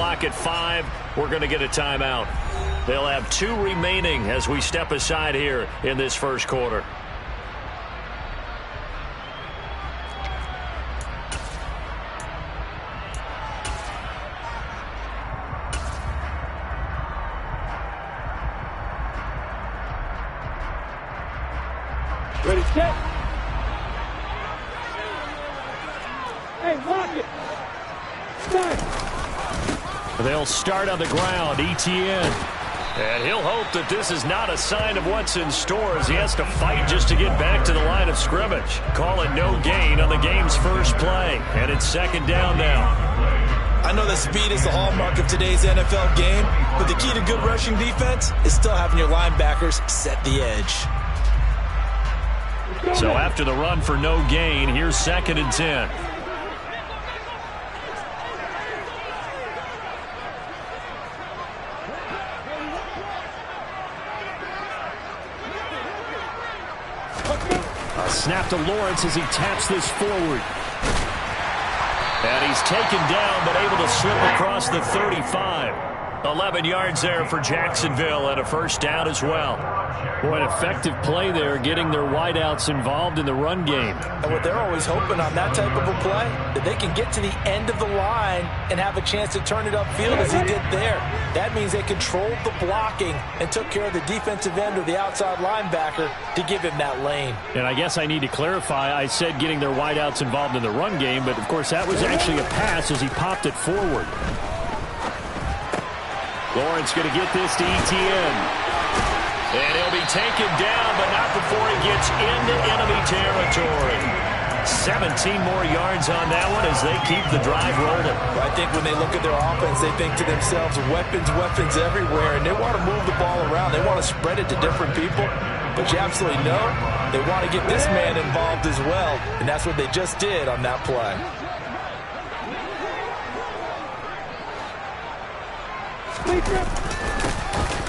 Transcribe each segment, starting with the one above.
clock at 5. We're going to get a timeout. They'll have 2 remaining as we step aside here in this first quarter. Ready, set. Hey, lock it. Start. They'll start on the ground. Etienne. And he'll hope that this is not a sign of what's in store as he has to fight just to get back to the line of scrimmage. Call it no gain on the game's first play. And it's second down now. I know that speed is the hallmark of today's NFL game, but the key to good rushing defense is still having your linebackers set the edge. So after the run for no gain, here's 2nd and 10. A snap to Lawrence as he taps this forward. And he's taken down but able to slip across the 35. 11 yards there for Jacksonville and a first down as well. Boy, an effective play there, getting their wideouts involved in the run game. And what they're always hoping on that type of a play, that they can get to the end of the line and have a chance to turn it upfield as he did there. That means they controlled the blocking and took care of the defensive end or the outside linebacker to give him that lane. And I guess I need to clarify, I said getting their wideouts involved in the run game, but of course that was actually a pass as he popped it forward. Lawrence going to get this to Etienne. And he'll be taken down, but not before he gets into enemy territory. 17 more yards on that one as they keep the drive rolling. I think when they look at their offense, they think to themselves, weapons, weapons everywhere, and they want to move the ball around. They want to spread it to different people. But you absolutely know they want to get this man involved as well, and that's what they just did on that play.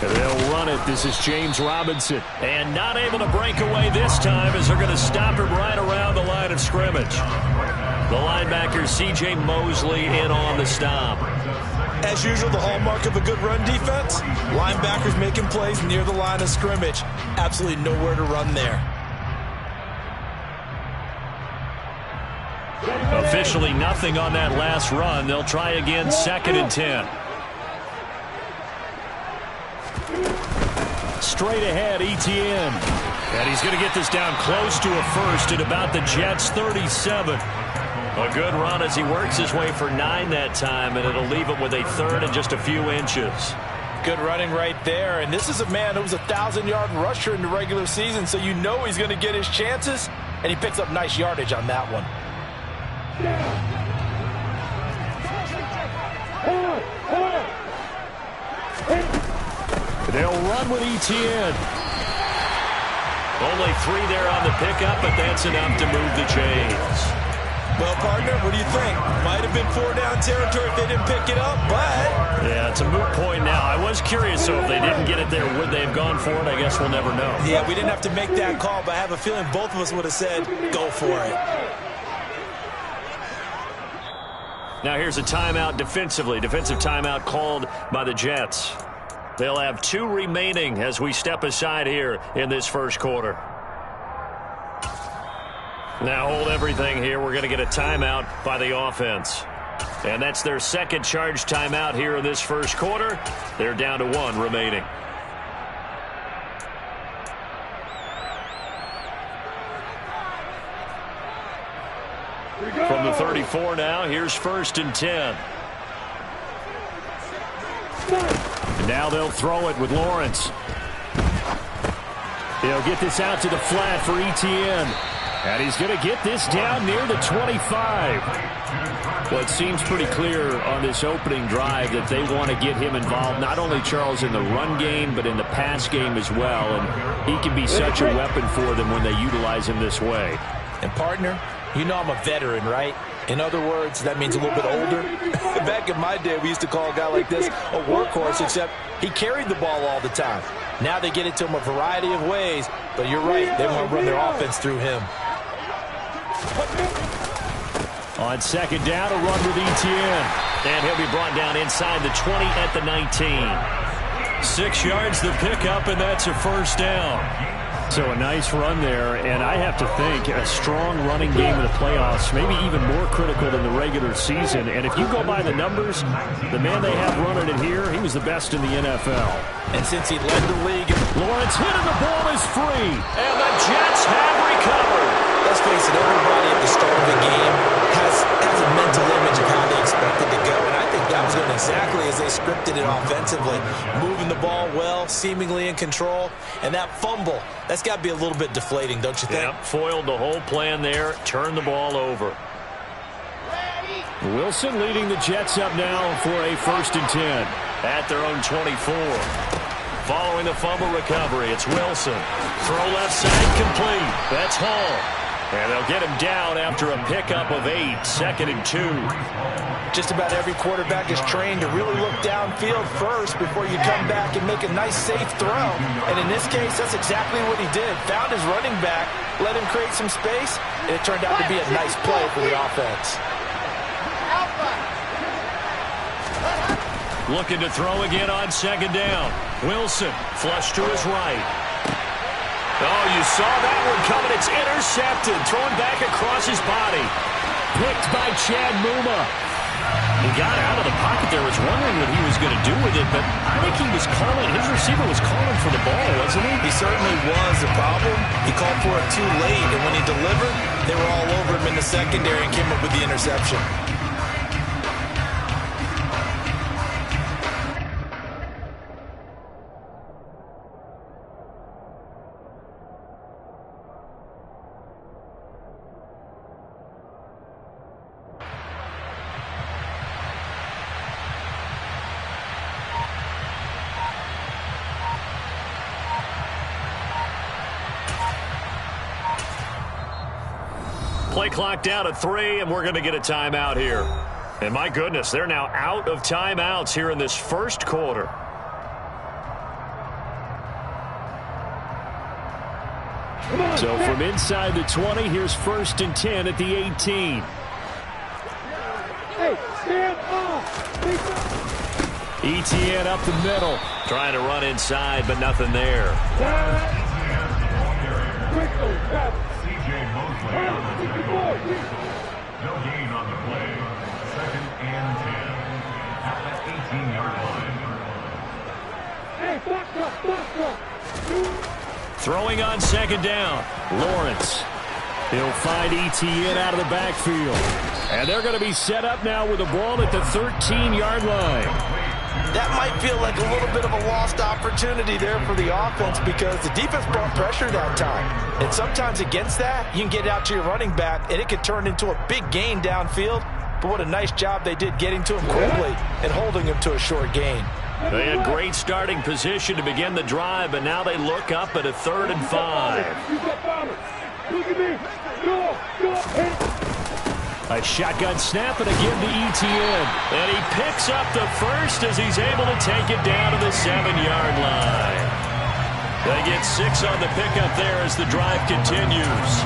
They'll run it. This is James Robinson. And not able to break away this time as they're going to stop him right around the line of scrimmage. The linebacker, C.J. Mosley, in on the stop. As usual, the hallmark of a good run defense, linebackers making plays near the line of scrimmage. Absolutely nowhere to run there. Officially nothing on that last run. They'll try again, 2nd and 10. Straight ahead, Etienne. And he's going to get this down close to a first at about the Jets' 37. A good run as he works his way for 9 that time, and it'll leave him with a 3rd and just a few inches. Good running right there, and this is a man who was a 1,000-yard rusher in the regular season, so you know he's going to get his chances, and he picks up nice yardage on that one. They'll run with Etienne. Only 3 there on the pickup, but that's enough to move the chains. Well, partner, what do you think? Might have been 4-down territory if they didn't pick it up, but... Yeah, it's a moot point now. I was curious, so if they didn't get it there, would they have gone for it? I guess we'll never know. Yeah, we didn't have to make that call, but I have a feeling both of us would have said, go for it. Now here's a timeout defensively. Defensive timeout called by the Jets. They'll have 2 remaining as we step aside here in this first quarter. Now hold everything here. We're going to get a timeout by the offense. And that's their second charge timeout here in this first quarter. They're down to 1 remaining. From the 34 now, here's 1st and 10. And now they'll throw it with Lawrence. They'll get this out to the flat for Etienne. And he's going to get this down near the 25. Well, it seems pretty clear on this opening drive that they want to get him involved, not only, Charles, in the run game, but in the pass game as well. And he can be such a weapon for them when they utilize him this way. And, partner, you know I'm a veteran, right? In other words, that means a little bit older. Back in my day, we used to call a guy like this a workhorse, except he carried the ball all the time. Now they get it to him a variety of ways, but you're right, they want to run their offense through him. On second down, a run with Etienne. And he'll be brought down inside the 20 at the 19. 6 yards the pickup, and that's a first down. So a nice run there, and I have to think a strong running game in the playoffs, maybe even more critical than the regular season. And if you go by the numbers, the man they have running it here, he was the best in the NFL. And since he led the league, Lawrence hit and the ball is free. And the Jets have recovered. Let's face it, everybody at the start of the game has a mental image of how they expected to go, and I think that was going exactly as they scripted it offensively. Moving the ball well, seemingly in control, and that fumble, that's got to be a little bit deflating, don't you think? Yep, foiled the whole plan there, turned the ball over. Wilson leading the Jets up now for a 1st and 10 at their own 24. Following the fumble recovery, it's Wilson. Throw left side complete. That's Hall. And they'll get him down after a pickup of 8, 2nd and 2. Just about every quarterback is trained to really look downfield first before you come back and make a nice, safe throw. And in this case, that's exactly what he did. Found his running back, let him create some space, and it turned out to be a nice play for the offense. Looking to throw again on 2nd down. Wilson, flush to his right. Oh, you saw that one coming. It's intercepted. Thrown back across his body. Picked by Chad Muma. He got out of the pocket there. Was wondering what he was going to do with it, but I think he was calling. His receiver was calling for the ball, wasn't he? He certainly was. The problem, he called for it too late, and when he delivered, they were all over him in the secondary and came up with the interception. Play clock down to 3, and we're going to get a timeout here. And my goodness, they're now out of timeouts here in this first quarter. So from inside the 20, here's 1st and 10 at the 18. Hey, stand off. ETN up the middle. Trying to run inside, but nothing there. No gain on the play. 2nd and 10 at the 18-yard line. Hey, back up. Throwing on 2nd down. Lawrence. He'll find ETN out of the backfield. And they're going to be set up now with the ball at the 13-yard line. That might feel like a little bit of a lost opportunity there for the offense because the defense brought pressure that time. And sometimes against that, you can get out to your running back, and it could turn into a big gain downfield. But what a nice job they did getting to him quickly and holding him to a short gain. They had great starting position to begin the drive, but now they look up at a 3rd and 5. Look at me. Go. A shotgun snap and again to ETN. And he picks up the first as he's able to take it down to the 7-yard line. They get 6 on the pickup there as the drive continues.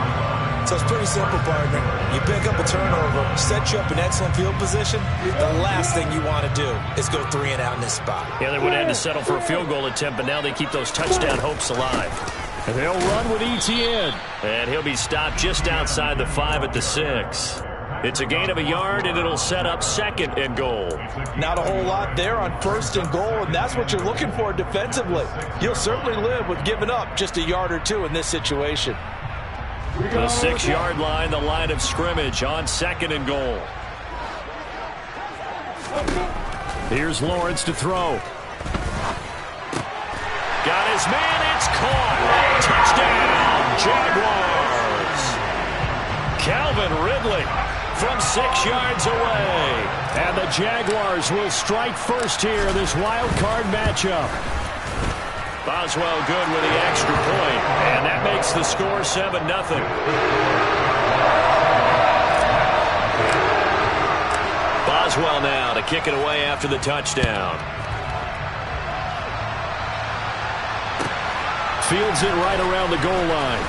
So it's pretty simple, partner. You pick up a turnover, set you up in excellent field position. The last thing you want to do is go 3 and out in this spot. Yeah, they would have had to settle for a field goal attempt, but now they keep those touchdown hopes alive. And they'll run with ETN. And he'll be stopped just outside the 5 at the 6. It's a gain of a yard, and it'll set up 2nd and goal. Not a whole lot there on 1st and goal, and that's what you're looking for defensively. You'll certainly live with giving up just a yard or 2 in this situation. The 6-yard line, the line of scrimmage on 2nd and goal. Here's Lawrence to throw. Got his man, it's caught. Touchdown, Jaguars. Calvin Ridley from 6 yards away. And the Jaguars will strike first here, this wild card matchup. Boswell good with the extra point, and that makes the score 7-0. Boswell now to kick it away after the touchdown. Fields it right around the goal line.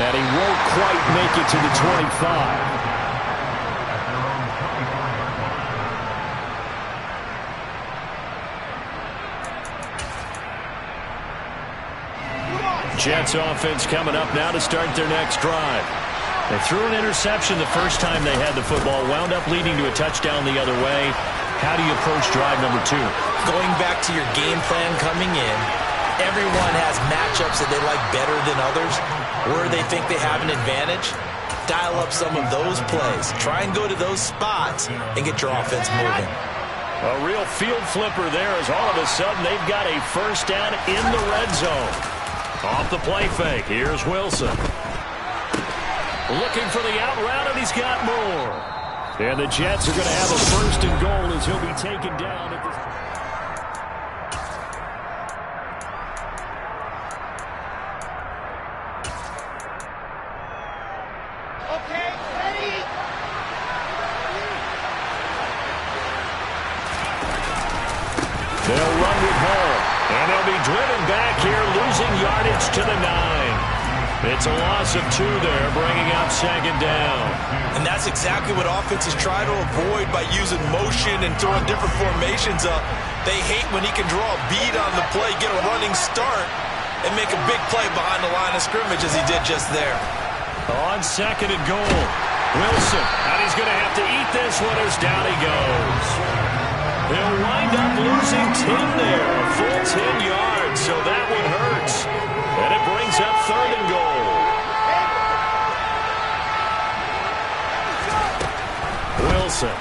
And he won't quite make it to the 25. Jets offense coming up now to start their next drive. They threw an interception the first time they had the football, wound up leading to a touchdown the other way. How do you approach drive number 2? Going back to your game plan coming in, everyone has matchups that they like better than others, where they think they have an advantage. Dial up some of those plays. Try and go to those spots and get your offense moving. A real field flipper there as all of a sudden they've got a first down in the red zone. Off the play fake, here's Wilson. Looking for the out route, and he's got more. And the Jets are going to have a first and goal as he'll be taken down at the... They'll run with Hall, and they'll be driven back here, losing yardage to the 9. It's a loss of 2 there, bringing up second down. And that's exactly what offenses try to avoid by using motion and throwing different formations up. They hate when he can draw a bead on the play, get a running start, and make a big play behind the line of scrimmage as he did just there. On second and goal, Wilson, and he's going to have to eat this one as down he goes. He'll wind up losing 10 there, a full 10 yards, so that one hurts. And it brings up third and goal. Wilson.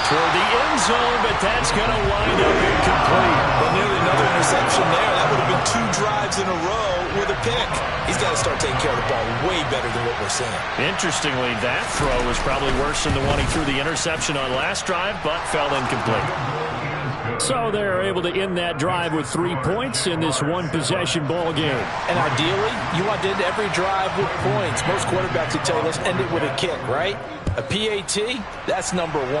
Toward the end zone, but that's going to wind up incomplete. Well, nearly another interception there. That would have been 2 drives in a row with a pick. He's got to start taking care of the ball way better than what we're seeing. Interestingly, that throw was probably worse than the one he threw the interception on last drive, but fell incomplete. So they're able to end that drive with 3 points in this one-possession ball game. And ideally, you want to end every drive with points. Most quarterbacks would tell you, let's end it with a kick, right? A PAT, that's number 1.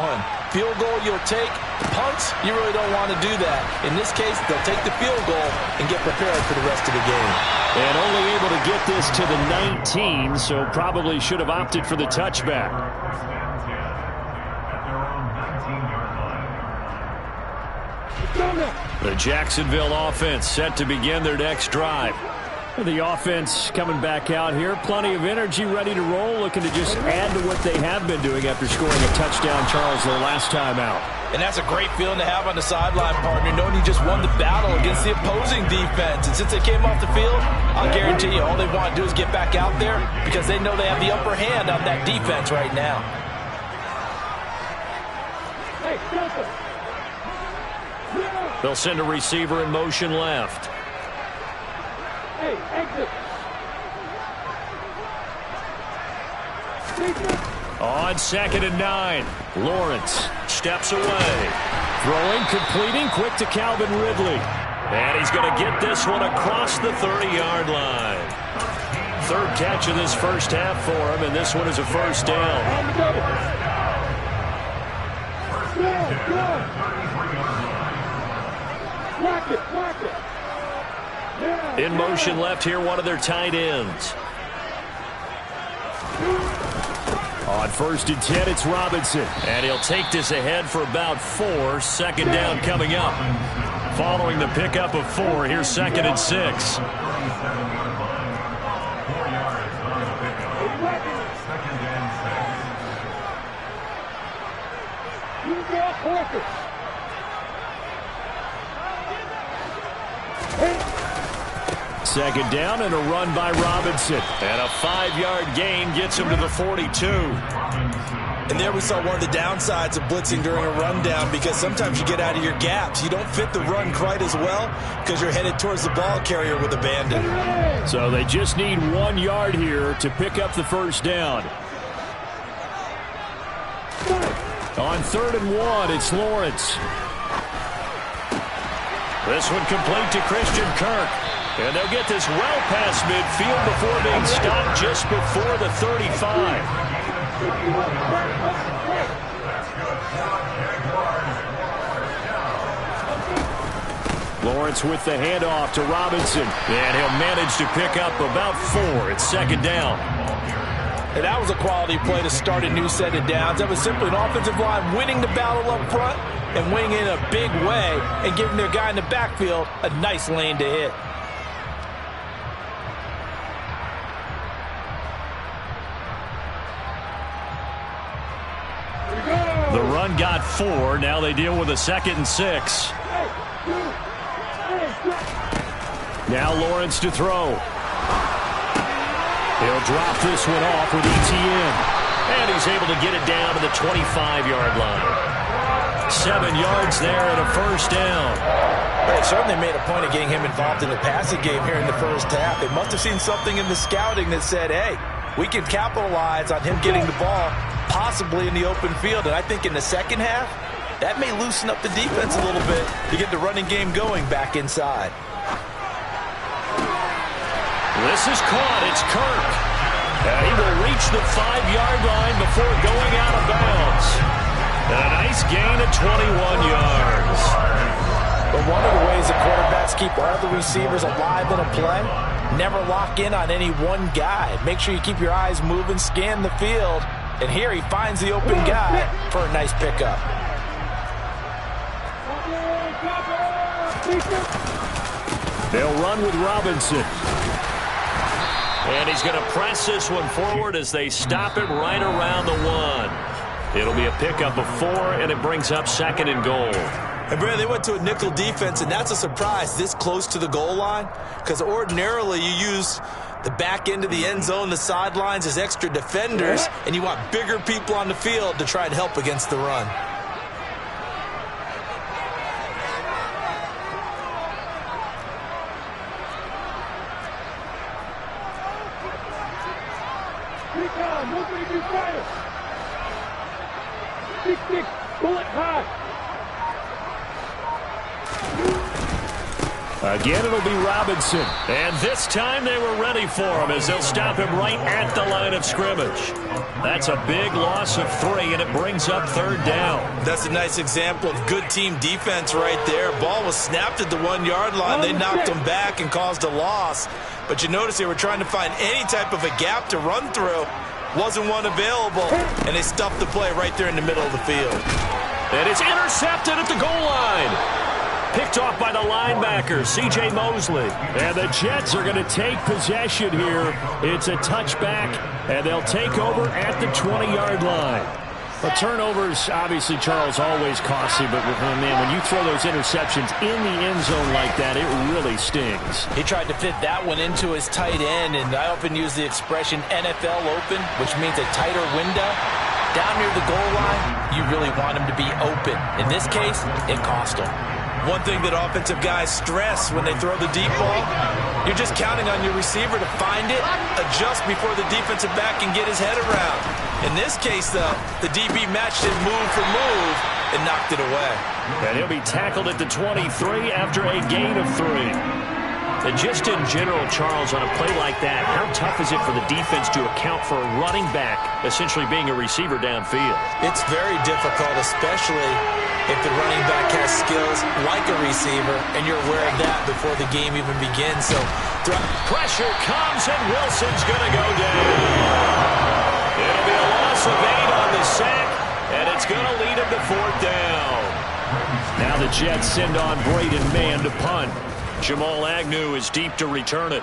Field goal you'll take. Punts, you really don't want to do that. In this case, they'll take the field goal and get prepared for the rest of the game. And only able to get this to the 19, so probably should have opted for the touchback. The Jacksonville offense set to begin their next drive. The offense coming back out here. Plenty of energy, ready to roll, looking to just add to what they have been doing after scoring a touchdown, Charles, their last time out. And that's a great feeling to have on the sideline, partner, knowing you just won the battle against the opposing defense. And since they came off the field, I'll guarantee you all they want to do is get back out there because they know they have the upper hand on that defense right now. Hey, Delta. They'll send a receiver in motion left. Hey, exit. On second and 9, Lawrence steps away. Throwing, completing, quick to Calvin Ridley. And he's going to get this one across the 30-yard line. Third catch of this first half for him, and this one is a first down. In motion left here, one of their tight ends. On first and 10, it's Robinson. And he'll take this ahead for about 4. Second down coming up. Following the pickup of 4, here's second and 6. Second down and a run by Robinson. And a 5-yard gain gets him to the 42. And there we saw one of the downsides of blitzing during a rundown because sometimes you get out of your gaps. You don't fit the run quite as well because you're headed towards the ball carrier with abandon. So they just need 1 yard here to pick up the first down. On third and 1, it's Lawrence. This one complete to Christian Kirk. And they'll get this well past midfield before being stopped just before the 35. Lawrence with the handoff to Robinson. And he'll manage to pick up about 4. It's second down. And that was a quality play to start a new set of downs. That was simply an offensive line winning the battle up front and wing in a big way and giving their guy in the backfield a nice lane to hit. The run got 4. Now they deal with a 2nd and 6. Now Lawrence to throw. He'll drop this one off with ETN. And he's able to get it down to the 25-yard line. 7 yards there and a first down. They certainly made a point of getting him involved in the passing game here in the first half. They must have seen something in the scouting that said, hey, we can capitalize on him getting the ball possibly in the open field. And I think in the second half, that may loosen up the defense a little bit to get the running game going back inside. This is caught. It's Kirk. And he will reach the 5-yard line before going out of bounds. And a nice gain of 21 yards. But one of the ways the quarterbacks keep all the receivers alive in a play, never lock in on any one guy. Make sure you keep your eyes moving, scan the field. And here he finds the open guy for a nice pickup. They'll run with Robinson. And he's going to press this one forward as they stop it right around the 1. It'll be a pickup of 4, and it brings up 2nd and goal. And, Brad, they went to a nickel defense, and that's a surprise this close to the goal line, because ordinarily you use the back end of the end zone, the sidelines as extra defenders, and you want bigger people on the field to try and help against the run. Again, it'll be Robinson. And this time they were ready for him as they'll stop him right at the line of scrimmage. That's a big loss of 3, and it brings up 3rd down. That's a nice example of good team defense right there. Ball was snapped at the 1-yard line. They knocked him back and caused a loss. But you notice they were trying to find any type of a gap to run through. Wasn't one available, and they stuffed the play right there in the middle of the field. And it's intercepted at the goal line. Picked off by the linebacker, C.J. Mosley. And the Jets are going to take possession here. It's a touchback, and they'll take over at the 20-yard line. But turnovers, obviously, Charles, always costly. But, man, when you throw those interceptions in the end zone like that, it really stings. He tried to fit that one into his tight end, and I often use the expression NFL open, which means a tighter window. Down near the goal line, you really want him to be open. In this case, it cost him. One thing that offensive guys stress when they throw the deep ball, you're just counting on your receiver to find it, adjust before the defensive back can get his head around. In this case, though, the DB matched it move for move and knocked it away. And he'll be tackled at the 23 after a gain of 3. And just in general, Charles, on a play like that, how tough is it for the defense to account for a running back essentially being a receiver downfield? It's very difficult, especially if the running back has skills like a receiver, and you're aware of that before the game even begins. So pressure comes, and Wilson's going to go down. It'll be a loss of 8 on the sack, and it's going to lead him to 4th down. Now the Jets send on Braden Mann to punt. Jamal Agnew is deep to return it.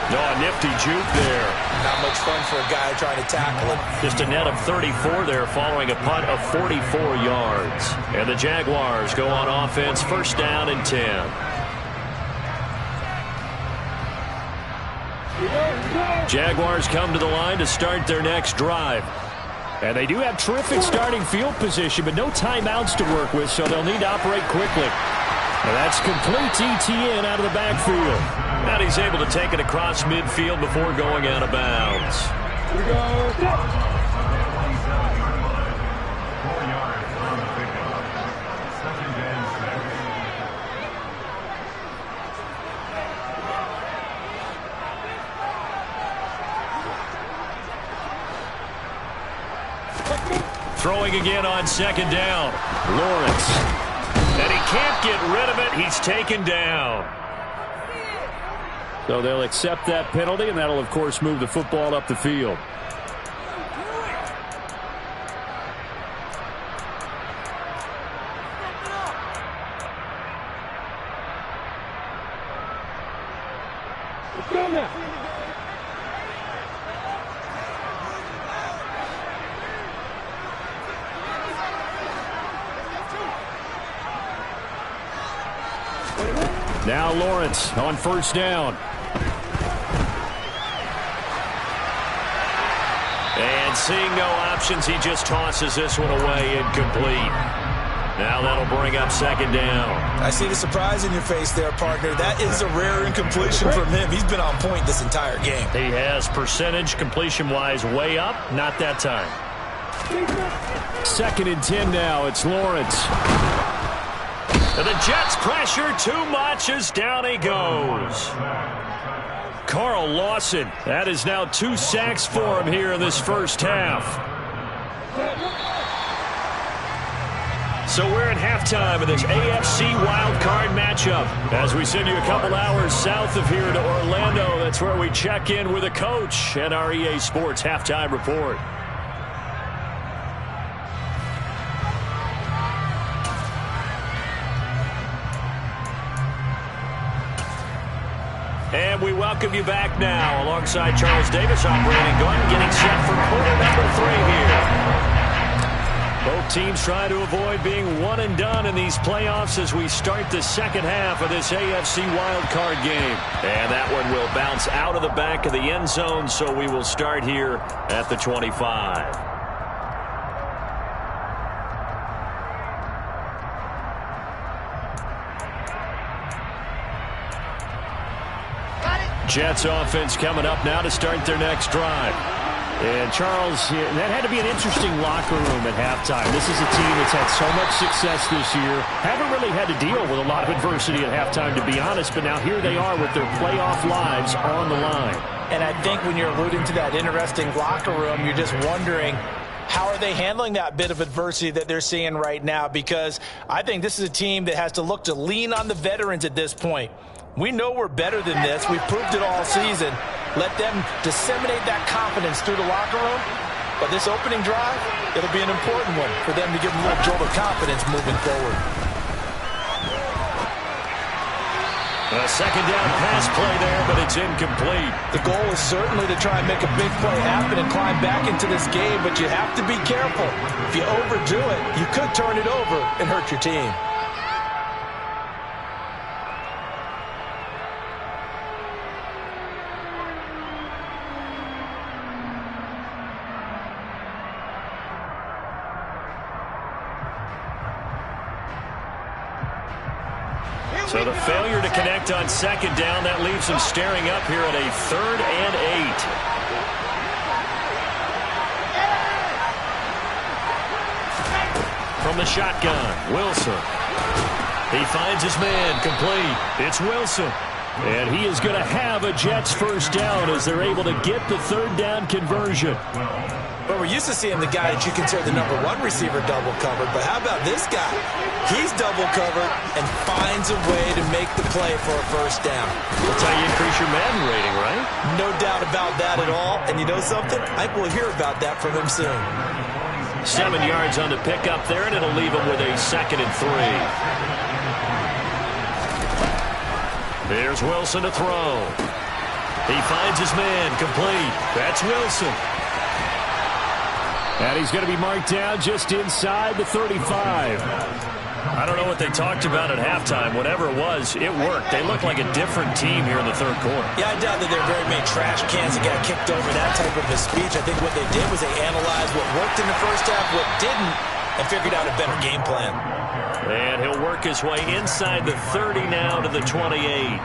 No, a nifty juke there. Not much fun for a guy trying to tackle it. Just a net of 34 there following a punt of 44 yards. And the Jaguars go on offense, 1st down and 10. Jaguars come to the line to start their next drive. And they do have terrific starting field position, but no timeouts to work with, so they'll need to operate quickly. And that's complete. ETN out of the backfield. And he's able to take it across midfield before going out of bounds. Here we go. 4 yards on the pickup. 2nd and 7. Throwing again on 2nd down. Lawrence. And he can't get rid of it. He's taken down. So they'll accept that penalty, and that'll, of course, move the football up the field. Now Lawrence on first down. And seeing no options, he just tosses this one away, incomplete. Now that'll bring up second down. I see the surprise in your face there, partner. That is a rare incompletion from him. He's been on point this entire game. He has percentage completion-wise way up. Not that time. 2nd and 10 now. It's Lawrence. And the Jets pressure too much as down he goes. Carl Lawson. That is now 2 sacks for him here in this first half. So we're at halftime of this AFC wildcard matchup. As we send you a couple hours south of here to Orlando, that's where we check in with a coach and our EA Sports halftime report. And we welcome you back now alongside Charles Davis operating gun, getting set for quarter number 3 here. Both teams try to avoid being one and done in these playoffs as we start the second half of this AFC wildcard game. And that one will bounce out of the back of the end zone, so we will start here at the 25. Jets offense coming up now to start their next drive. And Charles, that had to be an interesting locker room at halftime. This is a team that's had so much success this year. Haven't really had to deal with a lot of adversity at halftime, to be honest. But now here they are with their playoff lives on the line. And I think when you're alluding to that interesting locker room, you're just wondering, how are they handling that bit of adversity that they're seeing right now? Because I think this is a team that has to look to lean on the veterans at this point. We know we're better than this. We've proved it all season. Let them disseminate that confidence through the locker room. But this opening drive, it'll be an important one for them to give them a little jolt of confidence moving forward. A second down pass play there, but it's incomplete. The goal is certainly to try and make a big play happen and climb back into this game, but you have to be careful. If you overdo it, you could turn it over and hurt your team. So the failure to connect on second down, that leaves them staring up here at a 3rd and 8. From the shotgun, Wilson. He finds his man, complete. It's Wilson. And he is going to have a Jets first down as they're able to get the 3rd down conversion. But we're used to seeing the guy that you consider the number 1 receiver double covered. But how about this guy? He's double covered and finds a way to make the play for a first down. That's how you increase your Madden rating, right? No doubt about that at all. And you know something? I think we'll hear about that from him soon. 7 yards on the pickup there, and it'll leave him with a 2nd and 3. There's Wilson to throw. He finds his man, complete. That's Wilson. And he's going to be marked down just inside the 35. I don't know what they talked about at halftime. Whatever it was, it worked. They looked like a different team here in the 3rd quarter. Yeah, I doubt that there are very many trash cans that got kicked over that type of a speech. I think what they did was they analyzed what worked in the first half, what didn't, and figured out a better game plan. And he'll work his way inside the 30 now to the 28.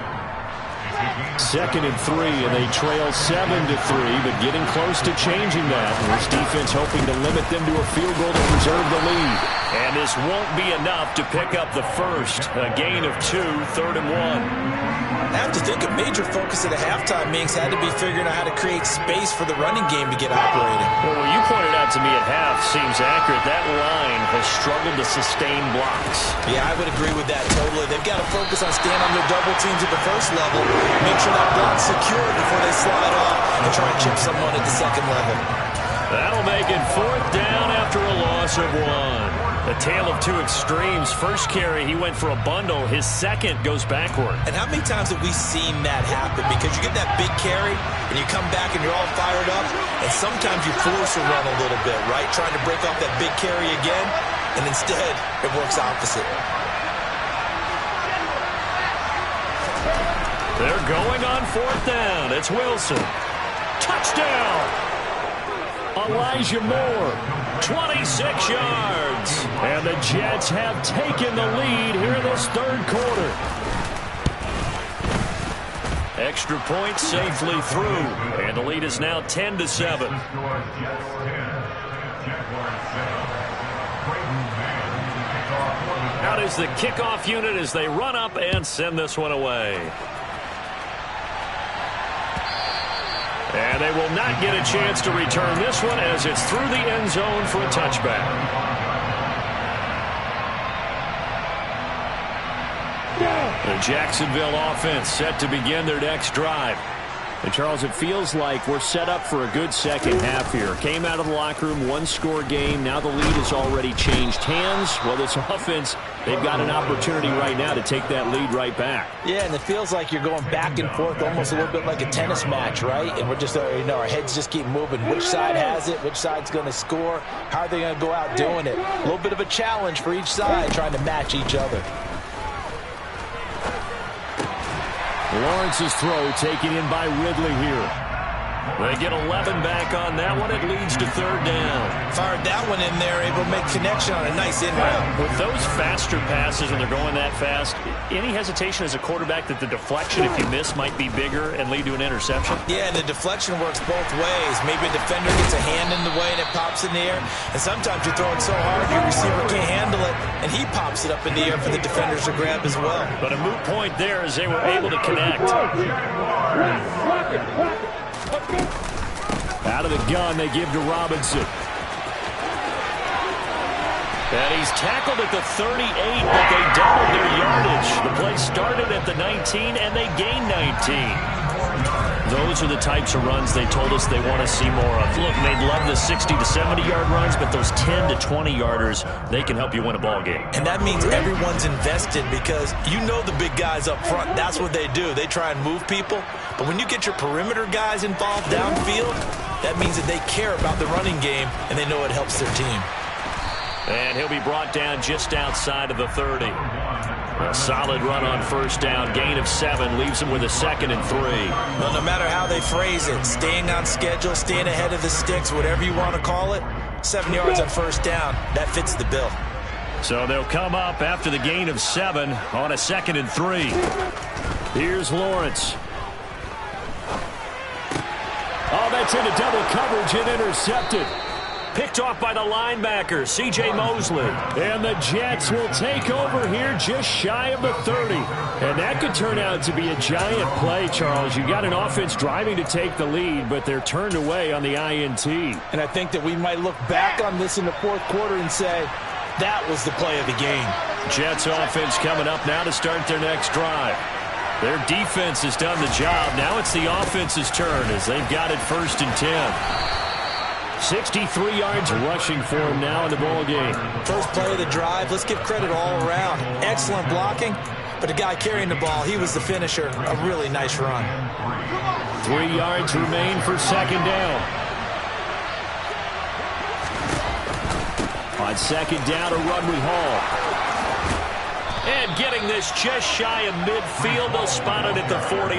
2nd and 3, and they trail 7-3, but getting close to changing that. And this defense hoping to limit them to a field goal to preserve the lead. And this won't be enough to pick up the first. A gain of 2, 3rd and 1. I have to think a major focus at the halftime meetings had to be figuring out how to create space for the running game to get operating. Well, what you pointed out to me at half seems accurate. That line has struggled to sustain blocks. Yeah, I would agree with that totally. They've got to focus on staying on their double teams at the first level, make sure that block's secure before they slide off and try and chip someone at the 2nd level. That'll make it 4th down after a loss of 1. A tale of 2 extremes. First carry, he went for a bundle. His second goes backward. And how many times have we seen that happen? Because you get that big carry, and you come back and you're all fired up, and sometimes you force a run a little bit, right? Trying to break off that big carry again, and instead, it works opposite. Going on fourth down, it's Wilson. Touchdown! Elijah Moore, 26 yards. And the Jets have taken the lead here in this third quarter. Extra point safely through. And the lead is now 10-7. Out is the kickoff unit as they run up and send this one away. And they will not get a chance to return this one as it's through the end zone for a touchback. The Jacksonville offense set to begin their next drive. And, Charles, it feels like we're set up for a good second half here. Came out of the locker room, one-score game. Now the lead has already changed hands. Well, this offense, they've got an opportunity right now to take that lead right back. Yeah, and it feels like you're going back and forth almost a little bit like a tennis match, right? And we're just, our heads just keep moving. Which side has it? Which side's going to score? How are they going to go out doing it? A little bit of a challenge for each side trying to match each other. Lawrence's throw taken in by Ridley here. They get 11 back on that one. It leads to third down. Fired that one in there, able to make connection on a nice in route. With those faster passes, when they're going that fast, any hesitation as a quarterback that the deflection, if you miss, might be bigger and lead to an interception? Yeah, and the deflection works both ways. Maybe a defender gets a hand in the way and it pops in the air. And sometimes you throw it so hard your receiver can't handle it, and he pops it up in the air for the defenders to grab as well. But a moot point there as they were able to connect. Out of the gun, they give to Robinson. And he's tackled at the 38, but they doubled their yardage. The play started at the 19, and they gained 19. Those are the types of runs they told us they want to see more of. Look, they'd love the 60 to 70-yard runs, but those 10 to 20-yarders, they can help you win a ball game. And that means everyone's invested because you know the big guys up front. That's what they do. They try and move people. But when you get your perimeter guys involved downfield, that means that they care about the running game, and they know it helps their team. And he'll be brought down just outside of the 30. A solid run on first down. Gain of 7 leaves him with a 2nd and 3. Well, no matter how they phrase it, staying on schedule, staying ahead of the sticks, whatever you want to call it, 7 yards on first down, that fits the bill. So they'll come up after the gain of 7 on a 2nd and 3. Here's Lawrence. Oh, that's into double coverage and intercepted. Picked off by the linebacker, C.J. Mosley. And the Jets will take over here just shy of the 30. And that could turn out to be a giant play, Charles. You got an offense driving to take the lead, but they're turned away on the INT. And I think that we might look back on this in the fourth quarter and say, that was the play of the game. Jets offense coming up now to start their next drive. Their defense has done the job. Now it's the offense's turn as they've got it 1st and 10. 63 yards rushing for him now in the ball game. First play of the drive. Let's give credit all around. Excellent blocking, but the guy carrying the ball, he was the finisher. A really nice run. 3 yards remain for 2nd down. On 2nd down, a run with Hall. And getting this just shy of midfield, they'll spot it at the 49.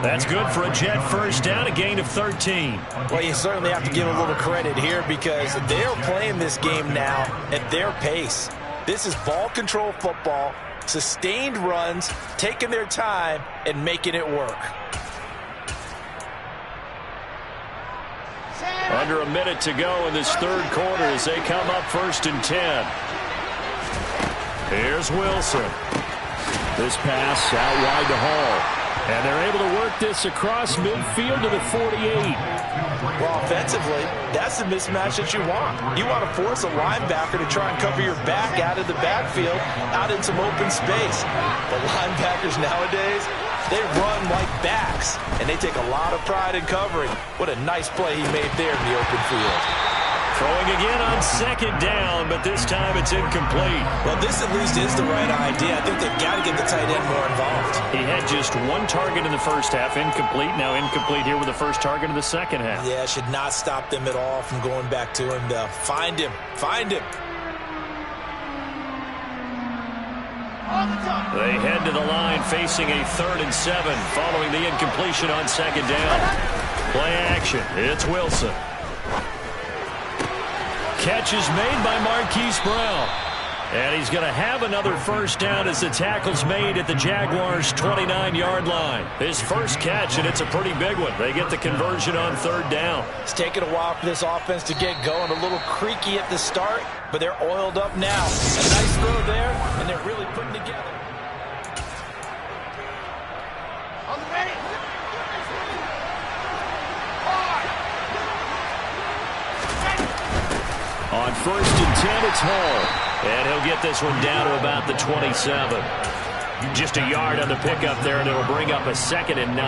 That's good for a Jet first down, a gain of 13. Well, you certainly have to give a little credit here because they're playing this game now at their pace. This is ball control football, sustained runs, taking their time, and making it work. Under a minute to go in this third quarter as they come up 1st and 10. Here's Wilson. This pass out wide to Hall. And they're able to work this across midfield to the 48. Well, offensively, that's the mismatch that you want. You want to force a linebacker to try and cover your back out of the backfield, out in some open space. The linebackers nowadays, they run like backs, and they take a lot of pride in covering. What a nice play he made there in the open field. Throwing again on 2nd down, but this time it's incomplete. Well, this at least is the right idea. I think they've got to get the tight end more involved. He had just 1 target in the first half, incomplete. Now incomplete here with the first target of the second half. Yeah, should not stop them at all from going back to him, though. Find him. Find him. They head to the line facing a 3rd and 7 following the incompletion on 2nd down. Play action. It's Wilson. Catch is made by Marquise Brown. And he's going to have another 1st down as the tackle's made at the Jaguars' 29-yard line. His first catch, and it's a pretty big one. They get the conversion on 3rd down. It's taken a while for this offense to get going. A little creaky at the start, but they're oiled up now. A nice throw there, and they're really putting together. On 1st and 10, it's Hall. And he'll get this one down to about the 27. Just a yard on the pickup there, and it'll bring up a 2nd and 9.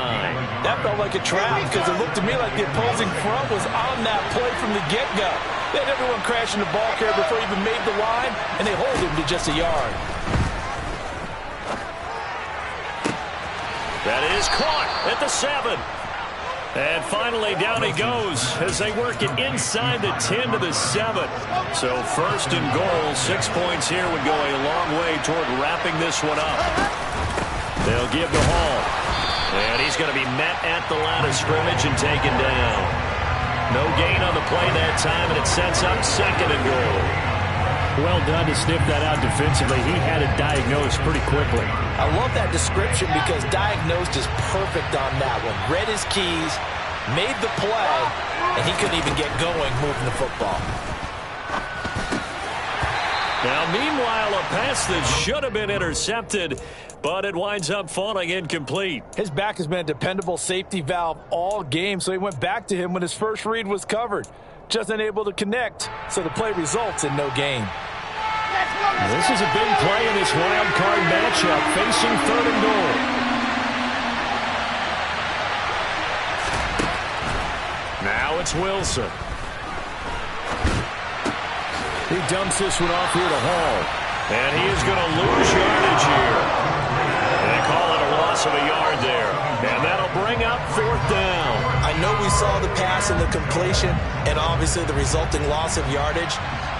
That felt like a trap because it looked to me like the opposing front was on that play from the get-go. They had everyone crashing the ball carrier before he even made the line, and they hold him to just a yard. That is caught at the 7. And finally, down he goes as they work it inside the 10 to the 7. So 1st and goal, 6 points here would go a long way toward wrapping this one up. They'll give to Hall. And he's going to be met at the line of scrimmage and taken down. No gain on the play that time, and it sets up 2nd and goal. Well done to sniff that out defensively. He had it diagnosed pretty quickly. I love that description because diagnosed is perfect on that one. Read his keys, made the play, and he couldn't even get going moving the football. Now, meanwhile, a pass that should have been intercepted, but it winds up falling incomplete. His back has been a dependable safety valve all game, so he went back to him when his first read was covered. Just unable to connect, so the play results in no gain. This is a big play in this wild card matchup facing 3rd and goal. Now it's Wilson. He dumps this one off here to Hall. And he is going to lose yardage here. They call it a loss of a yard there. And that'll bring up 4th down. I know we saw the pass and the completion and obviously the resulting loss of yardage.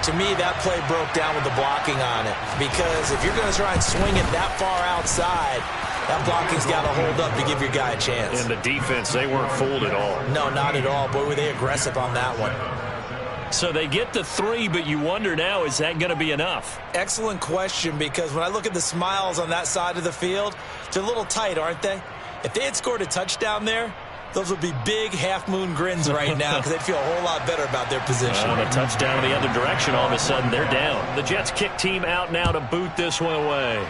To me, that play broke down with the blocking on it. Because if you're going to try and swing it that far outside, that blocking's got to hold up to give your guy a chance. And the defense, they weren't fooled at all. No, not at all. Boy, were they aggressive on that one. So they get the 3, but you wonder now, is that going to be enough? Excellent question, because when I look at the smiles on that side of the field, they're a little tight, aren't they? If they had scored a touchdown there, those would be big half-moon grins right now because they'd feel a whole lot better about their position. On a touchdown the other direction, all of a sudden they're down. The Jets kick team out now to boot this one away.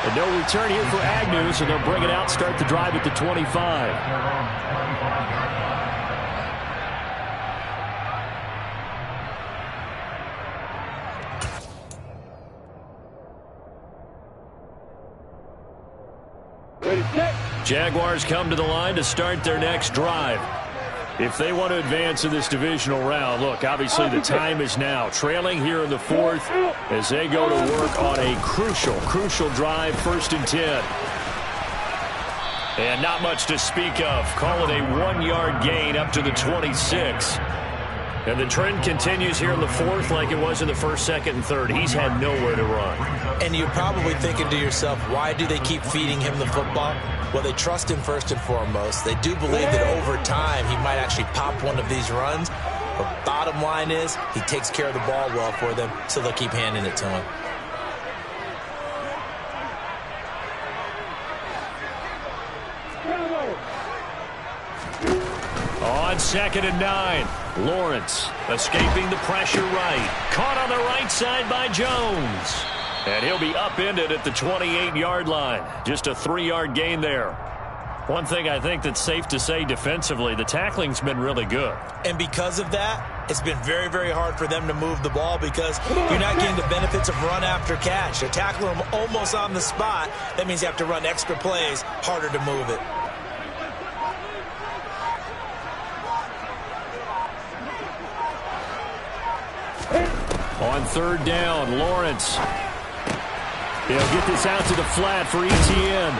And no return here for Agnew, so they'll bring it out, start the drive at the 25. Jaguars come to the line to start their next drive. If they want to advance in this divisional round, look, obviously the time is now. Trailing here in the 4th as they go to work on a crucial drive, 1st and 10. And not much to speak of. Call it a 1-yard gain up to the 26. And the trend continues here in the 4th like it was in the 1st, 2nd, and 3rd. He's had nowhere to run. And you're probably thinking to yourself, why do they keep feeding him the football? Well, they trust him first and foremost. They do believe that over time he might actually pop one of these runs. But bottom line is he takes care of the ball well for them, so they'll keep handing it to him. On 2nd and 9, Lawrence escaping the pressure right. Caught on the right side by Jones. And he'll be upended at the 28-yard line. Just a 3-yard gain there. One thing I think that's safe to say defensively, the tackling's been really good. And because of that, it's been very, very hard for them to move the ball because you're not getting the benefits of run after catch. They're tackling them almost on the spot. That means you have to run extra plays, harder to move it. On 3rd down, Lawrence. He'll get this out to the flat for Etienne.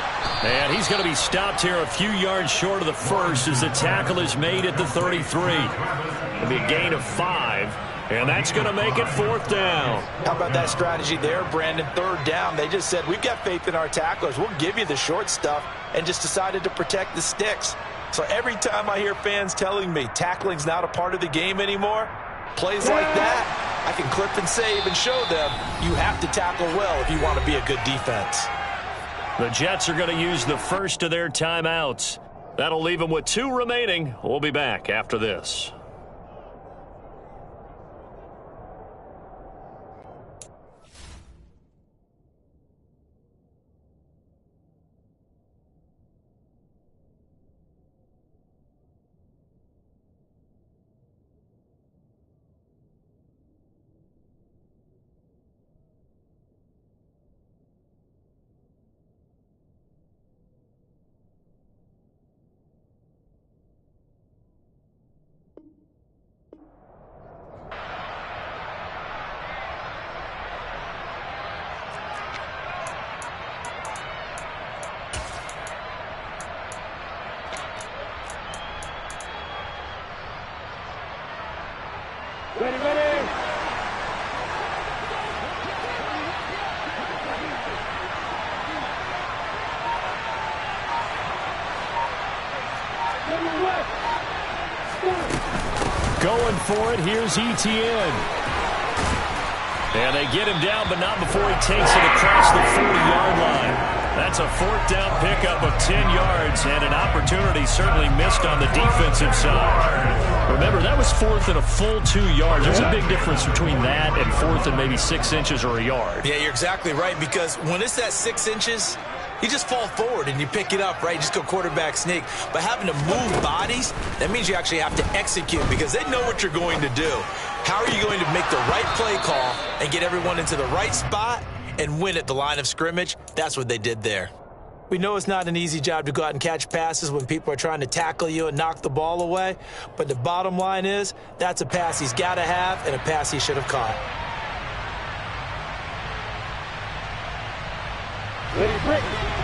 And he's going to be stopped here a few yards short of the 1st as the tackle is made at the 33. It'll be a gain of 5. And that's going to make it 4th down. How about that strategy there, Brandon? 3rd down. They just said, we've got faith in our tacklers. We'll give you the short stuff, and just decided to protect the sticks. So every time I hear fans telling me tackling's not a part of the game anymore, plays like that, I can clip and save and show them you have to tackle well if you want to be a good defense. The Jets are going to use the first of their timeouts. That'll leave them with 2 remaining. We'll be back after this. Ready, ready. Going for it, here's Etienne. And they get him down, but not before he takes it across the 40-yard line. That's a 4th down pickup of 10 yards, and an opportunity certainly missed on the defensive side. Remember, that was 4th and a full 2 yards. There's a big difference between that and 4th and maybe 6 inches or a yard. Yeah, you're exactly right, because when it's that 6 inches, you just fall forward and you pick it up, right? You just go quarterback sneak. But having to move bodies, that means you actually have to execute because they know what you're going to do. How are you going to make the right play call and get everyone into the right spot and win at the line of scrimmage? That's what they did there. We know it's not an easy job to go out and catch passes when people are trying to tackle you and knock the ball away. But the bottom line is, that's a pass he's got to have and a pass he should have caught.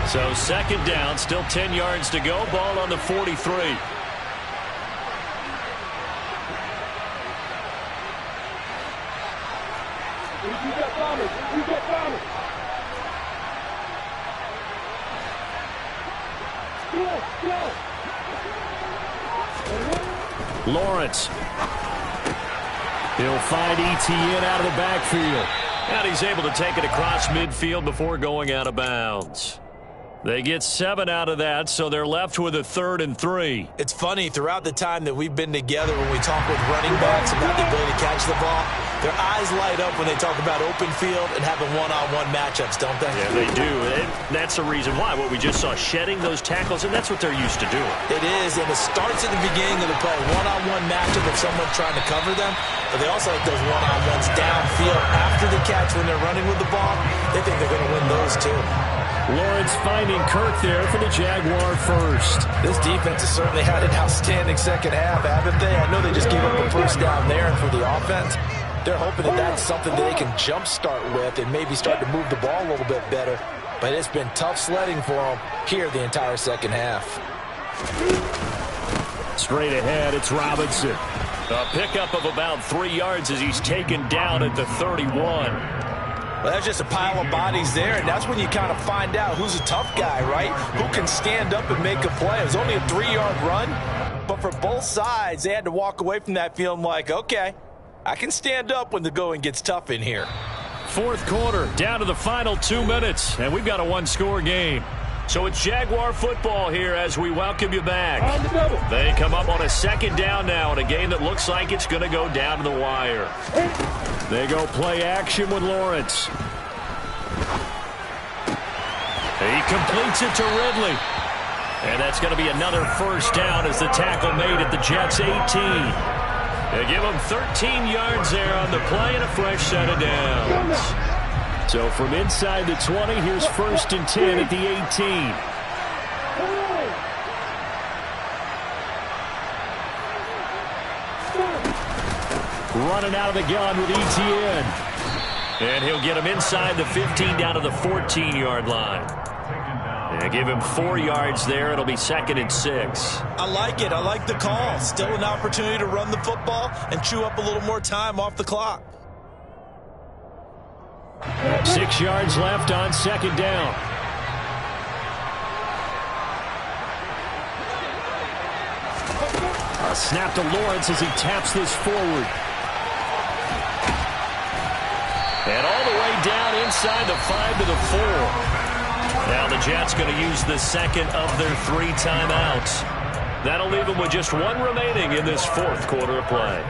So 2nd down, still 10 yards to go. Ball on the 43. You get bombers. You get bombers. Lawrence. He'll find Etienne out of the backfield. And he's able to take it across midfield before going out of bounds. They get 7 out of that, so they're left with a 3rd and 3. It's funny, throughout the time that we've been together, when we talk with running backs about the ability to catch the ball, their eyes light up when they talk about open field and having one-on-one matchups, don't they? Yeah, they do. And that's the reason why. What we just saw, shedding those tackles, and that's what they're used to doing. It is, and it starts at the beginning of the play. One-on-one matchup of someone trying to cover them, but they also like those one-on-ones downfield after the catch when they're running with the ball. They think they're going to win those too. Lawrence finding Kirk there for the Jaguar first. This defense has certainly had an outstanding second half, haven't they? I know they just gave up the first down there, and for the offense, they're hoping that that's something that they can jumpstart with and maybe start to move the ball a little bit better. But it's been tough sledding for them here the entire second half. Straight ahead, it's Robinson. A pickup of about 3 yards as he's taken down at the 31. Well, that's just a pile of bodies there, and that's when you kind of find out who's a tough guy, right? Who can stand up and make a play. It was only a 3-yard run, but for both sides, they had to walk away from that feeling like, okay, I can stand up when the going gets tough in here. 4th quarter, down to the final 2 minutes, and we've got a 1-score game. So it's Jaguar football here as we welcome you back. They come up on a 2nd down now in a game that looks like it's going to go down to the wire. They go play action with Lawrence. He completes it to Ridley. And that's going to be another 1st down as the tackle made at the Jets' 18. They give him 13 yards there on the play and a fresh set of downs. So from inside the 20, here's 1st and 10 at the 18. Running out of the gun with Etienne. And he'll get him inside the 15 down to the 14-yard line. They give him 4 yards there. It'll be 2nd and 6. I like it. I like the call. Still an opportunity to run the football and chew up a little more time off the clock. 6 yards left on 2nd down. A snap to Lawrence as he taps this forward. And all the way down inside the 5 to the 4. Now the Jets going to use the second of their 3 timeouts. That'll leave them with just 1 remaining in this 4th quarter of play.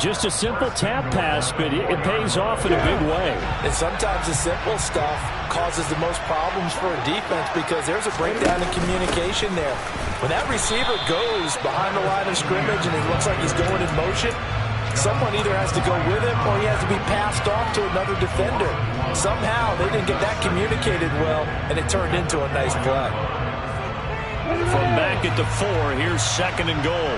Just a simple tap pass, but it pays off in a big way. And sometimes the simple stuff causes the most problems for a defense because there's a breakdown in communication there. When that receiver goes behind the line of scrimmage and it looks like he's going in motion, someone either has to go with him or he has to be passed off to another defender. Somehow they didn't get that communicated well, and it turned into a nice play. From back at the 4, here's 2nd and goal.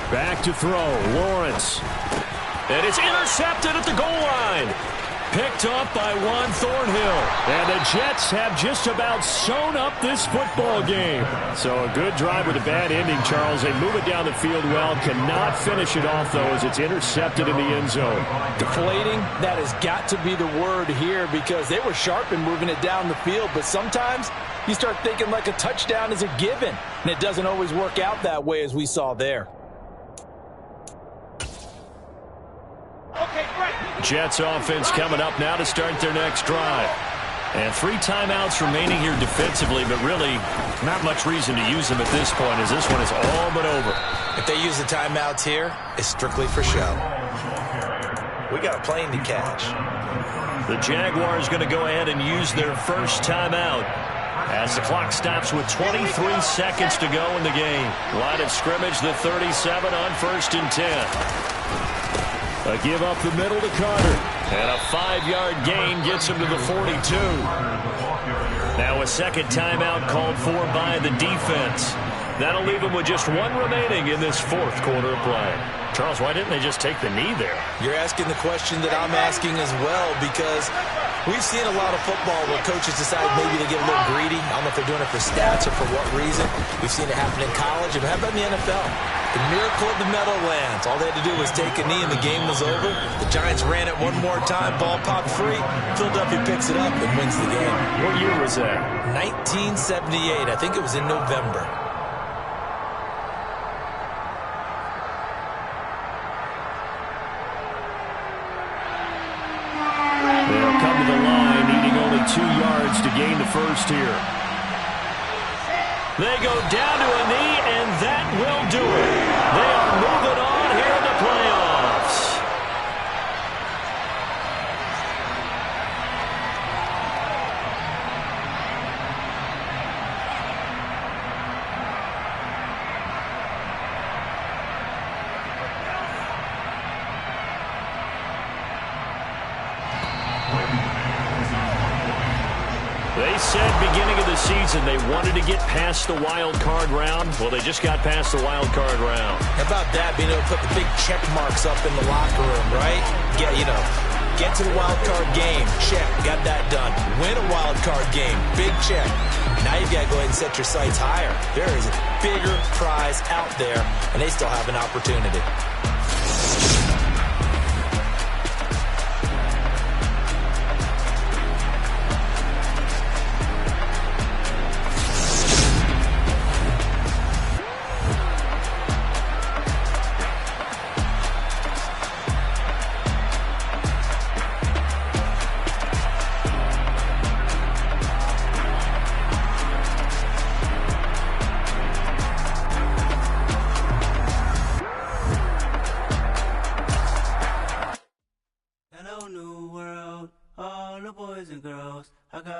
Back to throw, Lawrence. And it's intercepted at the goal line. Picked up by Juan Thornhill. And the Jets have just about sewn up this football game. So a good drive with a bad ending, Charles. They move it down the field well. Cannot finish it off, though, as it's intercepted in the end zone. Deflating, that has got to be the word here because they were sharp in moving it down the field. But sometimes you start thinking like a touchdown is a given. And it doesn't always work out that way as we saw there. Jets offense coming up now to start their next drive. And 3 timeouts remaining here defensively, but really not much reason to use them at this point as this one is all but over. If they use the timeouts here, it's strictly for show. We got a plane to catch. The Jaguars going to go ahead and use their first timeout as the clock stops with 23 seconds to go in the game. Line of scrimmage, the 37 on 1st and 10. A give up the middle to Carter. And a 5-yard gain gets him to the 42. Now a second timeout called for by the defense. That'll leave him with just 1 remaining in this 4th quarter of play. Charles, why didn't they just take the knee there? You're asking the question that I'm asking as well because we've seen a lot of football where coaches decide maybe they get a little greedy. I don't know if they're doing it for stats or for what reason. We've seen it happen in college. How about in the NFL? The miracle of the Meadowlands. All they had to do was take a knee and the game was over. The Giants ran it one more time. Ball popped free. Philadelphia picks it up and wins the game. What year was that? 1978. I think it was in November. They'll come to the line, needing only 2 yards to gain the first here. They go down to a knee, and that will do it. They are moving on here in the playoffs. They said beginning of the season they wanted to get past the wild card round. Well, they just got past the wild card round. How about that, being able to put the big check marks up in the locker room, right? Get to the wild card game. Check. Got that done. Win a wild card game. Big check. Now you've got to go ahead and set your sights higher. There is a bigger prize out there, and they still have an opportunity.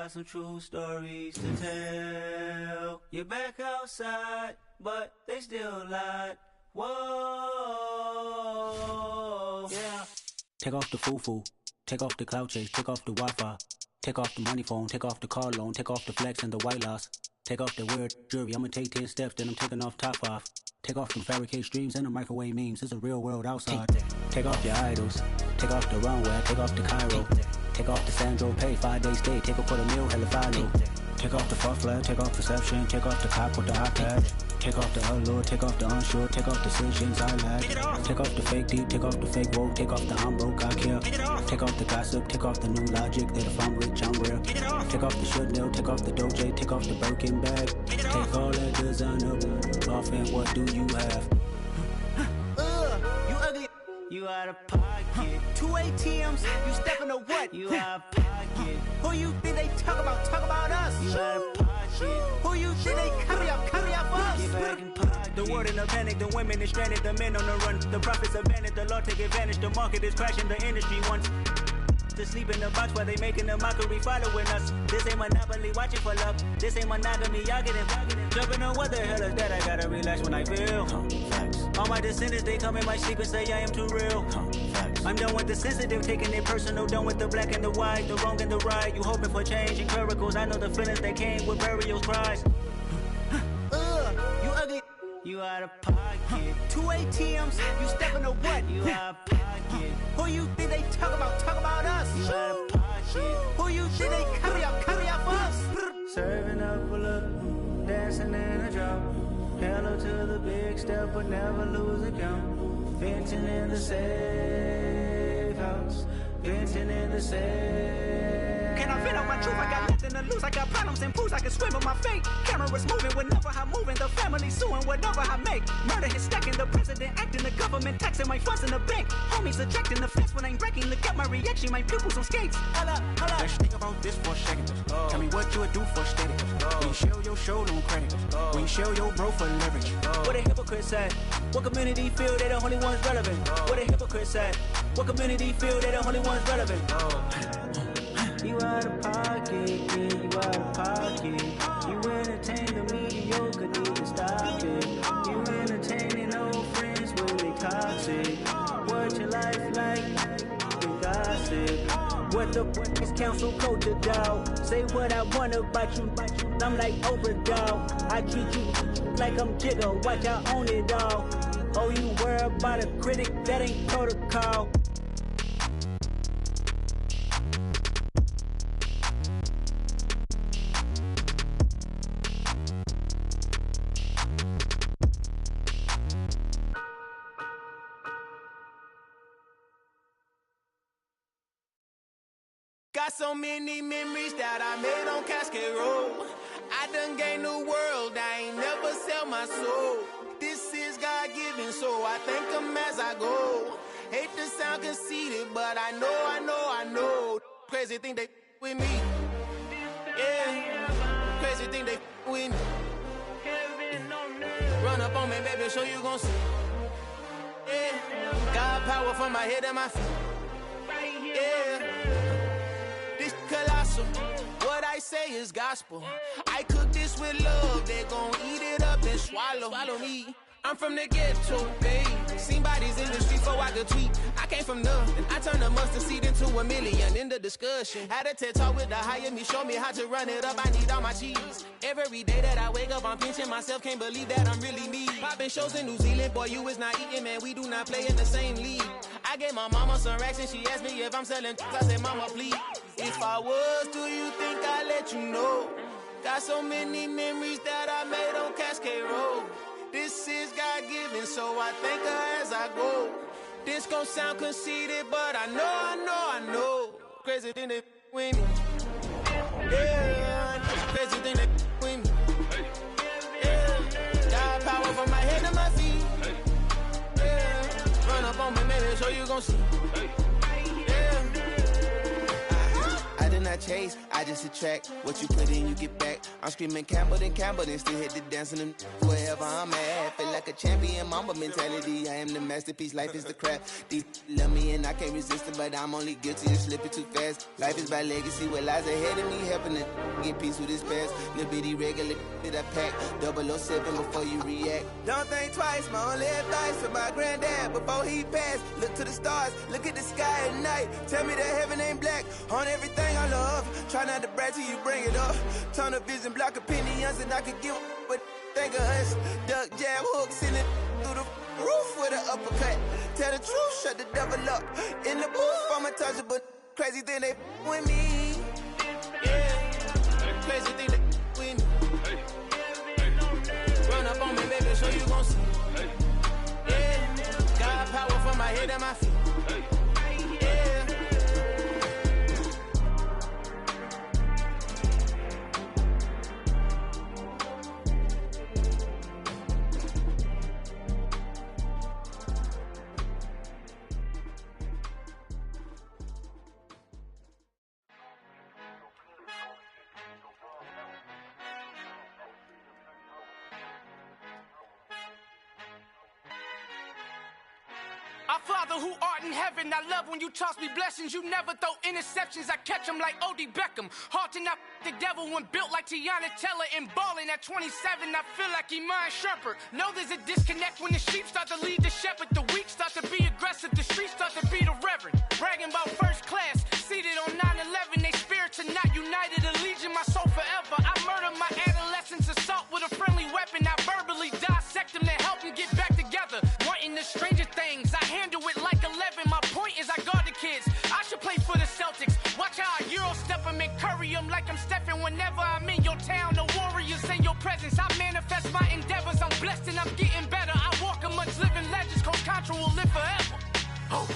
Some true stories to tell. You're back outside, but they still lied. Whoa, yeah. Take off the foo-foo, take off the cloud chase, take off the Wi-Fi, take off the money phone, take off the car loan, take off the flex and the white loss, take off the weird jewelry. I'ma take 10 steps, then I'm taking off top off. Take off them fabricated streams and the microwave memes. It's a real world outside. Take off your idols. Take off the runway. Take off the Cairo. Take off the Sandro Pay. 5-day stay. Take a $250,000. Hella final. Take off the fuck flag. Take off perception. Take off the cop with the iPad. Take off the allure. Take off the unsure. Take off decisions I lack. Take off the fake deep. Take off the fake woke. Take off the I'm broke. I care. Take off the gossip. Take off the new logic that if I'm rich, I'm rare. Take off the Chanel. Take off the Doja. Take off the Birkin bag. Take all that designer off and what do you have? You ugly. You out of pocket. 2 ATMs. You stepping to what? You out of pocket. Who you think they talk about? Talk about us. You out of pocket. Who you think they carry up for us? Get back in pocket. The world in a panic. The women is stranded. The men on the run. The profits abandoned. The law take advantage. The market is crashing. The industry wants to sleep in the box while they making a mockery following us. This ain't Monopoly, watching for love. This ain't monogamy, y'all getting jumping on what the hell is that? I gotta relax when I feel. All my descendants, they come in my sleep and say I am too real. I'm done with the sensitive, taking it personal. Done with the black and the white, the wrong and the right. You hoping for change and miracles. I know the feelings that came with burials, cries. You ugly. You out of pocket. 2 ATMs. You stepping to what? You out of pocket. Who you think they talk about? Talk about us. You out of pocket. Who you think they carry up for us? Serving up a look, dancing in a drop. Hello to the big step, but never lose a count. Venting in the safe house. Venting in the safe. Can I vent on my truth? I got nothing to lose. I got problems and pools. I can swim with my fate. Cameras moving whenever I'm moving. The family suing whatever I make. Murder is stacking. The president acting. The government taxing my funds in the bank. Homies attracting the fence when I'm breaking. Look at my reaction. My pupils on skates. Hold up. Let's think about this for a second. Tell me what you would do for steady. When you show your show, no credit. When you show your bro for leverage. What a hypocrite said. What community feel they the only ones relevant? What a hypocrite said. What community feel they the only ones relevant? You out of pocket, yeah, you out of pocket. You entertain the mediocre, need to stop it. You entertaining old friends when they toxic. What your life like? You gossip. What the is council culture, dog? Say what I want about you. I'm like Oprah, dog. I treat you like I'm Jigga. Watch I own it, dog. Oh, you worry about a critic? That ain't protocol. Got so many memories that I made on Cascade Road. I done gained the world, I ain't never sell my soul. This is God-given, so I thank him as I go. Hate to sound conceited, but I know. Crazy thing they with me. Yeah, crazy thing they with me. Run up on me, baby, show you gon' see. Yeah, God power from my head and my feet. Yeah. Colossal. What I say is gospel. I cook this with love. They gon' eat it up and swallow me. I'm from the ghetto, babe. Seen bodies in the street before I could tweet. I came from nothing. I turned a mustard seed into $1 million in the discussion. Had a TED talk with the higher me, show me how to run it up. I need all my cheese. Every day that I wake up, I'm pinching myself. Can't believe that I'm really me. Popping shows in New Zealand, boy, you is not eating, man. We do not play in the same league. I gave my mama some racks and she asked me if I'm selling. I said, mama, please. If I was, do you think I'd let you know? Got so many memories that I made on Cascade Road. This is God-given, so I thank her as I go. This gon' sound conceited, but I know. Crazy thing they with me. Yeah, crazy thing they with me. Yeah, got power from my head to my feet. Yeah, run up on me, maybe, so you gon' see. I chase, I just attract what you put in, you get back. I'm screaming Campbell, then still hit the dancing and wherever I'm at. Feel like a champion, mamba mentality. I am the masterpiece, life is the craft. These love me and I can't resist it, but I'm only guilty of slipping too fast. Life is by legacy, what lies ahead of me, helping to get peace with this past. Little bitty regular that I pack, 007 before you react. Don't think twice, my only advice for my granddad before he passed. Look to the stars, look at the sky at night. Tell me that heaven ain't black on everything I love. Try not to brag till you bring it up. Tunnel vision, block opinions, and I could give with think of us. Duck jab hooks in it through the roof with an uppercut. Tell the truth, shut the devil up. In the booth, I'm untouchable. Crazy thing they with me. Yeah. Crazy thing they with me. Run up on me, baby, so you gon' see. Yeah. Got power from my head and my feet. Yeah. Our Father who art in heaven, I love when you toss me blessings. You never throw interceptions, I catch them like O.D. Beckham. Hard to knock the devil when built like Tiana Teller and balling at 27. I feel like Iman Shumpert. Know there's a disconnect when the sheep start to lead the shepherd. The weak start to be aggressive, the streets start to be the reverend. Bragging about first class, seated on 9/11. They spirits are not united, a legion, my soul forever. I murder my adolescence, assault with a friendly weapon. I verbally dissect them to help them get back together. Wanting the stranger things, I handle it like 11. My point is I guard the kids. I should play for the Celtics. Watch how I Euro step them and curry them like I'm Stephen. Whenever I'm in your town, the Warriors in your presence. I manifest my endeavors. I'm blessed and I'm getting better. I walk amongst living legends. Coach Contra will live forever. Oh.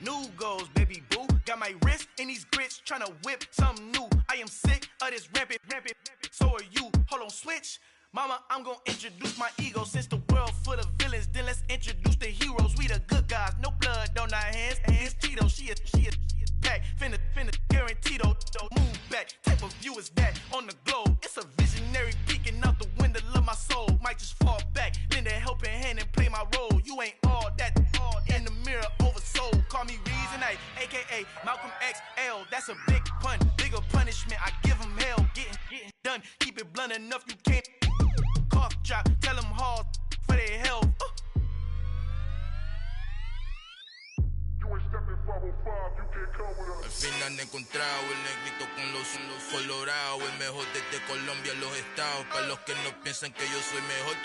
New goals, baby boo. Got my wrist in these grits, tryna whip something new. I am sick of this rampant. So are you. Hold on, switch. Mama, I'm gonna introduce my ego. Since the world full of villains, then let's introduce the heroes. We the good guys, no blood on our hands. Hands Tito, she a pack. Finna guaranteed, move back. Type of view is that on the globe? It's a visionary peeking out the window of my soul. Might just fall back, lend a helping hand and play my role. You ain't all that, all in the mirror oversold. Call me Reason A, aka Malcolm XL. That's a big pun, bigger punishment. I give him hell, getting done. Keep it blunt enough, you can't cough drop. Tell them hard for their health. Al fin han encontrado el negrito con los colorados, el mejor desde Colombia, los estados. Para los que no piensan que yo soy mejor,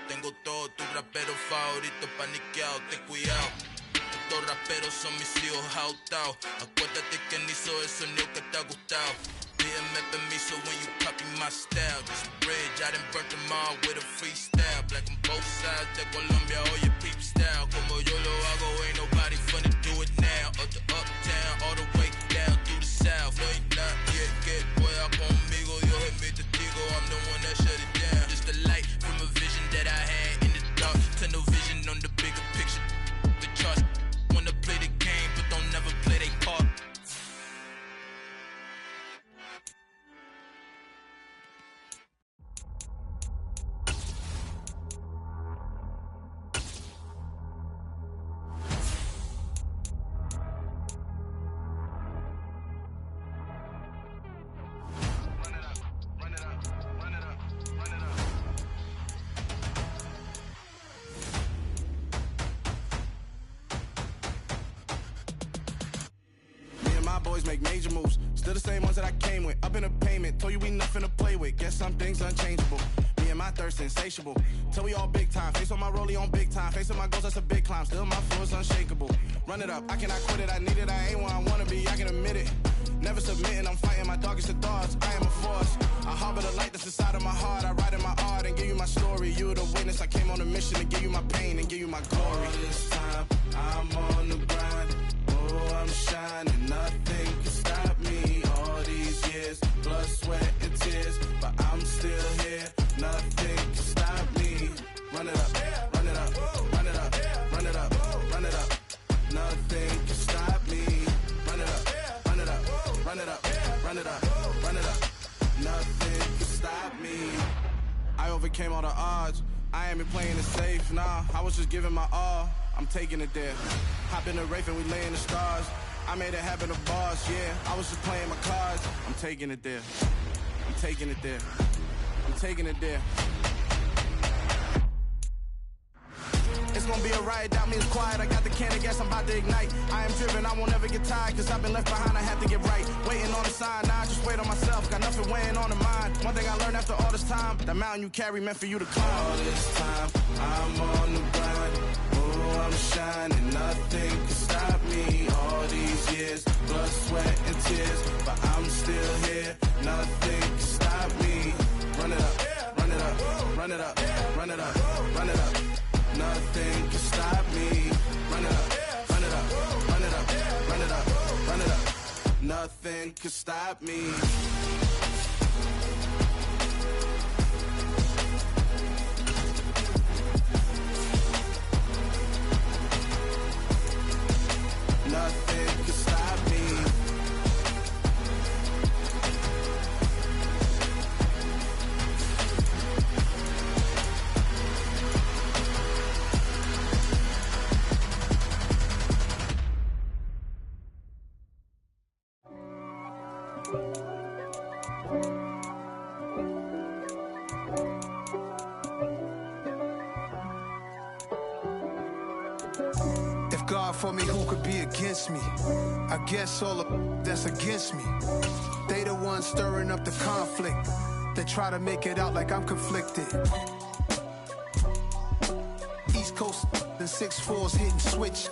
tengo todos tus raperos favoritos paniqueados, ten cuidado. Estos raperos son mis hijos jautados. Acuérdate que ni hizo el sonido que te ha gustado. Pídeme permiso when you copy my style. This bridge, I done burnt them all with a freestyle. Black on both sides de Colombia, oye peep style. Como yo lo hago, ain't nobody finna do it now. Up to uptown, all the way down through the south. No hay nadie que pueda conmigo, Dios es mi testigo. I'm the one that shut it down. Just a light from a vision that I had in the dark. Tunnel vision on the bigger picture. The charts wanna play the game, but don't never play their part. Make major moves, still the same ones that I came with. Up in a payment, told you we nothing to play with. Guess some things unchangeable. Me and my thirst insatiable. Till we all big time. Face on my rollie on big time. Facing my goals, that's a big climb. Still my flow is unshakable. Run it up, I cannot quit it. I need it, I ain't where I wanna be. I can admit it. Never submitting, I'm fighting my darkest of thoughts. I am a force. I harbor the light that's inside of my heart. I write in my art and give you my story. You the witness. I came on a mission to give you my pain and give you my glory. All this time, I'm on the grind. Oh, I'm shining. Nothing can stop me. All these years, blood, sweat, and tears, but I'm still here. Nothing can stop me. Run it up, run it up, run it up, run it up, run it up. Nothing can stop me. Run it up, run it up, run it up, run it up, run it up. Nothing can stop me. I overcame all the odds. I ain't been playing it safe, nah. I was just giving my all. I'm taking it there. Hop in the Wraith and we lay in the stars. I made it happen to bars, yeah. I was just playing my cards. I'm taking it there. I'm taking it there. I'm taking it there. It's gonna be a riot, doubt me it's quiet. I got the can of gas, I'm about to ignite. I am driven, I won't ever get tired, cause I've been left behind, I have to get right. Waiting on the sign, now I just wait on myself. Got nothing weighing on the mind. One thing I learned after all this time, that mountain you carry meant for you to climb. All this time, I'm on the grind. Oh, I'm shining, nothing can stop me. All these years, blood, sweat, and tears, but I'm still here. Nothing can stop me. Run it up, run it up, run it up, run it up, run it up. Nothing can stop me. Run it up, run it up, run it up, run it up, run it up. Nothing can stop me. Nothing can stop me. For me, who could be against me? I guess all of that's against me. They the ones stirring up the conflict. They try to make it out like I'm conflicted. East Coast and 6'4's hitting switch.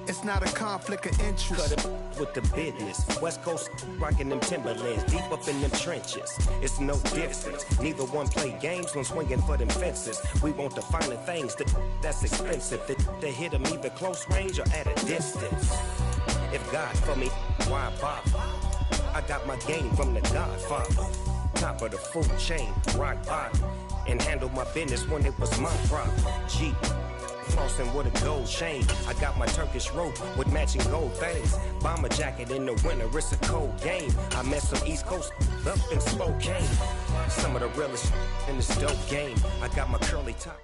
It's not a conflict of interest. Cut it with the business. West Coast rocking them Timberlands, deep up in them trenches. It's no difference. Neither one play games when swinging for them fences. We want the finer things that's expensive. They hit them either close range or at a distance. If God for me, why bother? I got my game from the Godfather. Top of the food chain, rock bottom. And handle my business when it was my problem. G. Flossing with a gold chain. I got my Turkish rope with matching gold things. Bomber jacket in the winter, it's a cold game. I met some East Coast up in Spokane. Some of the realest in this dope game. I got my curly top.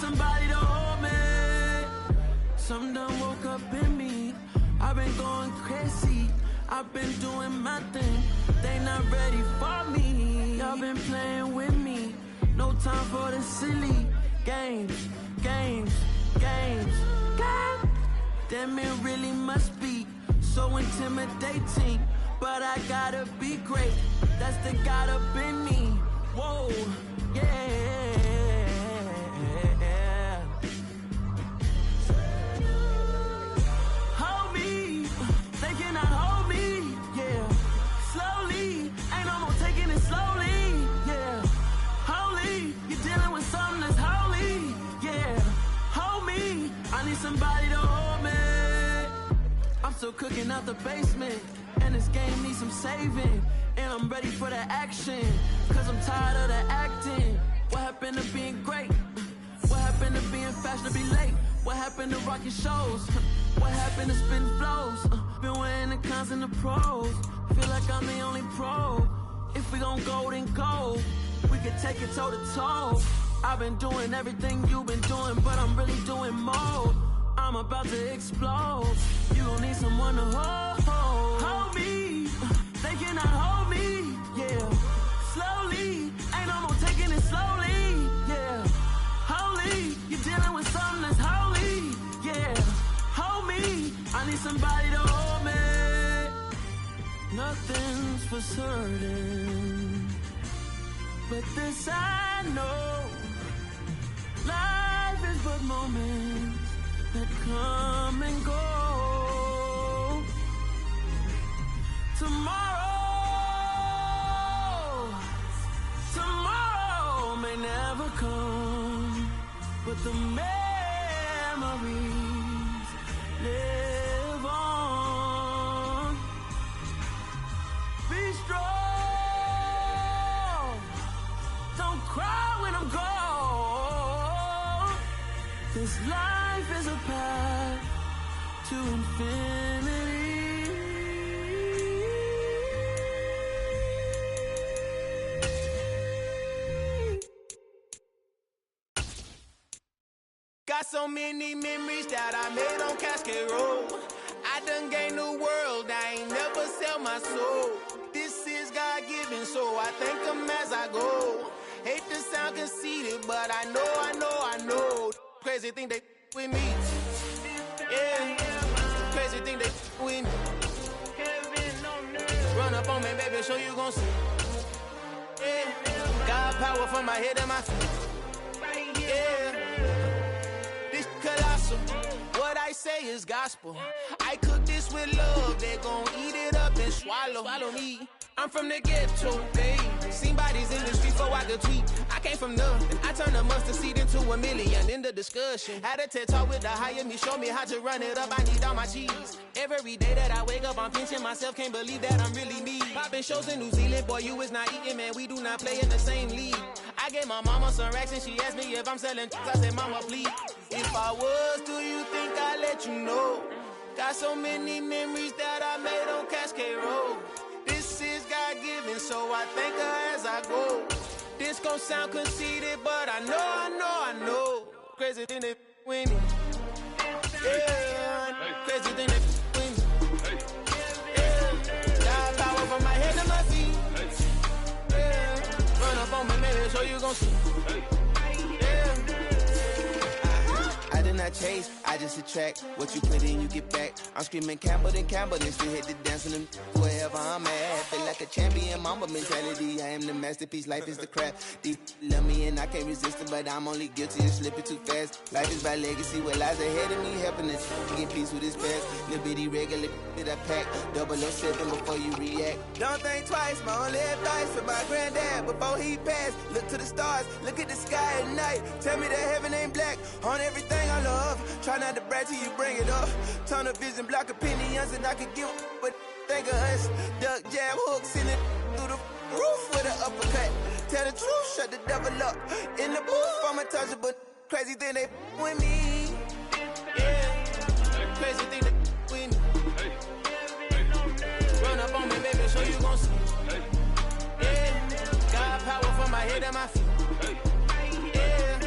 Somebody to hold me. Something done woke up in me. I've been going crazy. I've been doing my thing. They not ready for me. Y'all been playing with me. No time for the silly games, games, games, games. Damn, it really must be so intimidating. But I gotta be great. That's the God up in me. Whoa, yeah. Somebody to hold me. I'm still cooking out the basement, and this game needs some saving. And I'm ready for the action, cause I'm tired of the acting. What happened to being great? What happened to being fashionably late? What happened to rocking shows? What happened to spitting flows? Been weighing the cons and the pros. Feel like I'm the only pro. If we gon' go, then go. We could take it toe to toe. I've been doing everything you've been doing, but I'm really doing more. I'm about to explode. You gon' need someone to hold me. They cannot hold me, yeah. Slowly, ain't no more taking it slowly, yeah. Holy, you're dealing with something that's holy, yeah. Hold me, I need somebody to hold me. Nothing's for certain, but this I know. Life is but moments that come and go. Tomorrow may never come. but the memories live on. Be strong, don't cry when I'm gone, 'cause life is a path to infinity. Got so many memories that I made on Cascade Road. I done gained the world, I ain't never sell my soul. This is God-given, so I thank him as I go. Hate to sound conceited, but I know. Crazy thing they with me. Yeah, crazy thing they with me. Run up on me, baby, show you gon' see. Yeah, God power from my head and my feet. Yeah. Colossal. What I say is gospel. I cook this with love, they gon' eat it up and swallow me. I'm from the ghetto, babe. Seen bodies in the street before I could tweet. I came from nothing. I turned a mustard seed into a million. In the discussion, had a TED talk with the higher me, show me how to run it up. I need all my cheese. Every day that I wake up, I'm pinching myself. Can't believe that I'm really me. Popping shows in New Zealand, boy, you is not eating, man. We do not play in the same league. I gave my mama some racks and she asked me if I'm selling. I said, mama, please. If I was, do you think I'd let you know? Got so many memories that I made on Cascade Road. This is God-given, so I thank her as I go. This gon' sound conceited, but I know. Crazy thing they with me. Yeah, crazy thing they with me. Yeah, got power from my head to my feet. Yeah, run up on me, maybe, so you gon' see. Yeah. I did not chase, I just attract. What you put in, you get back. I'm screaming Campbell, then still hit the dance and wherever I'm at. Feel like a champion, mamba mentality. I am the masterpiece, life is the craft. Deep love me and I can't resist it, but I'm only guilty of slipping too fast. Life is by legacy, what lies ahead of me, helping us get peace with this past. Little bitty regular that I pack, 007 before you react. Don't think twice, my only advice for my granddad before he passed. Look to the stars, look at the sky at night. Tell me that heaven ain't black on everything I love. Try not to brag till you bring it up. Tunnel vision, block opinions, and I could give but think of us. Duck, jab, hooks in it through the roof with an uppercut. Tell the truth, shut the devil up. In the booth, I'm untouchable. Crazy thing they with me. Yeah, crazy thing they with me. Run up on me, baby, so you gon' see. Yeah, got power from my head and my feet. Yeah.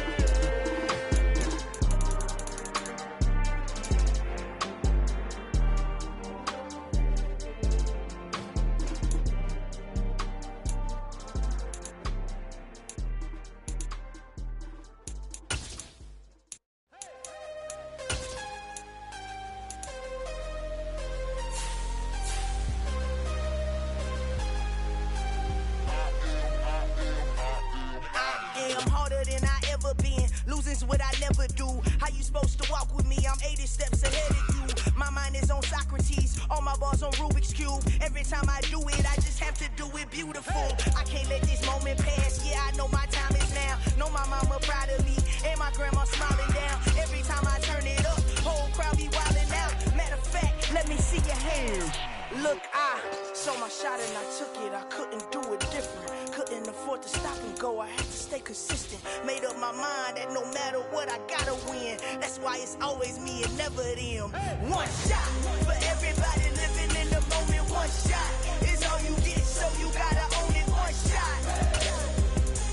Losing's what I never do. How you supposed to walk with me? I'm 80 steps ahead of you. My mind is on Socrates, all my bars on Rubik's Cube. Every time I do it, I just have to do it beautiful. I can't let this moment pass. Yeah, I know my time is now. Know my mama proud of me, and my grandma smiling down. Every time I turn it up, whole crowd be wilding out. Matter of fact, let me see your hands. Look, I saw my shot and I took it. I couldn't do it different. Couldn't afford to stop and go. I had to stay consistent. Made up my mind that no matter what, I gotta win. That's why it's always me and never them. One shot for everybody living in the moment. One shot is all you get, so you gotta own it. One shot.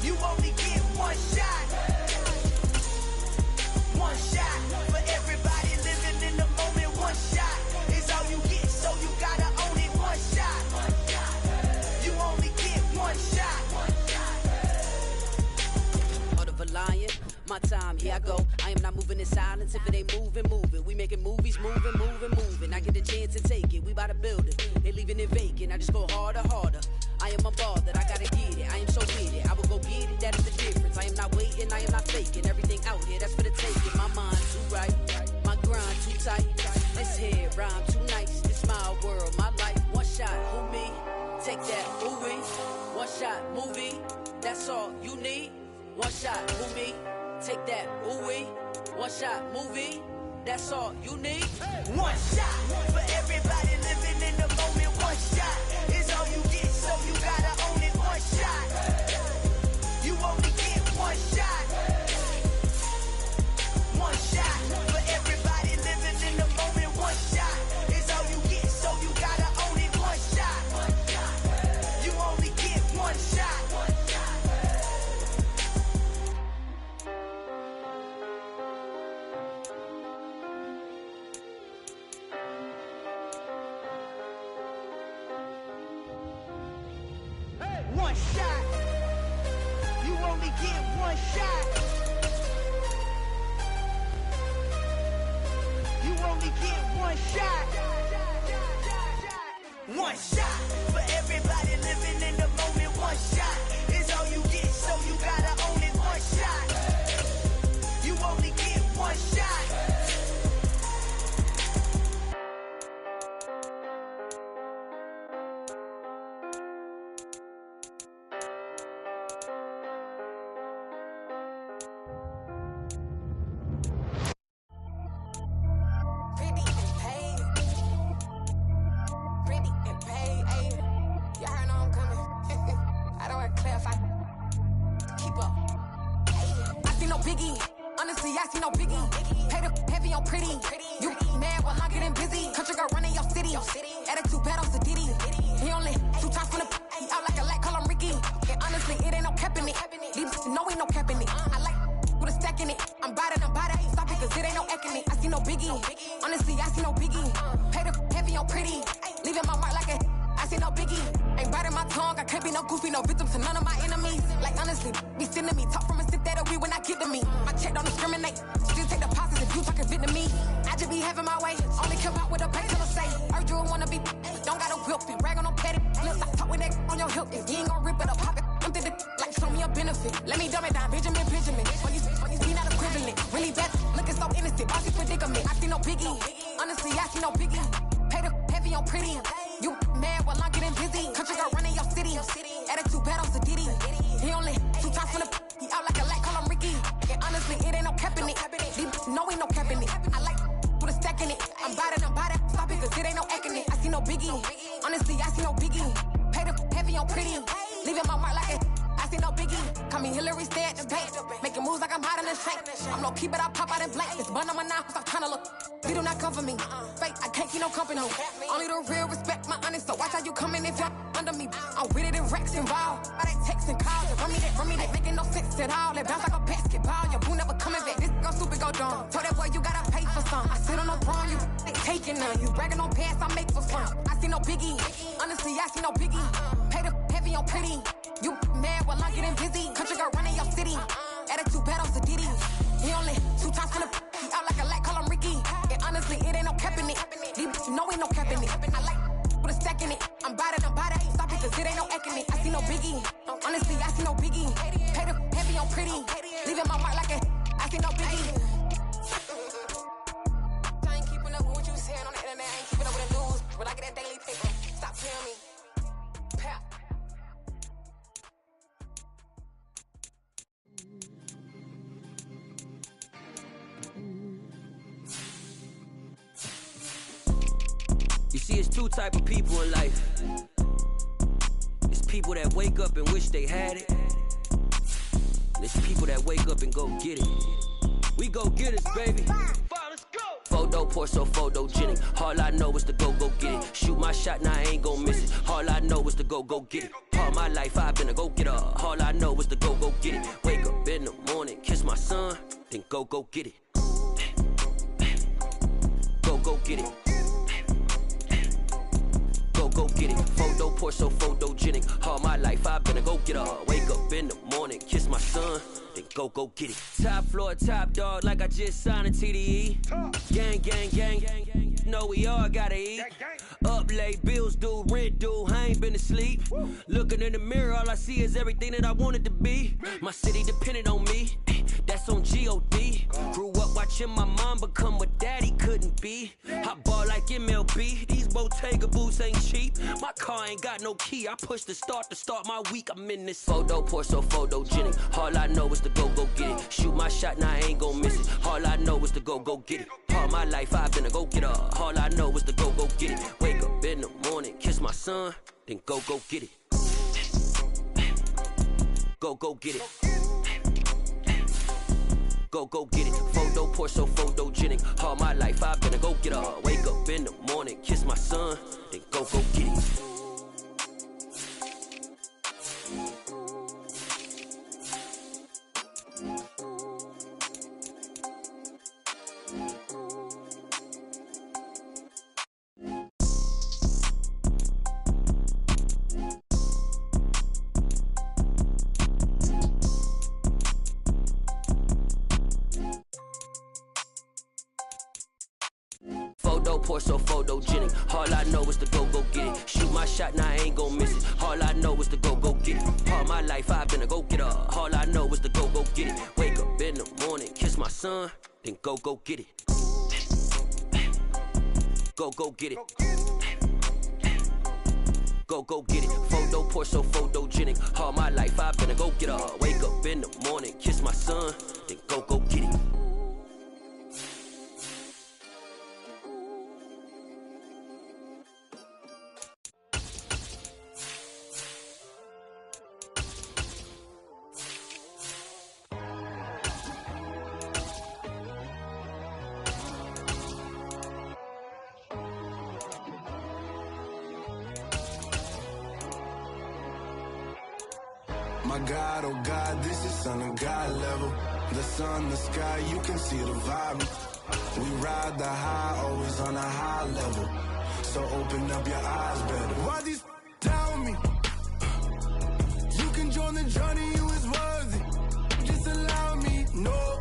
You only get one shot. One shot for everybody living in the moment. One shot is all you get, so you gotta own it. One shot. You only get one shot. Lion, my time, here I go. I am not moving in silence. If it ain't moving, moving. We making movies, moving. I get the chance to take it. We bout to build it. They leaving it vacant. I just go harder. I am a ball that I gotta get it. I am so with it. I will go get it. That is the difference. I am not waiting. I am not faking. Everything out here, that's for the taking. My mind too right. My grind too tight. This head rhyme too nice. This my world, my life. One shot, who me? Take that, movie. One shot, movie. That's all you need. One shot, who me? Take that, ooh-wee. One shot movie. That's all you need. One shot for everybody living in the moment. One shot is all you get, so you gotta own it. One shot. You only get one shot. One shot for everybody living in the moment. One shot is all you get, so you gotta own it. One shot. You only get one shot. One shot. You only get one shot. You only get one shot. One shot for everybody living in the moment. One shot is all you get, so you gotta own it. One shot. You only get one shot. Only the real respect my honest, so watch how you coming if you're under me. I'm with it in Rex involved. All that text and calls, and run me that making no sense at all. It bounce like a basketball, your boo never coming back. This go stupid, go dumb. Told that boy you gotta pay for some. I sit on no throne, you taking none. You bragging on past, I make for fun. I see no biggie, honestly I see no biggie. Pay the heavy on pretty. You mad while I'm getting busy. Country girl running your city. Attitude bad on Diddy. He only 2 times from the he out like a light, call him Ricky. And honestly, it ain't no cap in it. These bitches know ain't no cap in it. I like with a stack in it. I'm bout it. Stop it, cause it ain't no acting it. I see no biggie. Honestly, I see no biggie. Pay the heavy on pretty. Leaving my mark like a I see no biggie. I ain't keeping up with what you saying on the internet. I ain't keeping up with the news. But I get that daily paper. Stop telling me. Pap. You see, it's 2 type of people in life. It's people that wake up and wish they had it. And it's people that wake up and go get it. We go get it, baby. Photo poor, so photogenic. All I know is to go get it. Shoot my shot, now I ain't gon' miss it. All I know is to go get it. All my life I've been a go-getter. All I know is to go get it. Wake up in the morning, kiss my son, then go get it. Go get it. Go get it. Photo poor, so photogenic. All my life I've been a go-getter. Wake up in the morning, kiss my son, then go get it. Top floor, top dog, like I just signed a TDE. Gang. Know we all gotta eat. Up late, bills due, rent due, I ain't been asleep. Looking in the mirror, all I see is everything that I wanted to be. My city depended on me. That's house on G.O.D. Grew up watching my mom become what daddy couldn't be. I ball like MLB, these Bottega boots ain't cheap. My car ain't got no key, I push the start to start my week. I'm in this photo, pour so photogenic. All I know is to go get it. Shoot my shot, now I ain't gon' miss it. All I know is to go get it. All my life I've been a go-getter. All I know is to go get it. Wake up in the morning, kiss my son, then go get it. Go get it. Go get it. Photo, pour so photogenic. All my life I've been a go-getter. Wake up in the morning, kiss my son, then go get it. Pour so photogenic. All I know is to go get it. Shoot my shot, now I ain't gon' miss it. All I know is to go get it. All my life I've been a go-getter. All I know is to go get it. Wake up in the morning, kiss my son, then go get it. Go get it. Go get it. Photo, pour so photogenic. All my life I've been a go-getter. Wake up in the morning, kiss my son, then go get it. My God, oh God, this is son of God level. The sun, the sky, you can see the vibe. We ride the high, always on a high level. So open up your eyes better. Why these tell me? You can join the journey, you is worthy. Just allow me, no.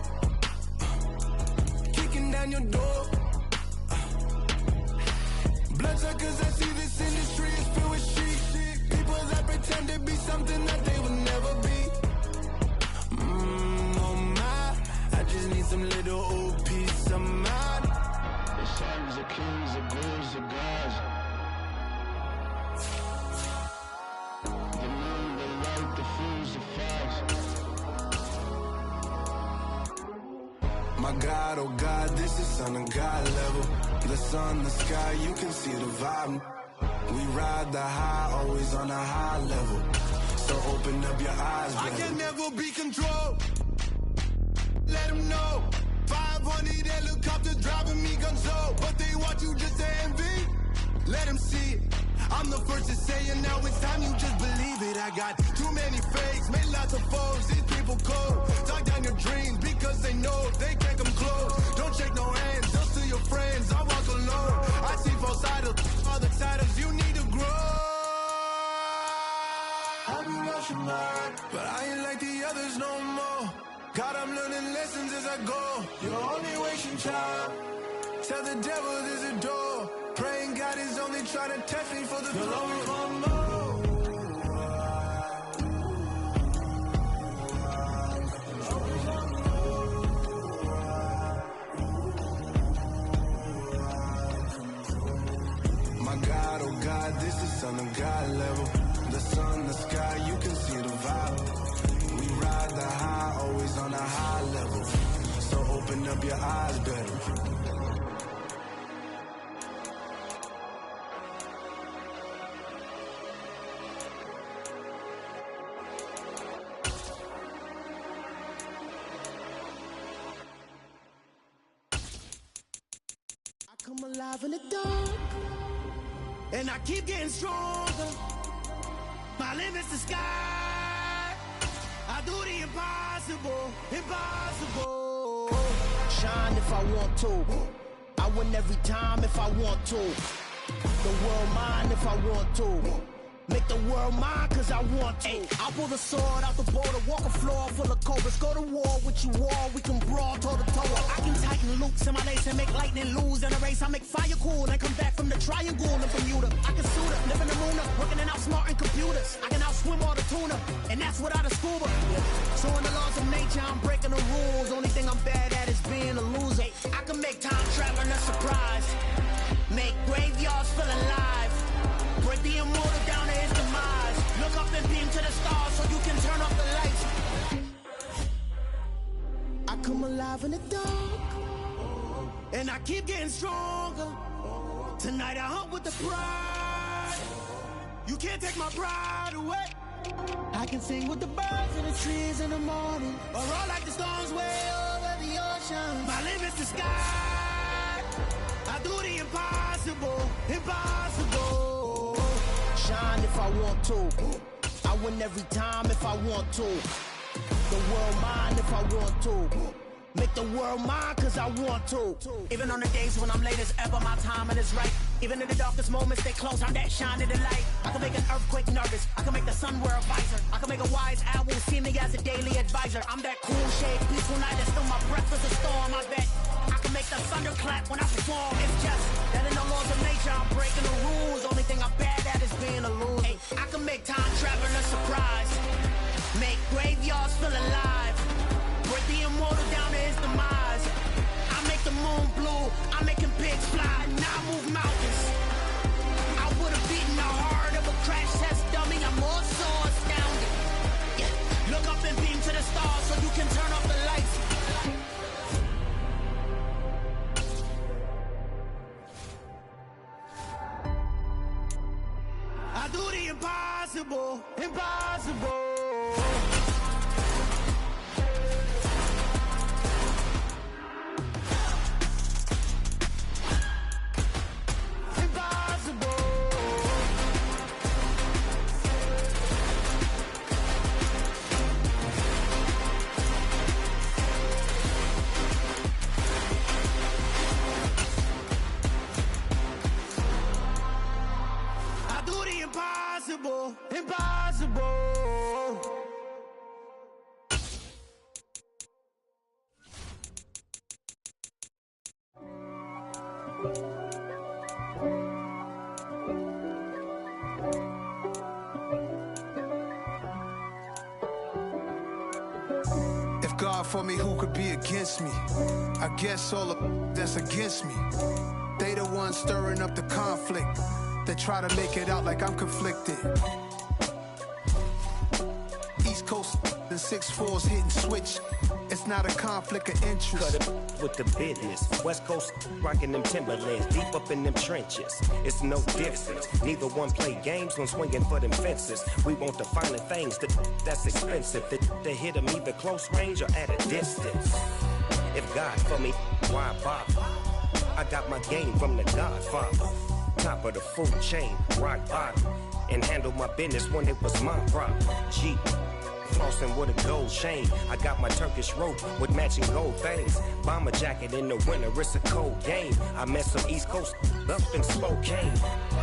Kicking down your door. Bloodsuckers, I see this industry is filled with sheep. People that pretend to be something that they will never be. Oh my, I just need some little old peace of mind. The sons of kings, the gurus of gods. The moon, the light, the fools, the fogs. My God, oh God, this is son of God level. The sun, the sky, you can see the vibe. We ride the high, always on a high level. So open up your eyes, baby. I can never be controlled. Let them know. 500 helicopters driving me gonzo. But they want you just to envy. Let them see it. I'm the first to say it, now it's time you just believe it. I got too many fakes, made lots of foes. These people cold. Talk down your dreams because they know they can't come close. Don't shake no hands, just to your friends. I walk alone. I see false idols, other titles. You need to grow. I've been rushing mine, but I ain't like the others no more. God, I'm learning lessons as I go. You're only wasting time. Tell the devil there's a door. Praying God is only trying to test me for the glory of more. My God, oh God, this is son of God level. The sun, the sky, you can see the vibe. We ride the high, always on a high level. So open up your eyes better. Come alive in the dark, and I keep getting stronger. My limit's the sky. I do the impossible, impossible. Shine if I want to. I win every time if I want to. The world mine if I want to. Make the world mine cause I want to. I'll pull the sword out the border, walk a floor full of cobras. Go to war with you all, we can brawl toe to toe. I can tighten loops in my lace and make lightning lose in a race. I make fire cool and come back from the triangle in Bermuda. I can suit up, live in the moon up, working and outsmarting computers. I can outswim all the tuna, and that's without a scuba. So in the laws of nature, I'm breaking the rules. Only thing I'm bad at is being a loser. I can make time traveling a surprise, make graveyards feel alive, break the immortal down to his demise. Look up and beam to the stars so you can turn off the lights. I come alive in the dark, and I keep getting stronger. Tonight I hunt with the pride. You can't take my pride away. I can sing with the birds and the trees in the morning, or roll like the storms way over the ocean. My limit's the sky. I do the impossible, impossible. Shine if I want to. I win every time if I want to. The world mine if I want to. Make the world mine cause I want to. Even on the days when I'm late as ever, my timing is right. Even in the darkest moments, they close, I'm that shining the light. I can make an earthquake nervous, I can make the sun wear a visor. I can make a wise owl see me as a daily advisor. I'm that cool shade, peaceful night, and still my breath is a storm. I bet I can make the thunder clap when I perform. It's just that in the laws of nature, I'm breaking the rules. Only thing I'm bad at is being a loser. Hey, I can make time traveling a surprise, make graveyards feel alive, break the immortal down to his demise. I make the moon blue, I'm making pigs fly, now I move mountains. I would've beaten the heart of a crash test dummy, I'm more so astounded. Yeah. Look up and beam to the stars so you can turn off the lights. I do the impossible, impossible. Impossible, impossible. If God for me, who could be against me? I guess all of that's against me. They the ones stirring up the conflict. They try to make it out like I'm conflicted. East Coast and 6'4's hitting switch. It's not a conflict of interest. Cut it with the business. West Coast rocking them Timberlands, deep up in them trenches. It's no difference. Neither one play games when swinging for them fences. We want the finer things that's expensive. They hit them either close range or at a distance. If God for me, why bother? I got my game from the Godfather. Top of the food chain, rock bottom, and handle my business when it was my problem. Jeep, flossing with a gold chain. I got my Turkish rope with matching gold things. Bomber jacket in the winter, it's a cold game. I met some East Coast up in Spokane.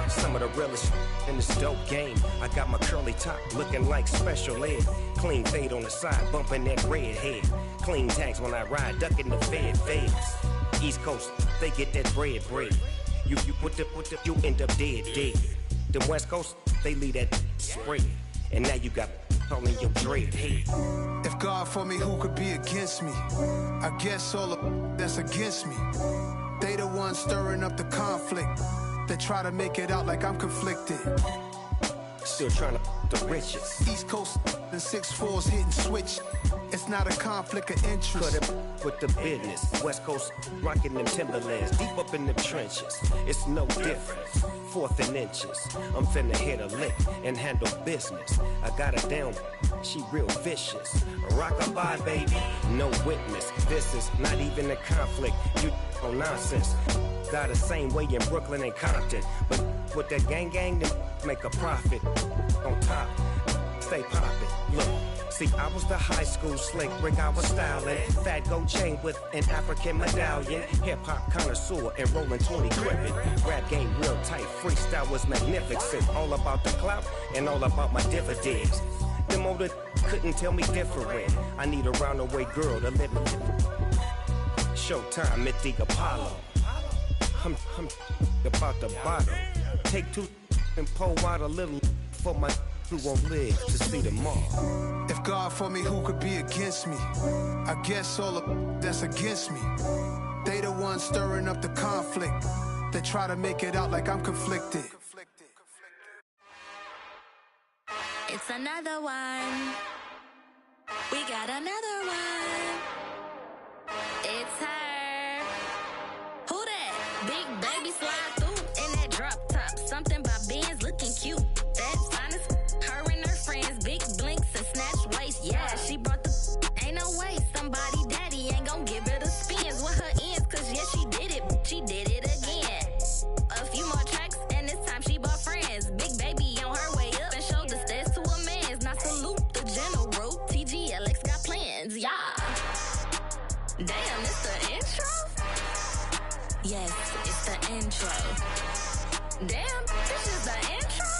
Some of the realest in this dope game. I got my curly top looking like special ed. Clean fade on the side, bumping that red head. Clean tags when I ride, ducking the feds. East Coast, they get that bread. You you end up dead. The West Coast, they leave that spread. And now you got all in your dread head. If God for me, who could be against me? I guess all of that's against me. They the ones stirring up the conflict. They try to make it out like I'm conflicted. Still trying to the riches. East Coast and 6'4's hitting switch. It's not a conflict of interest. Cut it with the business. West Coast rocking them Timberlands, deep up in them trenches. It's no difference. 4th and inches. I'm finna hit a lick and handle business. I got her down, she real vicious. Rock-a-bye, baby, no witness. This is not even a conflict. You on nonsense. Got the same way in Brooklyn and Compton, but with that gang, then make a profit. On top, stay poppin'. Look. See, I was the high school slick Rick, I was styling. Fat gold chain with an African medallion. Hip-hop connoisseur and rolling 20 crippin'. Rap game real tight, freestyle was magnificent. All about the clout and all about my dividends. Them older couldn't tell me different. I need a roundaway girl to live in. Showtime at the Apollo. I'm about the bottle. Take 2 and pour out a little for my who won't live to see tomorrow. If God for me, who could be against me? I guess all the that's against me. They the ones stirring up the conflict. They try to make it out like I'm conflicted. It's another one. We got another one. It's her. Who that? Big baby slide through in that drop top. Something about Benz looking cute. That's honest. Her and her friends, big blinks and snatch waist. Yeah, she brought the ain't no way. Somebody daddy ain't gon' give her the spins with her ends. Cause yeah, she did it. She did it again. A few more tracks and this time she bought friends. Big baby on her way up and showed the stairs to a man's. Now salute the general. TGLX got plans, yeah. Damn, it's the intro? Yes, it's the intro. Damn, this is the intro?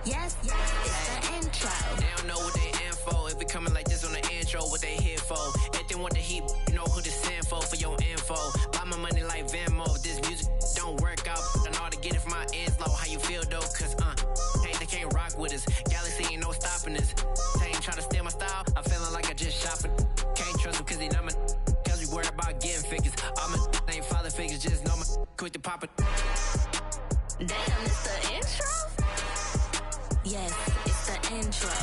Yes, it's the intro. They don't know what they in for. If we coming like this on the intro, what they here for? If they want the heat, you know who to send for your info. Buy my money like Venmo. If this music don't work out, I know how to get it from my ends low. How you feel though? Cause they can't rock with us. Galaxy ain't no stopping us. They ain't try to steal my style. I'm feeling like I just shopping. Can't trust him cause he not my. Cause we worried about getting figures. All my ain't father figures, just know my quick to pop it. Damn, it's the intro? Yes, it's the intro.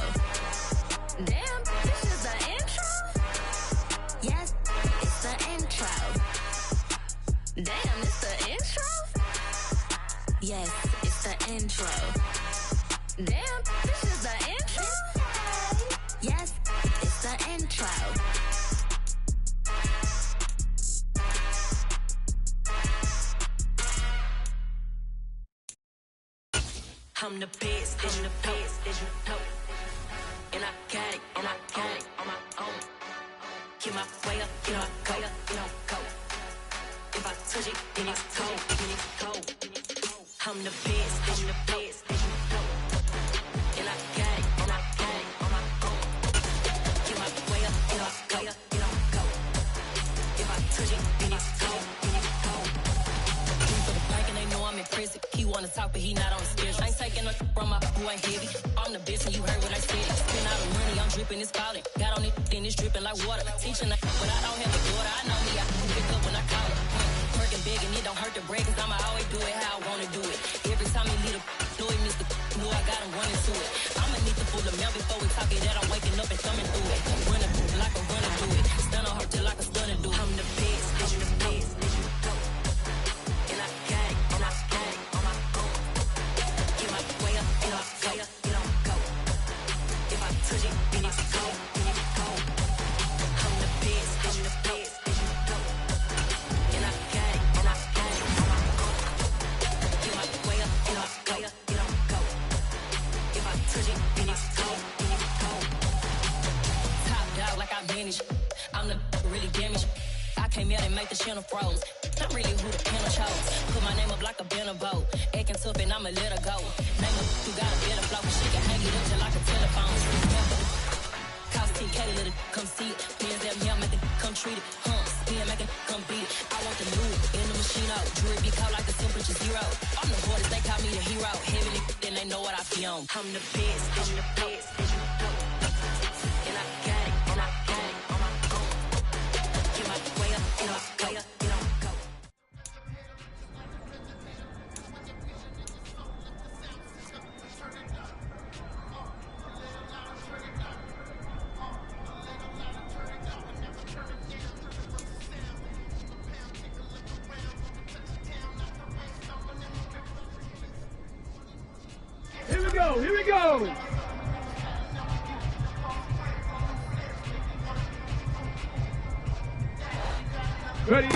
Damn, this is the intro? Yes, it's the intro. Damn, it's the intro? Yes, it's the intro. Damn, this is the intro? Yes, it's the intro. I'm the best, I'm the best, as you know. And I got it, and I got it on my own. Get my way up, you know I go, you know go. If I touch it, then it's cold, then it's cold. I'm the best, I'm the best, as you know. And I got it, and I got it on my own. Get my way up, you know I go, you know go. If I touch it, then it's cold, then it's cold. For the bank and they know I'm in prison. He wanna talk, but he not on the schedule. I ain't taking no from my who ain't heavy. I'm the best and you heard what I said. Spend all the money, I'm dripping, it's falling. Got on it, then it's dripping like water. Teaching that, but I don't have a daughter. I know me, I can pick up when I call it. Working big and it don't hurt to break, cause I'ma always do it how I wanna do it. Every time he lead a know he missed the know I got him running to it. I'ma need to pull the mail before we talk it that I'm waking up and thumbing through it. Running like a runner do it. Stun on her till like a stunner do it. I'm the best, I'm the best. And I got it, and I got it on my own. Get my way up, and I go, you know go. If I touch it, then it's cold, then it's cold. I'm the best, I'm the best. And I got it, and I got it on my own. Get my way up, and I go, you know go. If I touch it, then it's cold, then it's cold. Top dog like I manage. I'm the really damaged. I came out and make the channel froze. I'm really who the panel chose. Put my name up like a banner boat. Acting tough and I'ma let her go. Name her who got a better flow. She can hang it up just like a telephone. Cost 10K to let it come see it. Pins that here make it come treat it. Spin make it come beat it. I want the new in the machine out. Jewelry be caught like a temperature zero. I'm the hardest, they call me the hero. Heavily, then they know what I feel on. I'm the best, I'm the best. And I got it, and I got it on my own. Get my way up, and I go, you know go. Here we go, here we go. Ready?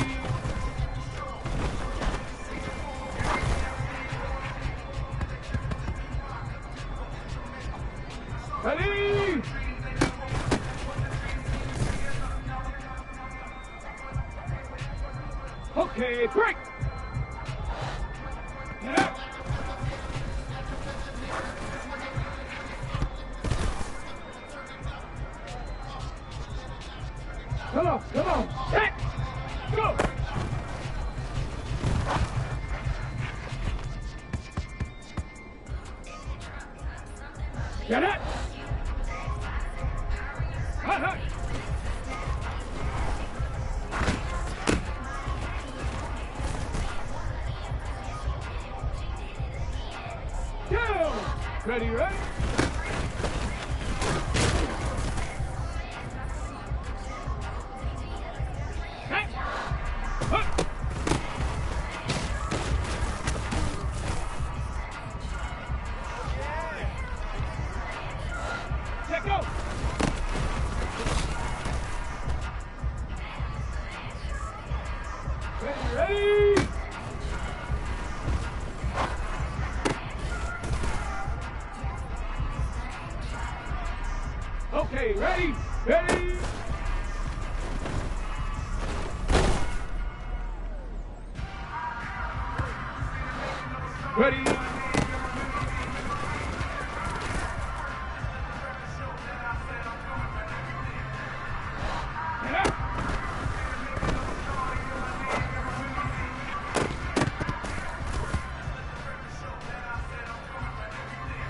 Ready? Okay, break! Yeah. Come on, come on, hit! Go! Get it! Hut, hut. Down! Ready, ready? Hey! Hut! Let go! Ready, ready! Okay, ready, ready! Ready!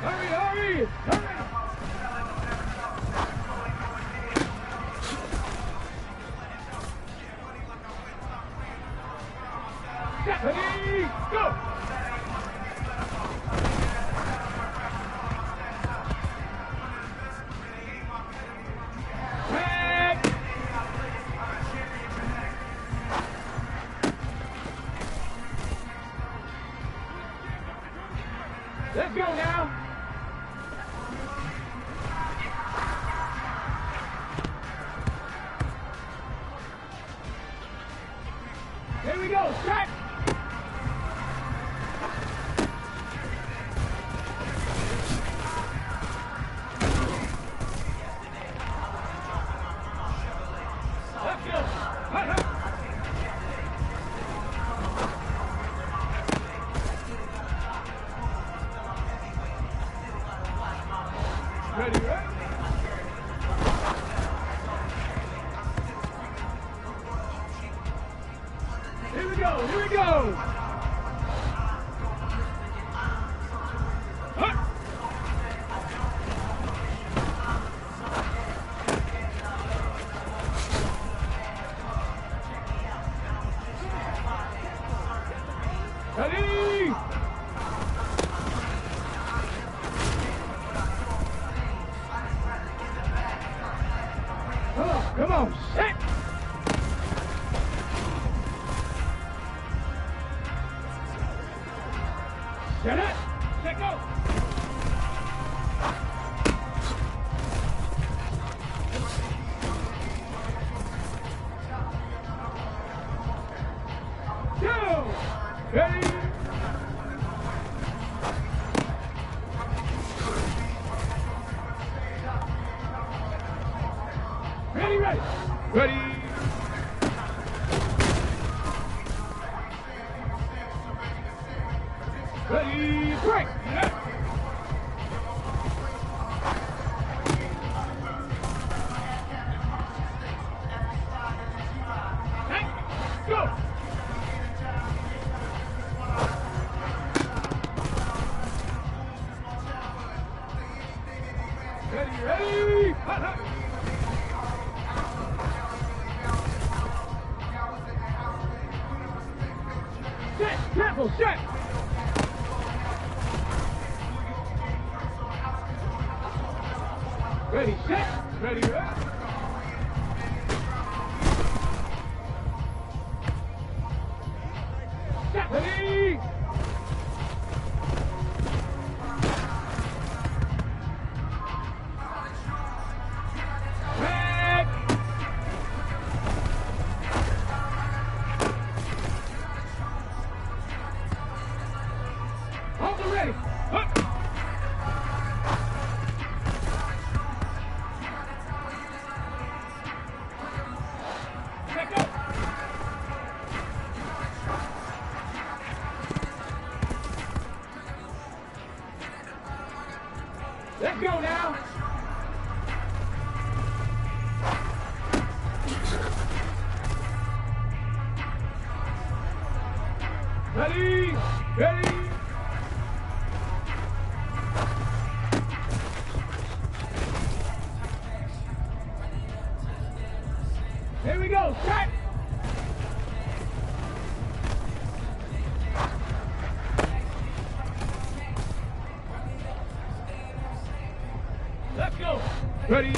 Hurry, hurry! Hurry! Ready, go! Back! Let's go now! Here we go, set! Let's go! Hut, hut. Ready, ready? Here we go, here we go! Hut. Ready! Come on, set! Set it! Set go! Two! Ready! Ready, ready! Ready! Ready, break! Hey, go! Ready, ready! Hut, hut. Set, careful, set! Ready, set, ready, ready. Set, ready! Red! Hold the ready! Up! Let go! Let's go now! Ready! Ready! go. Check. Let's go. Ready.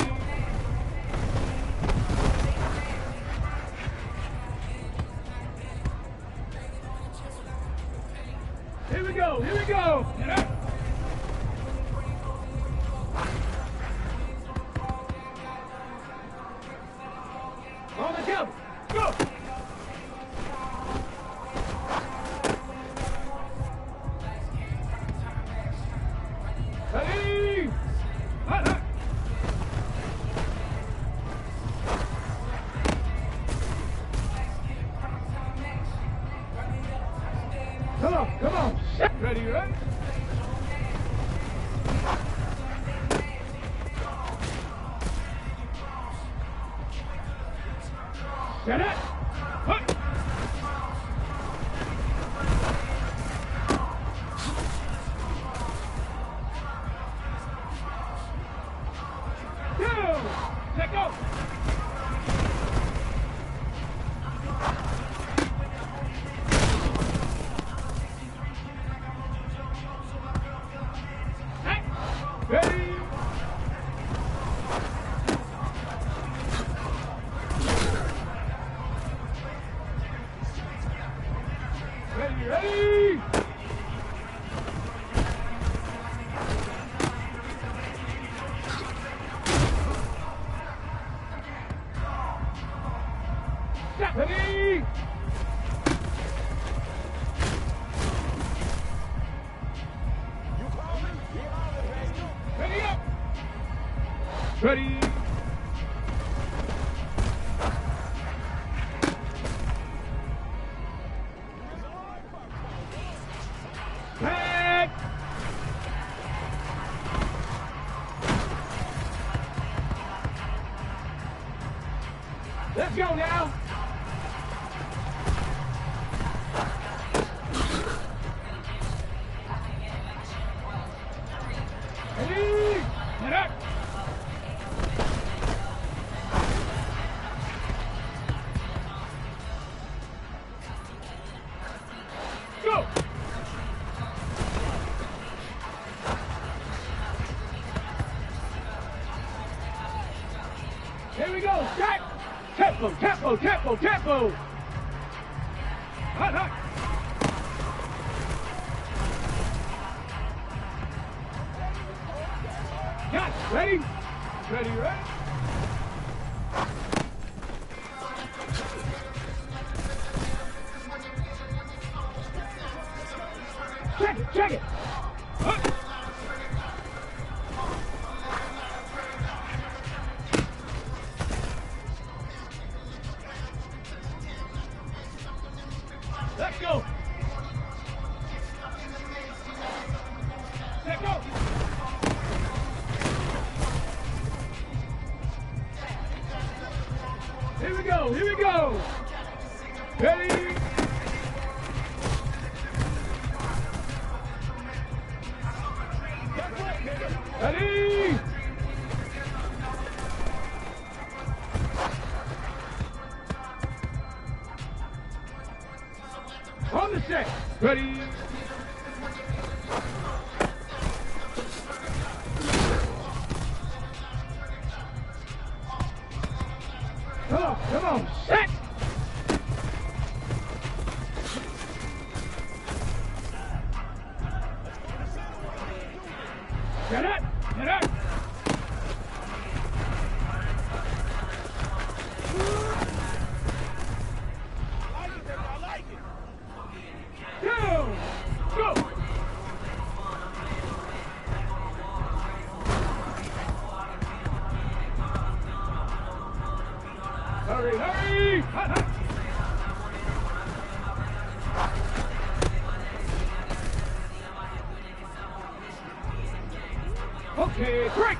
Here we go. Here we go. Get up. On the jump. Go. Ready. Hut, hut. Come on, come on. Ready, ready? Get it. Hut. Two. Let go. Hey. Ready. Ready, ready. Step. Ready. Ready up. Ready. Back. Let's go now. Ready. Get up. Go. Here we go. Jack. Tempo, tempo, tempo, tempo. Hut, hut. Got it. Ready? Ready, ready? Check it, check it. Hut. Let's go. Let's go. Here we go. Here we go. Ready? Ready? On the set. Ready? Come on, set. Get it, get it. I like it. Two, go. Hurry, hurry! Hut, hut. Okay, break!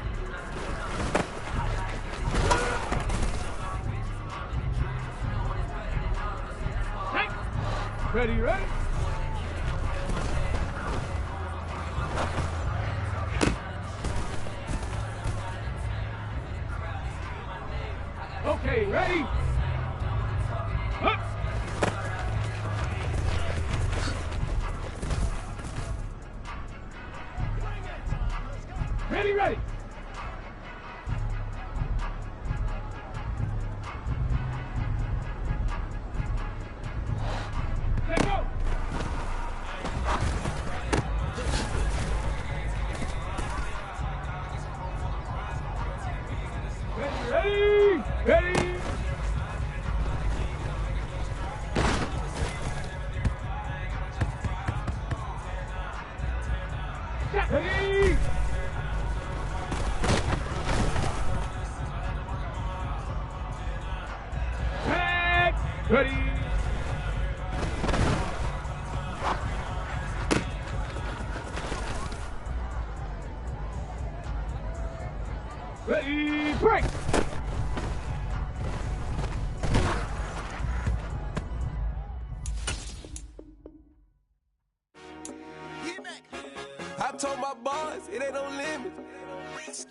Hey! Ready, ready? Okay, ready? Ready? Ready? Ready? Ready, break! I told my boys it ain't no limits.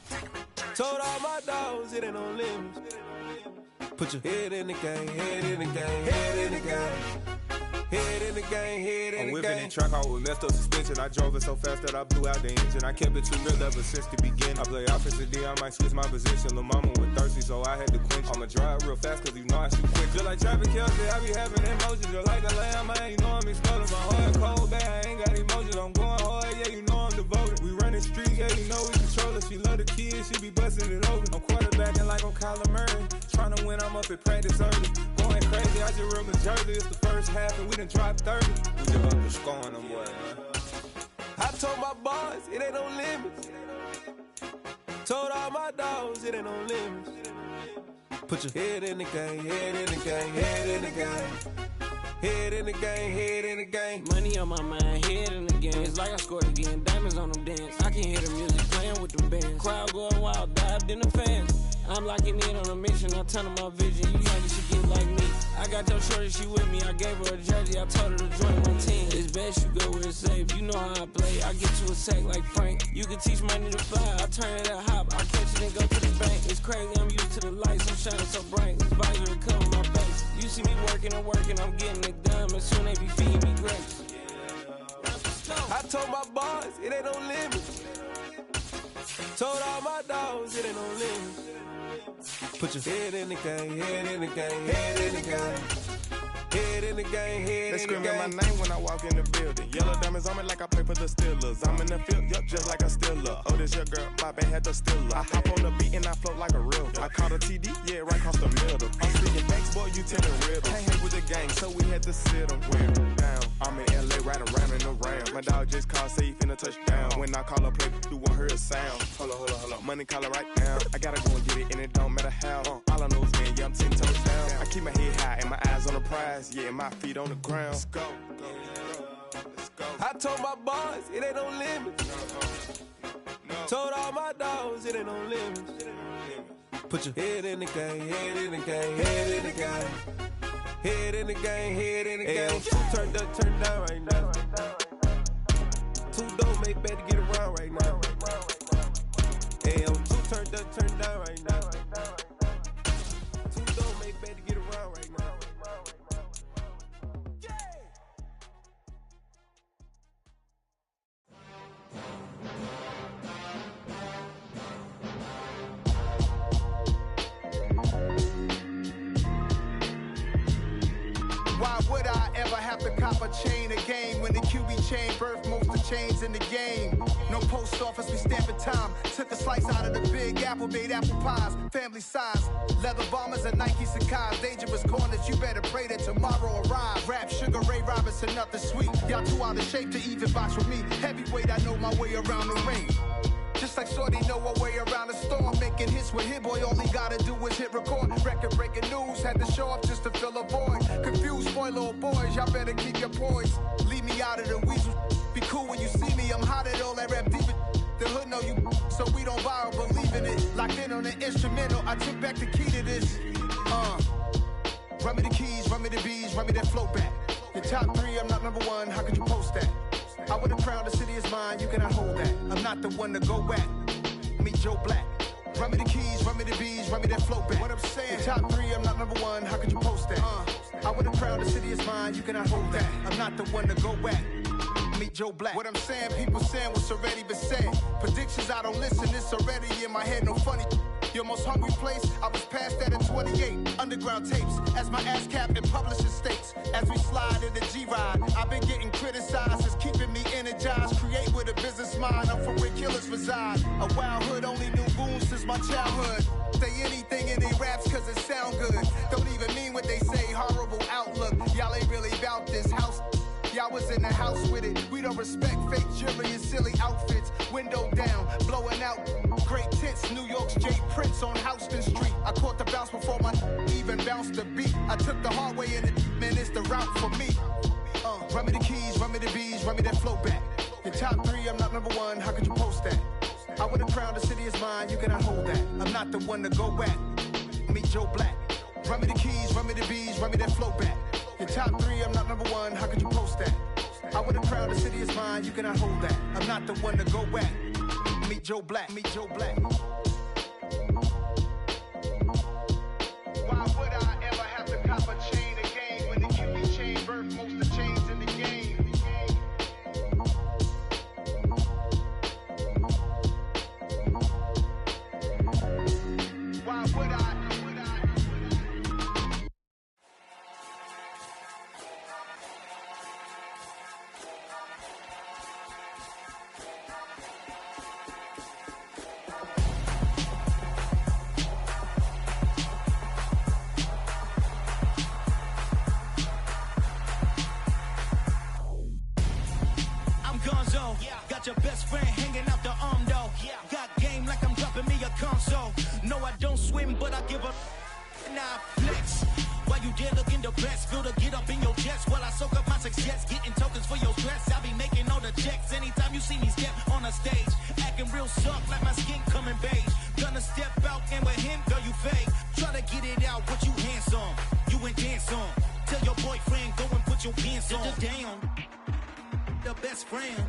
Told all my dogs it ain't no limits. Put your head in the game, head in the game, head in the game. Head in the game, head in the game. I'm whipping that track out with messed up suspension. I drove it so fast that I blew out the engine. I kept it too real ever since the beginning. I play offensive D, I might switch my position. Lil' mama was thirsty, so I had to quench. I'ma drive real fast, cause you know I shoot quick. Just like traffic Kelsey, I be having emotions. Just like a lamb, man, you know I'm exploding. My heart cold, bad, I ain't got emotions. I'm going hard, yeah, you know I'm devoted. We running streets, yeah, you know we control it. She love the kids, she be busting it over. I'm quarterbacking like I'm Kyler Murray. Trying to win, I'm up at practice early. Going crazy, I just real Jersey. It's the first half and we done dropped 30. We just underscoring them, boy, man. I told my boys, it ain't no limits. Told all my dogs, it ain't no limits. Put your head in the game, head in the game, head in the game. Head in the game, head in the game. Money on my mind, head in the game. It's like I scored again, diamonds on them dance. I can hear the music playing with them bands. Crowd going wild, dived in the fans. I'm locking in on a mission, I turn on my vision. You young, you should get like me. I got your shorty, she with me. I gave her a jersey, I told her to join my team. It's best you go where it's safe. You know how I play. I get you a sack like Frank. You can teach money to fly. I turn it a hop. I catch it and go to the bank. It's crazy, I'm used to the lights. I'm shining so bright. This visor cover my face. You see me working and working, I'm getting it done. And soon they be feeding me grapes. I told my boys, it ain't no limits. Told all my dogs, it ain't no limits. Put your head in the game, head in the game, head in the game. Head in the game, head in the game. They screaming my name when I walk in the building. Yellow diamonds on me like I play for the Steelers. I'm in the field, yup, just like a Steeler. Oh, this your girl, my band had the Steeler. I hop on the beat and I float like a real. I caught a TD, yeah, right across the middle. I'm speaking banks, boy, you telling riddles. Can't hang with the gang, so we had to sit them down. I'm in LA, right around and around. My dog just called, say he finna touchdown. When I call a play, you won't hear a sound. Hold up, money call it right now. I gotta go and get it, and it don't matter how. All I know is, man, yeah, I'm 10 toes down. I keep my head high and my eyes on the prize. Yeah, my feet on the ground. Let's go. Let's go. I told my boys, it ain't no limits. Told all my dogs, it ain't no limits. Put your head in the game, head in the game, head in the game. Head in the game, head in the game. Two turned up, turned down right now. Two dope make better get around right now. Hey, two turned up, turned down right now. Two dope make better get around right now. Why would I ever have to cop a chain again when the QB chain birthed most of the chains in the game? No post office, we stamping time. Took a slice out of the big apple, made apple pies, family size. Leather bombers and Nike Sacai's. Dangerous corners, you better pray that tomorrow arrive. Rap, Sugar Ray Robinson, nothing sweet. Y'all too out of shape to even box with me. Heavyweight, I know my way around the ring. Just like Shorty know her way around the storm. Making hits with Hit Boy, all he gotta do is hit record. Record breaking news, had to show up just to fill a void. Confused, boy, little boys, y'all better keep your poise. Leave me out of the weasel. Be cool when you see me, I'm hot at all that rap deep. The hood know you, so we don't borrow, believe in it. Locked in on the instrumental, I took back the key to this. Run me the keys, run me the bees, run me that flow back. Your top three, I'm not number one, how could you post that? I would've crowned the city is mine, you cannot hold that. I'm not the one to go back. Meet Joe Black. Run me the keys, run me the bees, run me that flow back. What I'm saying, your top three, I'm not number one, how could you post that? I would've crowned the city is mine, you cannot hold that. I'm not the one to go back. Meet Joe Black. What I'm saying, people saying what's already been said. Predictions, I don't listen, it's already in my head, no funny. Your most hungry place, I was past that at 28. Underground tapes, as my ass cap in publishing states. As we slide in the G-Ride, I've been getting criticized, it's keeping me energized. Create with a business mind, I'm from where killers reside. A wild hood, only knew goons since my childhood. Say anything in they raps, cause it's sound good. Don't even mean what they say, horrible outlook. Y'all ain't really about this house. Y'all was in the house with it. We don't respect fake jewelry and silly outfits. Window down, blowing out. Great tits, New York's J. Prince on Houston Street. I caught the bounce before my even bounced the beat. I took the hard way in it, man, it's the route for me. Run me the keys, run me the bees, run me that flow back. In top 3, I'm not number 1, how could you post that? I would have crowned the city is mine, you cannot hold that. I'm not the one to go back. Meet Joe Black. Run me the keys, run me the bees, run me that flow back. In top 3, I'm not number 1, how could you post that? I would have crowned the city is mine, you cannot hold that. I'm not the one to go back. Meet Joe Black, meet Joe Black. Why would I ever have to cop a chain again when the QB chain birthed most of the chains in the game? Why would I? Got your best friend hanging out the arm though. Got game like I'm dropping me a console. No, I don't swim, but I give a nah flex. While you there looking the best, feel to get up in your chest while I soak up my success, getting tokens for your stress. I be making all the checks anytime you see me step on a stage, acting real soft like my skin coming beige. Gonna step out and with him, girl, you fake. Try to get it out, what you handsome, you ain't dance on. Tell your boyfriend go and put your pants on. Down, the best friend.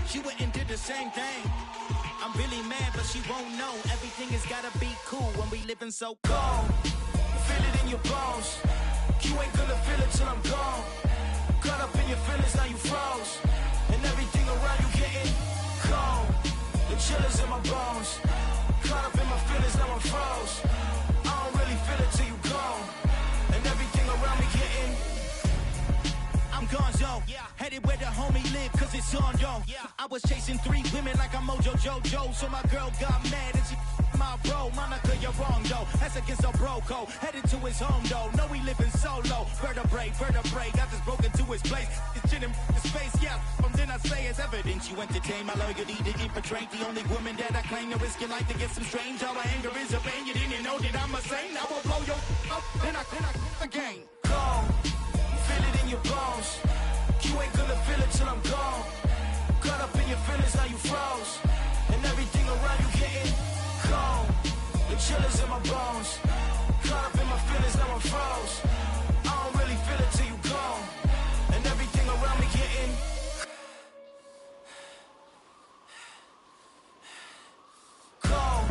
She went and did the same thing. I'm really mad, but she won't know. Everything has gotta be cool when we living so cold. Feel it in your bones. You ain't gonna feel it till I'm gone. Caught up in your feelings, now you froze. And everything around you getting cold. The chill is in my bones. Caught up in my feelings, now I'm froze. I don't really feel it till you gone. And everything around me getting I'm gonzo, headed where the homie live, cause it's on though. I was chasing 3 women like I'm Mojo Jojo, so my girl got mad and she my bro. Monica, you're wrong though, that's against a bro code. Headed to his home though, no we living solo. Vertebrae, got this broken to his place. It's chin in his face, from then I say it's evidence. You entertain my loyalty to infiltrate the only woman that I claim to risk your life to get some strange. How my anger is a pain, you didn't know that I'm a saint. I will blow your up, then I again. Go. Feel it in your bones. You ain't gonna feel it till I'm gone. Caught up in your feelings, now you froze. And everything around you getting cold. The chill is in my bones. Caught up in my feelings, now I'm froze. I don't really feel it till you gone. And everything around me getting cold.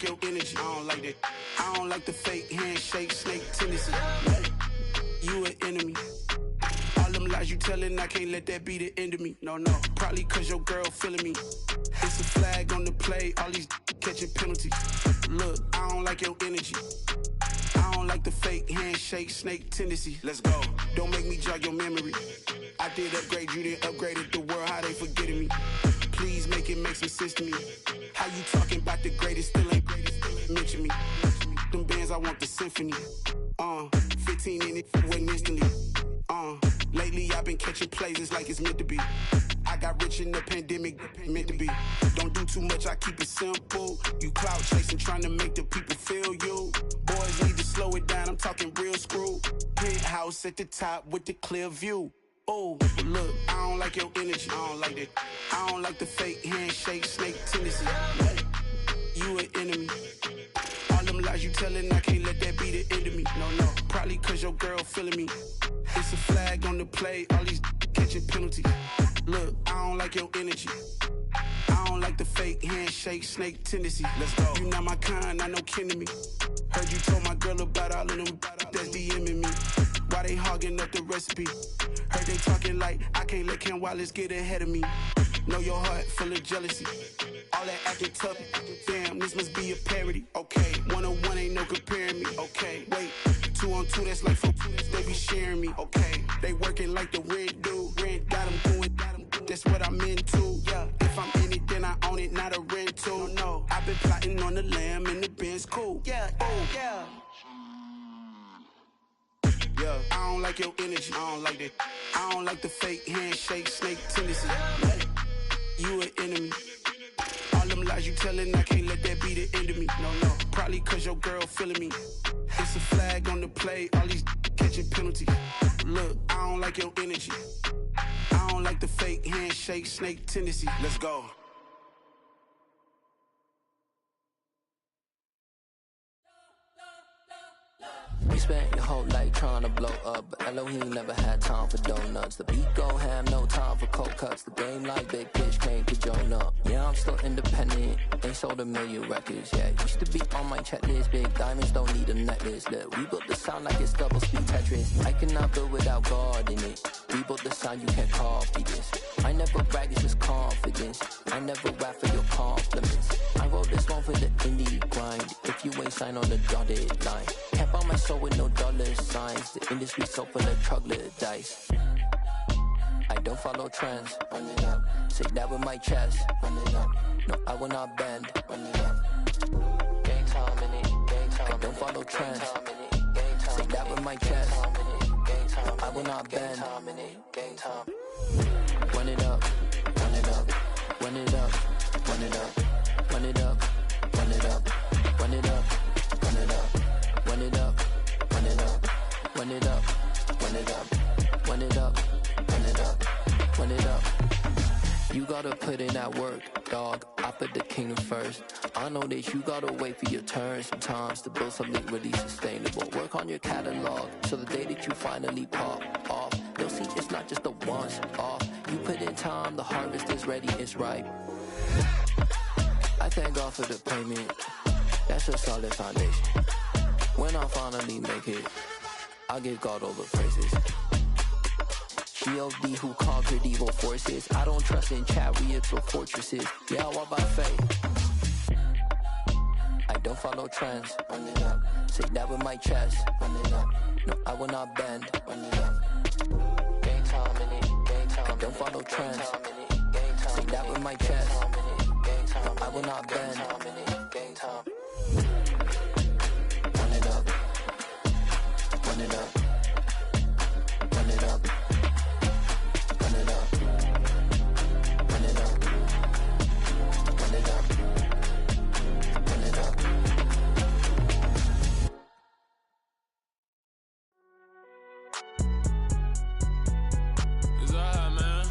Your energy, I don't like that. I don't like the fake handshake, snake tendency. You an enemy. All them lies you telling, I can't let that be the end of me. No, probably cause your girl feeling me. It's a flag on the play, all these catching penalties. Look, I don't like your energy. I don't like the fake handshake, snake tendency. Let's go. Don't make me jog your memory. I did upgrade, you didn't upgrade it. The world, how they forgetting me. Please make it make some sense to me. How you talking about the greatest, still ain't greatest, mention me. Them bands, I want the symphony. 15 in it, wasn't instantly. Lately I've been catching plays, it's like it's meant to be. I got rich in the pandemic, meant to be. Don't do too much, I keep it simple. You clout chasing, trying to make the people feel you. Boys need to slow it down, I'm talking real screw. Penthouse at the top with the clear view. Oh, look, I don't like your energy, I don't like that. I don't like the fake handshake, snake tendency. You an enemy. All them lies you telling, I can't let that be the end of me. No, probably cause your girl feeling me. It's a flag on the play, all these catching penalties. Look, I don't like your energy. I don't like the fake handshake, snake tendency. Let's go. You not my kind, not no kin to me. Heard you told my girl about all of them that's DMing me. Why they hogging up the recipe? Heard they talking like I can't let Ken Wallace get ahead of me. Know your heart full of jealousy. All that acting tough. Damn, this must be a parody. Okay, 1-on-1 ain't no comparing me. Okay, wait, 2-on-2 that's like 4-2. They be sharing me. Okay, they working like the rent do. Rent got them doing. That's what I'm into. Yeah, if I'm in it, then I own it, not a rental. No, I've been plotting on the lamb and the Benz cool. Yeah, oh yeah. Yeah, I don't like your energy. I don't like that. I don't like the fake handshake, snake tendency. You an enemy. All them lies you telling, I can't let that be the end of me. No, probably cause your girl feeling me. It's a flag on the play, all these catching penalties. Look, I don't like your energy. I don't like the fake handshake, snake tendency. Let's go. You spent your whole life trying to blow up, but Elohim never had time for donuts. The beat go ham, no time for cold cuts. The game like big pitch came to join up. Yeah, I'm still independent, ain't sold 1 million records yet. Used to be on my checklist, big diamonds don't need a necklace. Look, we built the sound like it's double speed Tetris. I cannot build without God in it. We built the sound, you can't copy this. I never brag, it's just confidence. I never rap for your compliments. I wrote this one for the indie grind. If you ain't signed on the dotted line, can't buy my soul with no dollar signs. The industry so full of troglodytes. I don't follow trends. Run it up. Say that with my chest. Run it up. No, I will not bend. Run it up. Gang time in it. Gang time. I don't follow trends. Say that with my chest. No, I will not bend. Gang time. Run it up. Run it up. Run it up. Run it up. Run it up. Run it up. Run it up. Run it up. Run it up. Run it up. Run it up. Run it up. Run it up. Run it up. Run it up. You gotta put in that work, dog. I put the kingdom first. I know that you gotta wait for your turn sometimes to build something really sustainable. Work on your catalog, so the day that you finally pop off, you'll see it's not just a once off. You put in time, the harvest is ready, it's ripe. I thank God for the payment. That's a solid foundation. When I finally make it, I'll give God all the praises. G.O.D. who conquered evil forces. I don't trust in chariots or fortresses. Yeah, I walk by faith. I don't follow trends. Run it up. Say that with my chest. Run it up. No, I will not bend. Run it up. Gang time in it. Gang time. I don't follow trends. Say that with my chest. No, I will not bend. Gang time. Run it up. Run it up. Run it up. Run it up. Run it up. Run it up. Run it up. It's alright, man.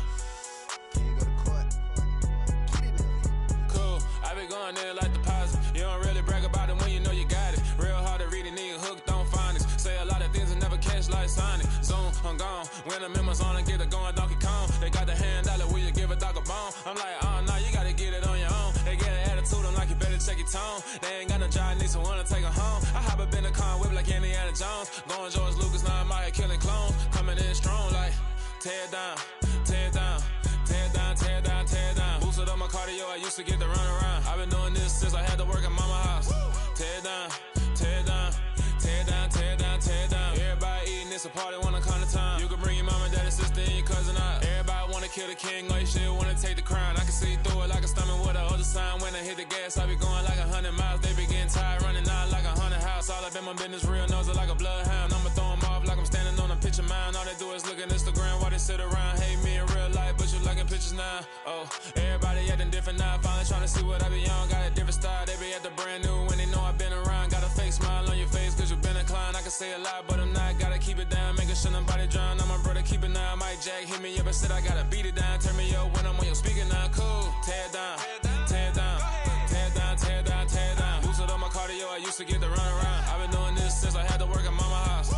Cool. I be going there like deposit. You don't really brag about it when you know you got it. Real hard to read a nigga hooked on phonics. Say a lot of things and never catch like Sonic. Zoom, I'm gone. When the members on and get it going Donkey Kong. They got the hand dollar, will you give a dog a bone? I'm like, oh no, you gotta get it on your own. They get an attitude, I'm like, you better check your tone. They ain't got no job, need someone to take her home. I hop up in the car, whip like Indiana Jones. Going George Lucas, now I'm out here killing clones. Coming in strong like, tear down, tear down. Tear down, tear down, tear down. Boosted up my cardio, I used to get to run around. I've been doing this since I had to work at mama house. Tear down, tear down, tear down, tear down, tear down. Everybody eating, it's a party, wanna come to time. You can bring your mama, daddy, sister, and your cousin out. Everybody wanna kill the king, or you shit wanna take the crown. I can see through it like a stomach with a other sign. When I hit the gas, I be going like 100 miles. They be getting tired, running out like 100 house. All up in my business, real nose like a bloodhound. I'ma throw them off like I'm standing on a picture mound. All they do is look at Instagram while they sit around. Hate me in real life, but you liking pictures now. Oh, everybody acting different now. Finally trying to see what I be on. Got a different style, they be at the brand new when they know I've been around. Got a fake smile on your face cause you been inclined. I can say a lot, but I'm not. Gotta keep it down, making sure nobody drown. I'm my brother, keep it now. Mike Jack hit me up and said I gotta beat it down. Turn me up when I'm on your speaker now. Cool, tear down, tear down, tear down, tear down, tear down. Boosted up my cardio, I used to get to run around. I've been doing this since I had to work at mama house.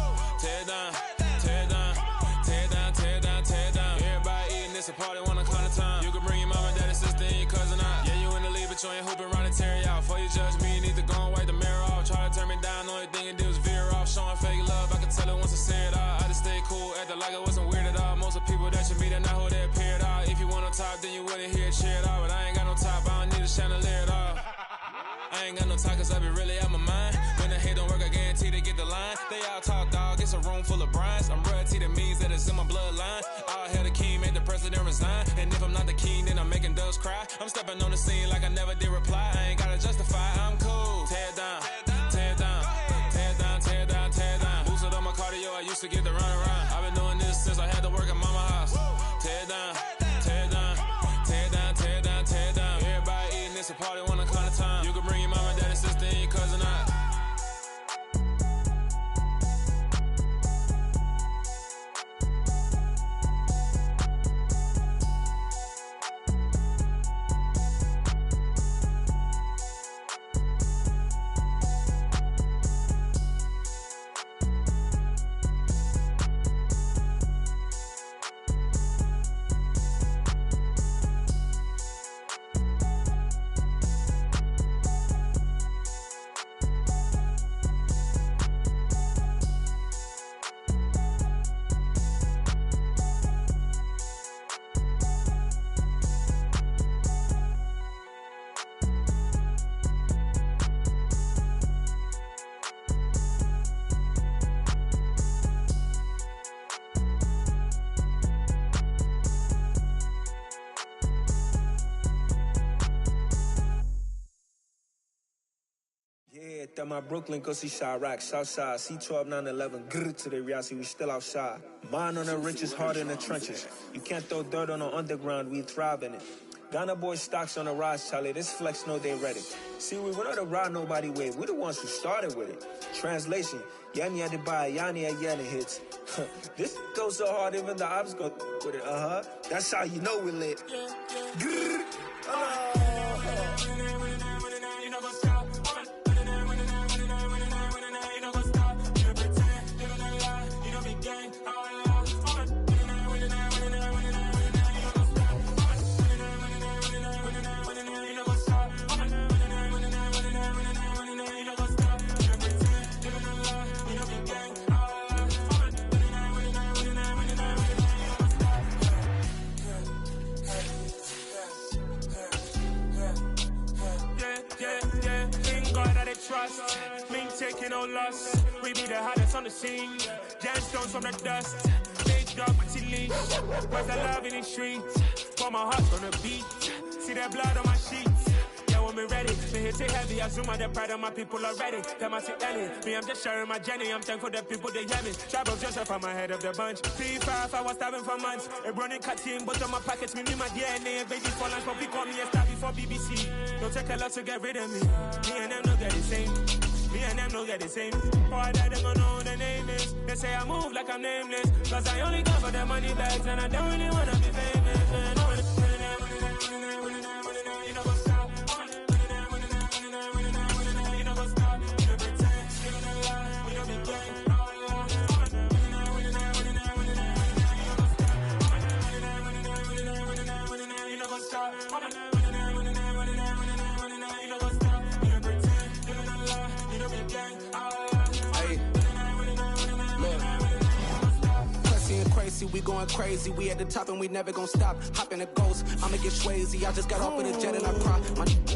Tear down, tear down, tear down, tear down, tear down. Everybody this a party, wanna climb the time. You can bring your mama, daddy, sister, and your cousin out. Yeah, you in the lead, but you ain't hooping around the Terry out. Before you judge me, you need to go and wipe the mirror off. Try to turn me down, only thing you do is veer off. Showing fake love, I can tell it once I see it all. I just stay cool, acting like I wasn't weird at all. Most of the people that you meet are not who they appear at all. If you want on top, then you wouldn't hear it cheer at all. But I ain't got no top, I don't need a chandelier at all. I ain't got no talk, cause I be really out my mind. When the hate don't work, I guarantee they get the line. They all talk, dog, it's a room full of brinds. I'm royalty, that means that it's in my bloodline. All hell the king, made the president resign. And if I'm not the king, then I'm making doves cry. I'm stepping on the scene like I never did reply. I ain't gotta justify, I'm cool. Tear down, tear down, tear down, tear down, tear down. Boosted on my cardio, I used to get the run around. I've been doing this since I had to work at mama house. Tear down, tear down, tear down, tear down, tear down. Everybody eating, it's a party, wanna climb the time. You can bring your mama, daddy, sister, and your cousin out. That my Brooklyn, go see Chirac, Southside, C12, 911, grrr to the Riasi, we still outside. Mine on the riches, hard in the trenches. You can't throw dirt on the underground, we thrive in it. Ghana boys stocks on the rise, Charlie, this flex know they ready. See, we went on the ride nobody wave, we the ones who started with it. Translation, Yani had to buy, Yani had Yanni hits. This goes so hard, even the ops go with it, That's how you know we lit. Grrr, trust, Ming taking no loss. We be the hottest on the scene. Gemstones from the dust. Big dog with leash. Where's the love in the streets? Pour my heart on the beat. See that blood on my sheets. Yeah, when we ready, me hit it heavy. I zoom out the pride of my people already. Them I see Ellie. Me, I'm just sharing my journey. I'm thankful the people they hear me. Trouble Joseph, I'm ahead of the bunch. P5, I was starving for months. A running cutting, but on my pockets, me my DNA. Baby for lunch, but we call me a star before BBC. Don't take a lot to get rid of me. Me and them no get the same. Me and them no get the same. Boy, that them gonna know who the name is. They say I move like I'm nameless. Cause I only come for the money bags and I don't really wanna be famous. Man. You know what's up? You know what's up? You know pretend. You know the lie. We don't be gang. You know what's up? We going crazy, we at the top and we never gonna stop. Hop in a ghost, I'ma get swayzy. I just got off in a jet and I cry.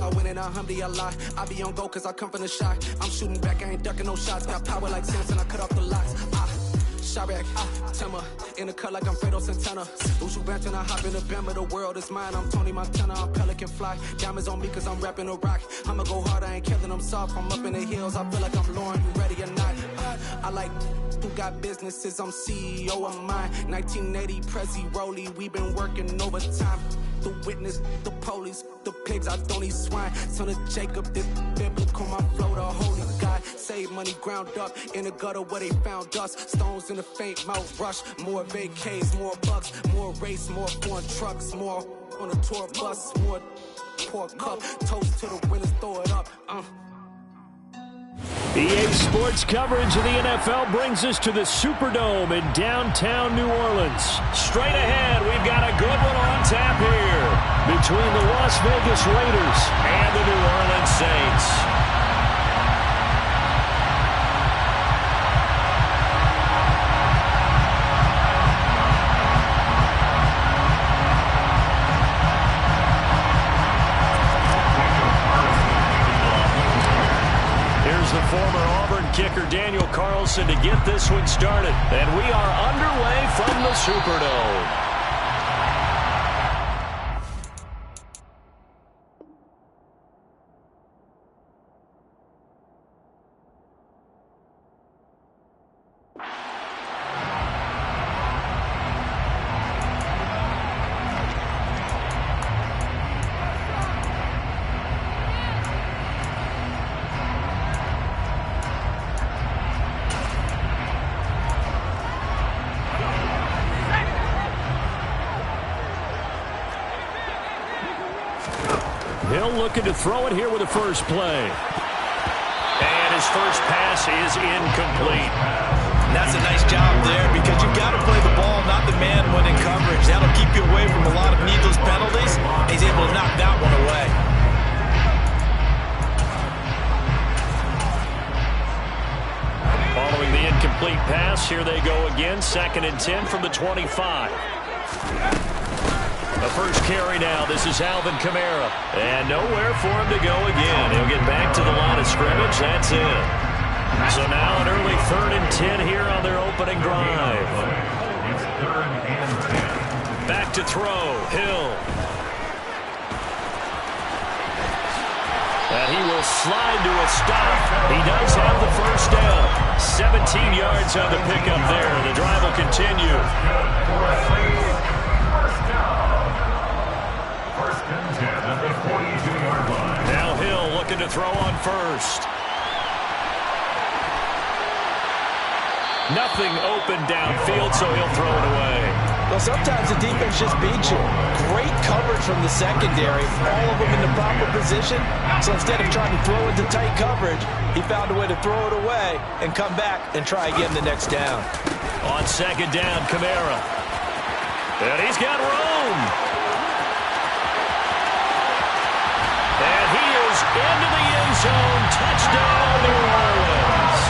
I win in a Humvee, I lie. I be on go cause I come from the shot. I'm shooting back, I ain't ducking no shots. Got power like Samson, I cut off the locks. Chirac, Timmer, in the cut like I'm Fredo Santana. Ushu Banton, I hop in the Bama, the world is mine. I'm Tony Montana, I'm Pelican Fly. Diamonds on me cause I'm rapping a rock. I'ma go hard, I ain't killing them soft. I'm up in the hills, I feel like I'm Lauren, you ready or not? I like who got businesses, I'm CEO of mine. 1980 Prezi Rolly, we been working overtime. The witness, the police, the pigs, I don't eat swine. Son of Jacob, this biblical, my flow, the holy God. Save money ground up in the gutter where they found us. Stones in the faint mouth rush. More vacays, more bucks, more race, more foreign trucks, more on a tour bus, more pour cup. Toast to the winners, throw it up. EA Sports coverage of the NFL brings us to the Superdome in downtown New Orleans. Straight ahead, we've got a good one between the Las Vegas Raiders and the New Orleans Saints. Here's the former Auburn kicker Daniel Carlson to get this one started. And we are underway from the Superdome. Hill looking to throw it here with the first play. And his first pass is incomplete. That's a nice job there because you've got to play the ball, not the man when in coverage. That'll keep you away from a lot of needless penalties. He's able to knock that one away. Following the incomplete pass, here they go again. 2nd and 10 from the 25. The first carry now. This is Alvin Kamara. And nowhere for him to go again. He'll get back to the line of scrimmage. That's it. So now an early 3rd and 10 here on their opening drive. Back to throw. Hill. And he will slide to a stop. He does have the first down. 17 yards on the pickup there. The drive will continue. Now Hill looking to throw on first. Nothing open downfield, so he'll throw it away. Well, sometimes the defense just beats you. Great coverage from the secondary. All of them in the proper position. So instead of trying to throw into tight coverage, he found a way to throw it away and come back and try again the next down. On 2nd down, Kamara. And he's got room. And he is into the end zone. Touchdown, New Orleans.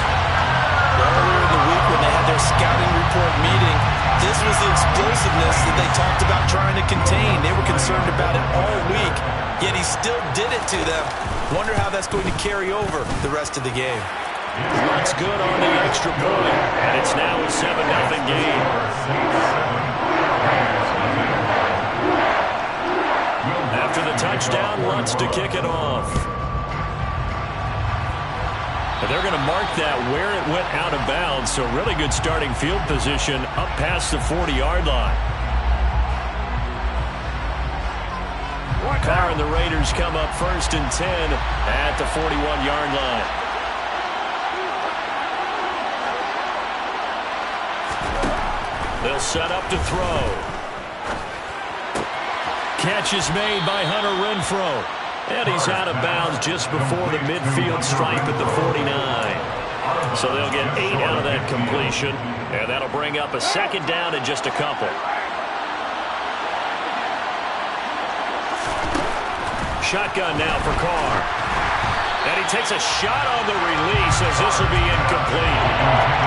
Earlier in the week when they had their scouting report meeting, this was the explosiveness that they talked about trying to contain. They were concerned about it all week, yet he still did it to them. Wonder how that's going to carry over the rest of the game. That's good on the extra point, and it's now a 7-0 game. After the touchdown, Lutz to kick it off. And they're going to mark that where it went out of bounds, so really good starting field position up past the 40-yard line. Carr and the Raiders come up 1st and 10 at the 41-yard line. They'll set up to throw. Catch is made by Hunter Renfrow. And he's out of bounds just before the midfield stripe at the 49. So they'll get 8 out of that completion. And that'll bring up a 2nd down in just a couple. Shotgun now for Carr. And he takes a shot on the release as this will be incomplete.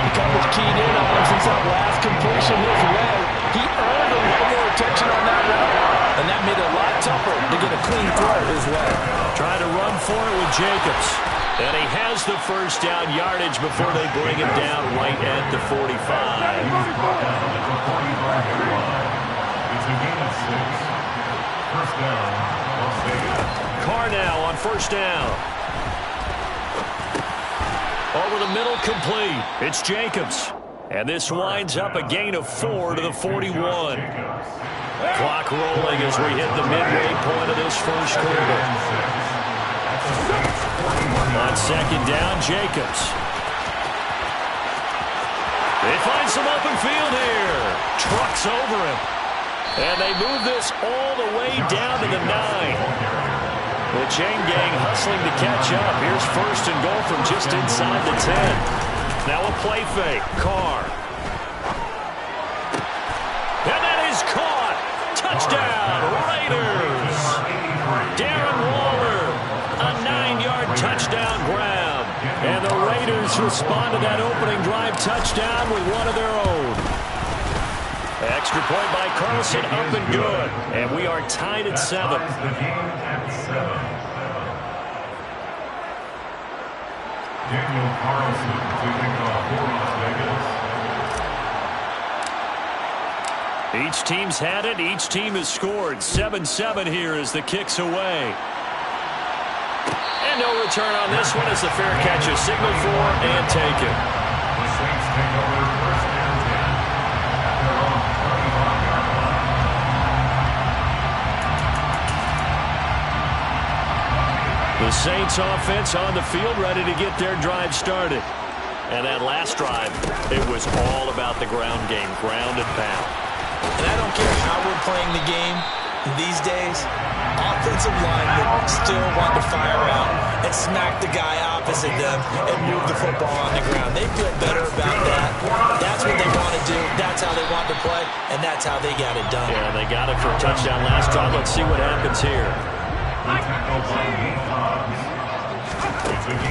The coverage keyed in on him since that last completion his way. He earned a little more attention on that route, and that made it a lot tougher to get a clean throw his way. Trying to run for it with Jacobs. And he has the first down yardage before they bring him down right at the 45. Carr now on 1st down. Over the middle, complete. It's Jacobs. And this winds up a gain of 4 to the 41. Clock rolling as we hit the midway point of this first quarter. On 2nd down, Jacobs. They find some open field here. Trucks over him. And they move this all the way down to the 9. The chain gang hustling to catch up. Here's 1st and goal from just inside the 10. Now a play fake. Carr. And that is caught. Touchdown, Raiders. Darren Waller, a 9-yard touchdown grab. And the Raiders respond to that opening drive touchdown with one of their own. Extra point by Carlson, up and good. And we are tied at 7. Daniel Carlson taking off for Las Vegas. Each team's had it. Each team has scored. 7-7 here as the kick's away. And no return on this one as the fair catch is signaled for and taken. The Saints take over first and 10 at their own 25-yard line. The Saints offense on the field ready to get their drive started. And that last drive, it was all about the ground game, ground and pound. And I don't care how we're playing the game these days, offensive linemen still want to fire out and smack the guy opposite them and move the football on the ground. They feel better about that. That's what they want to do. That's how they want to play, and that's how they got it done. Yeah, they got it for a touchdown last drive. Let's see what happens here.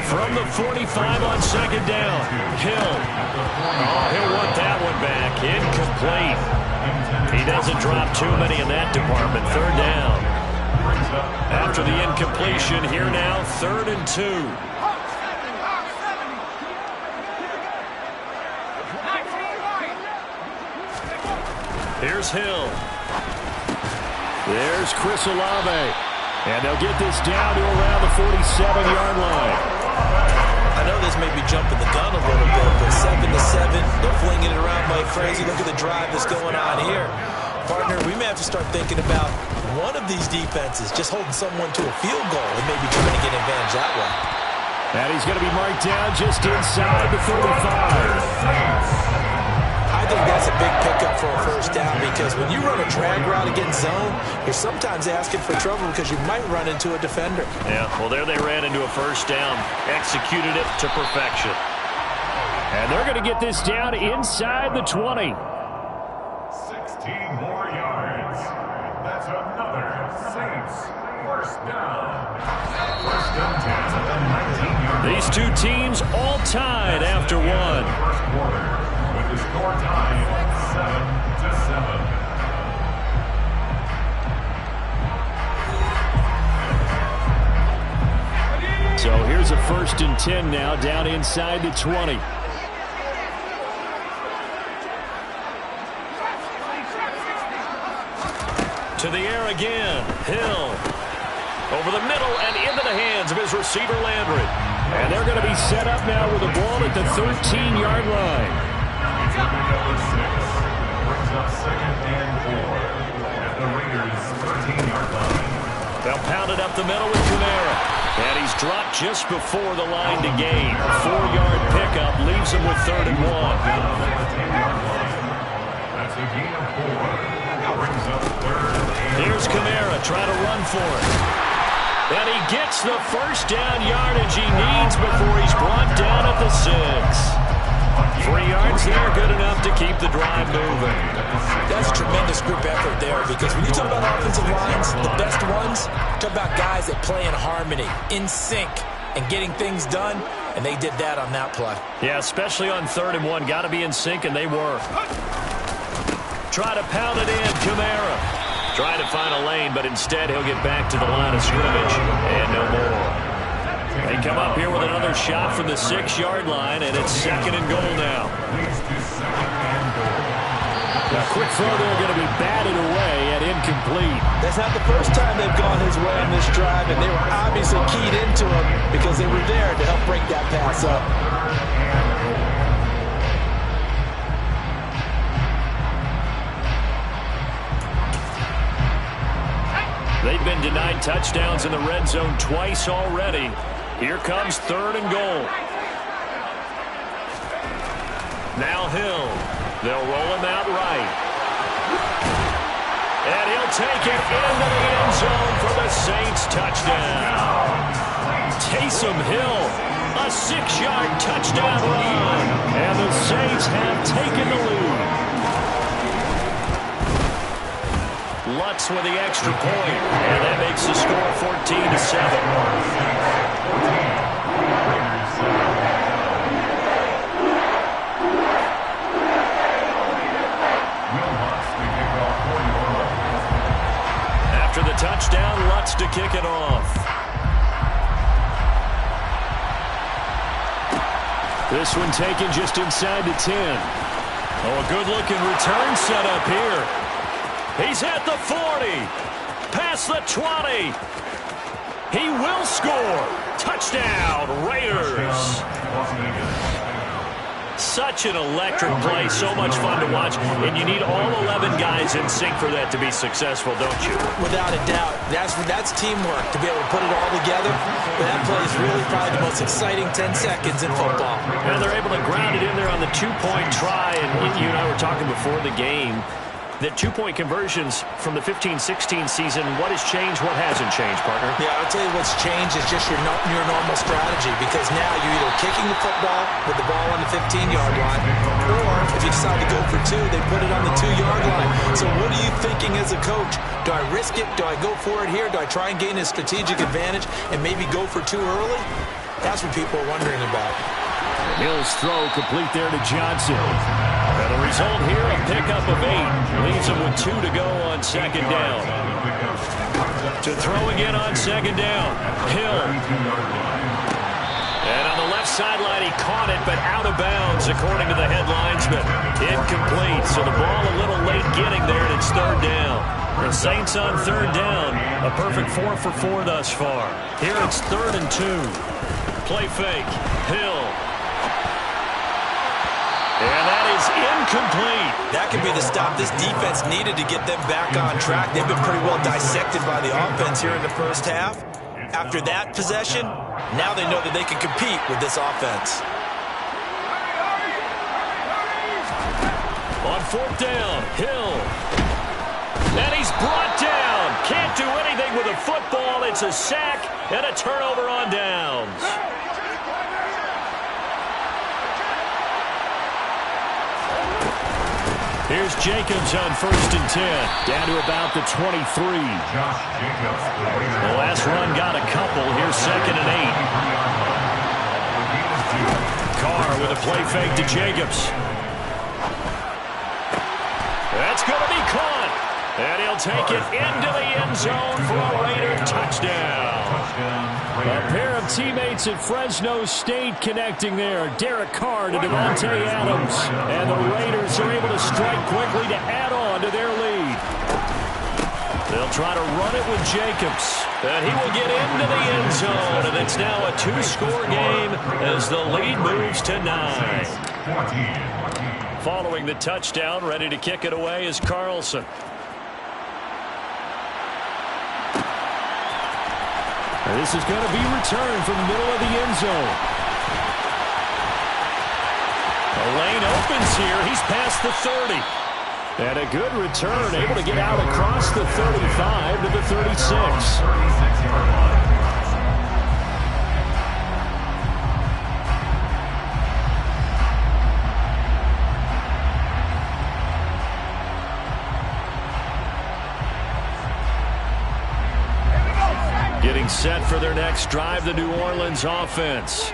From the 45 on second down, Hill. Oh, he'll want that one back. Incomplete. He doesn't drop too many in that department. Third down. After the incompletion, here now, 3rd and 2. Here's Hill. There's Chris Olave. And they'll get this down to around the 47-yard line. I know this may be jumping the gun a little bit, but 7-7, they're flinging it around like crazy. Look at the drive that's going on here. Partner, we may have to start thinking about one of these defenses just holding someone to a field goal and maybe trying to get advantage that way. And he's going to be marked down just inside the 35. I think that's a big pickup for a first down because when you run a drag route against zone, you're sometimes asking for trouble because you might run into a defender. Yeah, well, there they ran into a first down, executed it to perfection. And they're going to get this down inside the 20. 16 more yards. That's another Saints first down. First down 10 at the 19-yard line. These two teams all tied after one. First quarter. The score tied 7-7. So here's a 1st and 10 now, down inside the 20. To the air again, Hill. Over the middle and into the hands of his receiver Landry. And they're going to be set up now with the ball at the 13-yard line. Number 6 brings up 2nd and 4 at the Raiders' 13-yard line. They'll pound it up the middle with Camara. And he's dropped just before the line to gain. A 4-yard pickup leaves him with 3rd and 1. That's a gain of 4. Brings up 3rd and 8. Here's Camara trying to run for it. And he gets the first down yardage he needs before he's brought down at the 6. 3 yards there, good enough to keep the drive moving. That's a tremendous group effort there because when you talk about offensive lines, the best ones, talk about guys that play in harmony, in sync, and getting things done, and they did that on that play. Yeah, especially on 3rd and 1. Got to be in sync, and they were. Try to pound it in, Camara. Trying to find a lane, but instead he'll get back to the line of scrimmage, and no more. They come up here with another shot from the 6-yard line, and it's 2nd and goal now. A quick throw there going to be batted away and incomplete. That's not the first time they've gone his way on this drive, and they were obviously keyed into him because they were there to help break that pass up. They've been denied touchdowns in the red zone twice already. Here comes 3rd and goal. Now Hill. They'll roll him out right. And he'll take it into the end zone for the Saints touchdown. Taysom Hill, a 6-yard touchdown run. And the Saints have taken the lead. Lutz with the extra point, and that makes the score 14-7. After the touchdown, Lutz to kick it off. This one taken just inside the 10. Oh, a good-looking return set up here. He's at the 40. Past the 20. He will score. Touchdown, Raiders. Such an electric play, so much fun to watch, and you need all 11 guys in sync for that to be successful, don't you? Without a doubt. That's teamwork, to be able to put it all together. That play is really probably the most exciting 10 seconds in football. And they're able to ground it in there on the two-point try, and you and I were talking before the game. The two-point conversions from the 15-16 season, what has changed, what hasn't changed, partner? Yeah, I'll tell you what's changed is just your normal strategy, because now you're either kicking the football with the ball on the 15-yard line, or if you decide to go for two, they put it on the 2-yard line. So what are you thinking as a coach? Do I risk it? Do I go for it here? Do I try and gain a strategic advantage and maybe go for two early? That's what people are wondering about. Hill's throw complete there to Johnson. And the result here, a pickup of 8. Leaves him with 2 to go on second down. To throw again on second down. Hill. And on the left sideline, he caught it, but out of bounds, according to the head linesman. Incomplete, so the ball a little late getting there, and it's third down. The Saints on third down. A perfect 4 for 4 thus far. Here it's 3rd and 2. Play fake. Hill. And that is incomplete. That could be the stop this defense needed to get them back on track. They've been pretty well dissected by the offense here in the first half. After that possession, now they know that they can compete with this offense. On 4th down, Hill. And he's brought down. Can't do anything with a football. It's a sack and a turnover on downs. Here's Jacobs on 1st and 10. Down to about the 23. The last run got a couple. Here's 2nd and 8. Carr with a play fake to Jacobs. That's going to be caught. And he'll take it into the end zone for a Raider touchdown. A pair of teammates at Fresno State connecting there. Derek Carr to Devontae Adams. And the Raiders are able to strike quickly to add on to their lead. They'll try to run it with Jacobs. And he will get into the end zone. And it's now a 2-score game as the lead moves to 9. Following the touchdown, ready to kick it away is Carlson. And this is going to be returned from the middle of the end zone. The lane opens here. He's past the 30. And a good return, able to get out across the 35 to the 36. Getting set for their next drive, the New Orleans offense.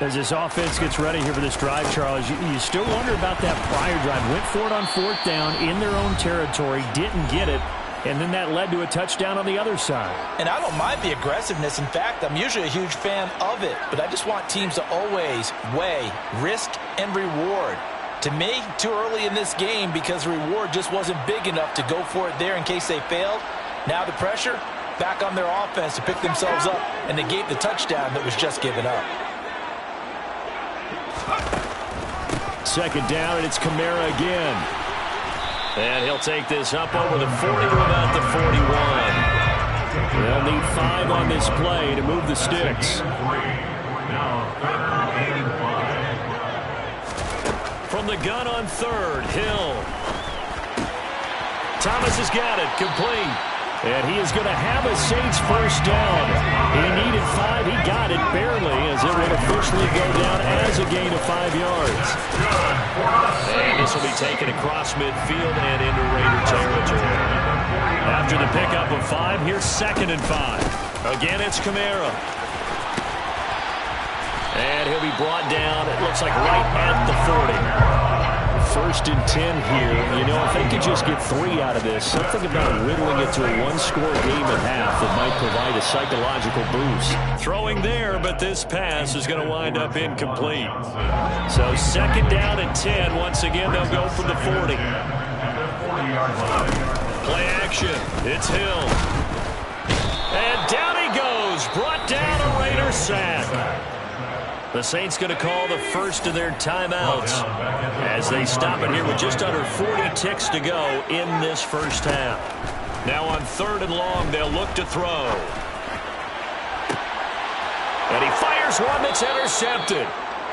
As this offense gets ready here for this drive, Charles, you still wonder about that prior drive. Went for it on 4th down in their own territory, didn't get it, and then that led to a touchdown on the other side. And I don't mind the aggressiveness. In fact, I'm usually a huge fan of it, but I just want teams to always weigh risk and reward. To me, too early in this game because the reward just wasn't big enough to go for it there in case they failed. Now the pressure back on their offense to pick themselves up and negate the touchdown that was just given up. 2nd down, and it's Kamara again. And he'll take this up over the 40 to about the 41. They'll need 5 on this play to move the sticks. From the gun on 3rd, Hill. Thomas has got it, complete. And he is going to have a Saints first down. He needed 5. He got it barely as it would officially go down as a gain of 5 yards. And this will be taken across midfield and into Raider territory. 5. Here's 2nd and 5. Again, it's Kamara. And he'll be brought down, it looks like right at the 40. 1st and 10 here. You know, if they could just get 3 out of this, something about whittling it to a one-score game at half that might provide a psychological boost. Throwing there, but this pass is going to wind up incomplete. So 2nd down and 10. Once again, they'll go from the 40. Play action. It's Hill. And down he goes. Brought down a Raider sack. The Saints going to call the first of their timeouts as they stop it here with just under 40 ticks to go in this first half. Now on 3rd and long, they'll look to throw. And he fires one that's intercepted.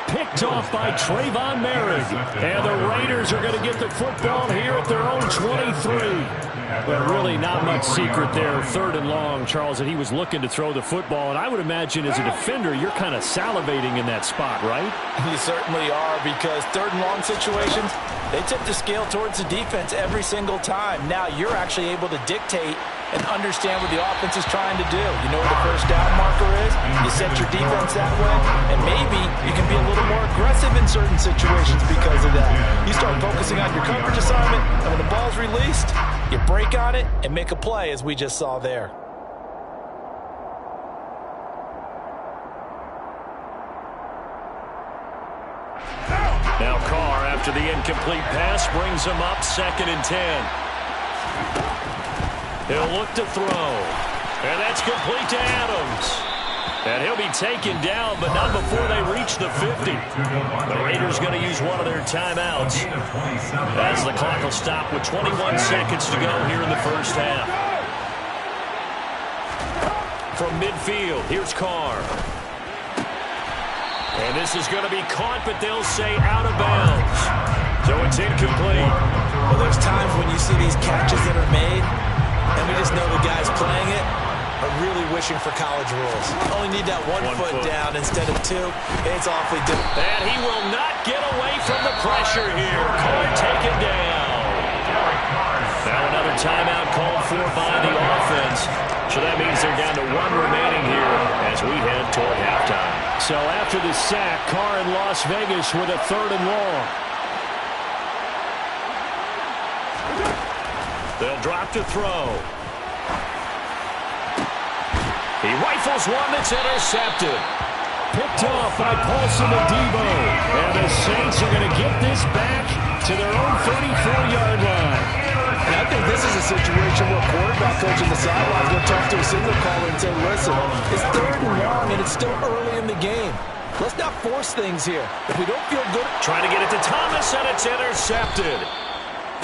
Picked off by Trayvon Merrick. And the Raiders are going to get the football here at their own 23. But really not much secret there. 3rd and long, Charles, that he was looking to throw the football. And I would imagine as a defender, you're kind of salivating in that spot, right? You certainly are, because 3rd and long situations, they tip the scale towards the defense every single time. Now you're actually able to dictate and understand what the offense is trying to do. You know where the first down marker is. You set your defense that way, and maybe you can be a little more aggressive in certain situations because of that. You start focusing on your coverage assignment, and when the ball's released, you break on it and make a play, as we just saw there. Now Carr, after the incomplete pass, brings him up 2nd and 10. He'll look to throw. And that's complete to Adams. And he'll be taken down, but not before they reach the 50. The Raiders going to use one of their timeouts as the clock will stop with 21 seconds to go here in the first half. From midfield, here's Carr. And this is going to be caught, but they'll say out of bounds. So it's incomplete. Well, there's times when you see these catches that are made, and we just know the guys playing it are really wishing for college rules. Only need that one foot down instead of 2. It's awfully difficult. And he will not get away from the pressure here. Carr taken down. Now another timeout called for by the offense. So that means they're down to 1 remaining here as we head toward halftime. So after the sack, Carr in Las Vegas with a 3rd and long. They'll drop to throw. He rifles one that's intercepted. Picked off by Paulson Adebo. And the Saints are going to get this back to their own 34-yard line. And I think this is a situation where quarterback coach in the sidelines will talk to a signal caller and say, listen, it's 3rd and long and it's still early in the game. Let's not force things here. If we don't feel good. Trying to get it to Thomas, and it's intercepted.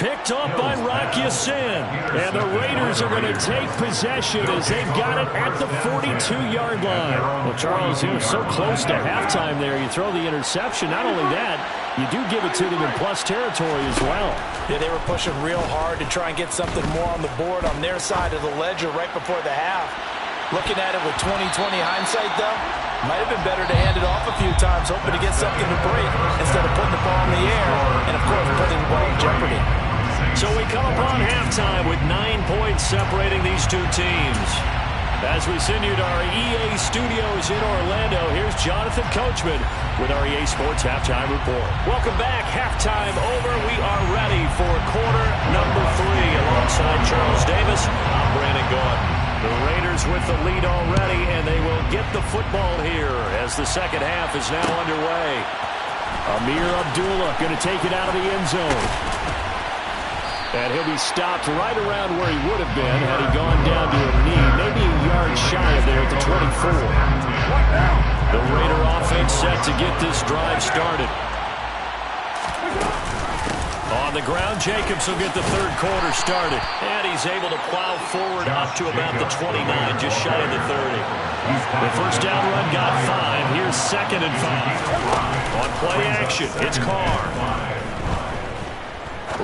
Picked off by Rock Ya-Sin. And the Raiders are going to take possession as they've got it at the 42-yard line. Well, Charles, you were so close to halftime there. You throw the interception. Not only that, you do give it to them in plus territory as well. Yeah, they were pushing real hard to try and get something more on the board on their side of the ledger right before the half. Looking at it with 20/20 hindsight, though, might have been better to hand it off a few times, hoping to get something to break instead of putting the ball in the air and, of course, putting the ball in jeopardy. So we come upon halftime with 9 points separating these two teams. As we send you to our EA studios in Orlando, here's Jonathan Coachman with our EA Sports Halftime Report. Welcome back. Halftime over. We are ready for quarter number 3. Alongside Charles Davis, I'm Brandon Gordon. The Raiders with the lead already, and they will get the football here as the second half is now underway. Amir Abdullah going to take it out of the end zone. And he'll be stopped right around where he would have been had he gone down to a knee, maybe a yard shy of there at the 24. The Raider offense set to get this drive started. On the ground, Jacobs will get the third quarter started. And he's able to plow forward up to about the 29, just shy of the 30. The first down run got 5. Here's 2nd and 5. On play action, it's Carr.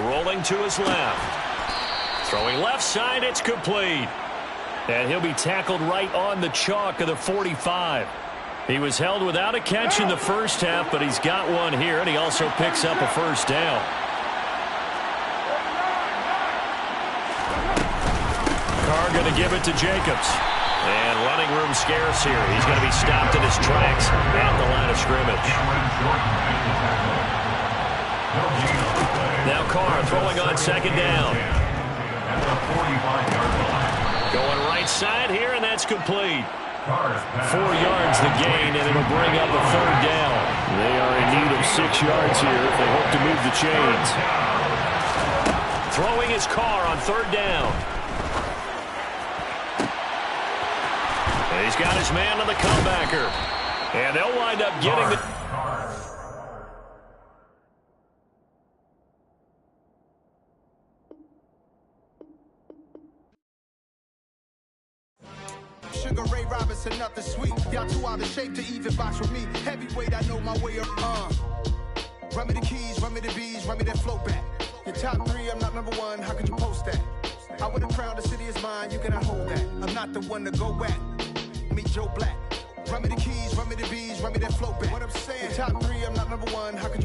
Rolling to his left. Throwing left side, it's complete. And he'll be tackled right on the chalk of the 45. He was held without a catch in the first half, but he's got one here, and he also picks up a first down. Carr going to give it to Jacobs. And running room scarce here. He's going to be stopped in his tracks at the line of scrimmage. Now Carr throwing on second down. Going right side here, and that's complete. 4 yards the gain, and it'll bring up a third down. They are in need of 6 yards here if they hope to move the chains. Throwing his Carr on third down. And he's got his man on the comebacker. And they'll wind up getting the... Sugar Ray Robinson, nothing sweet. Y'all too out of shape to even box with me. Heavyweight, I know my way up. Run me the keys, run me the bees, run me that flow back. Your top 3, I'm not number 1. How could you post that? I would have crowned the city is mine. You cannot hold that. I'm not the one to go at. Meet Joe Black. Run me the keys, run me the bees, run me that flow back. What I'm saying, your top 3, I'm not number 1. How could you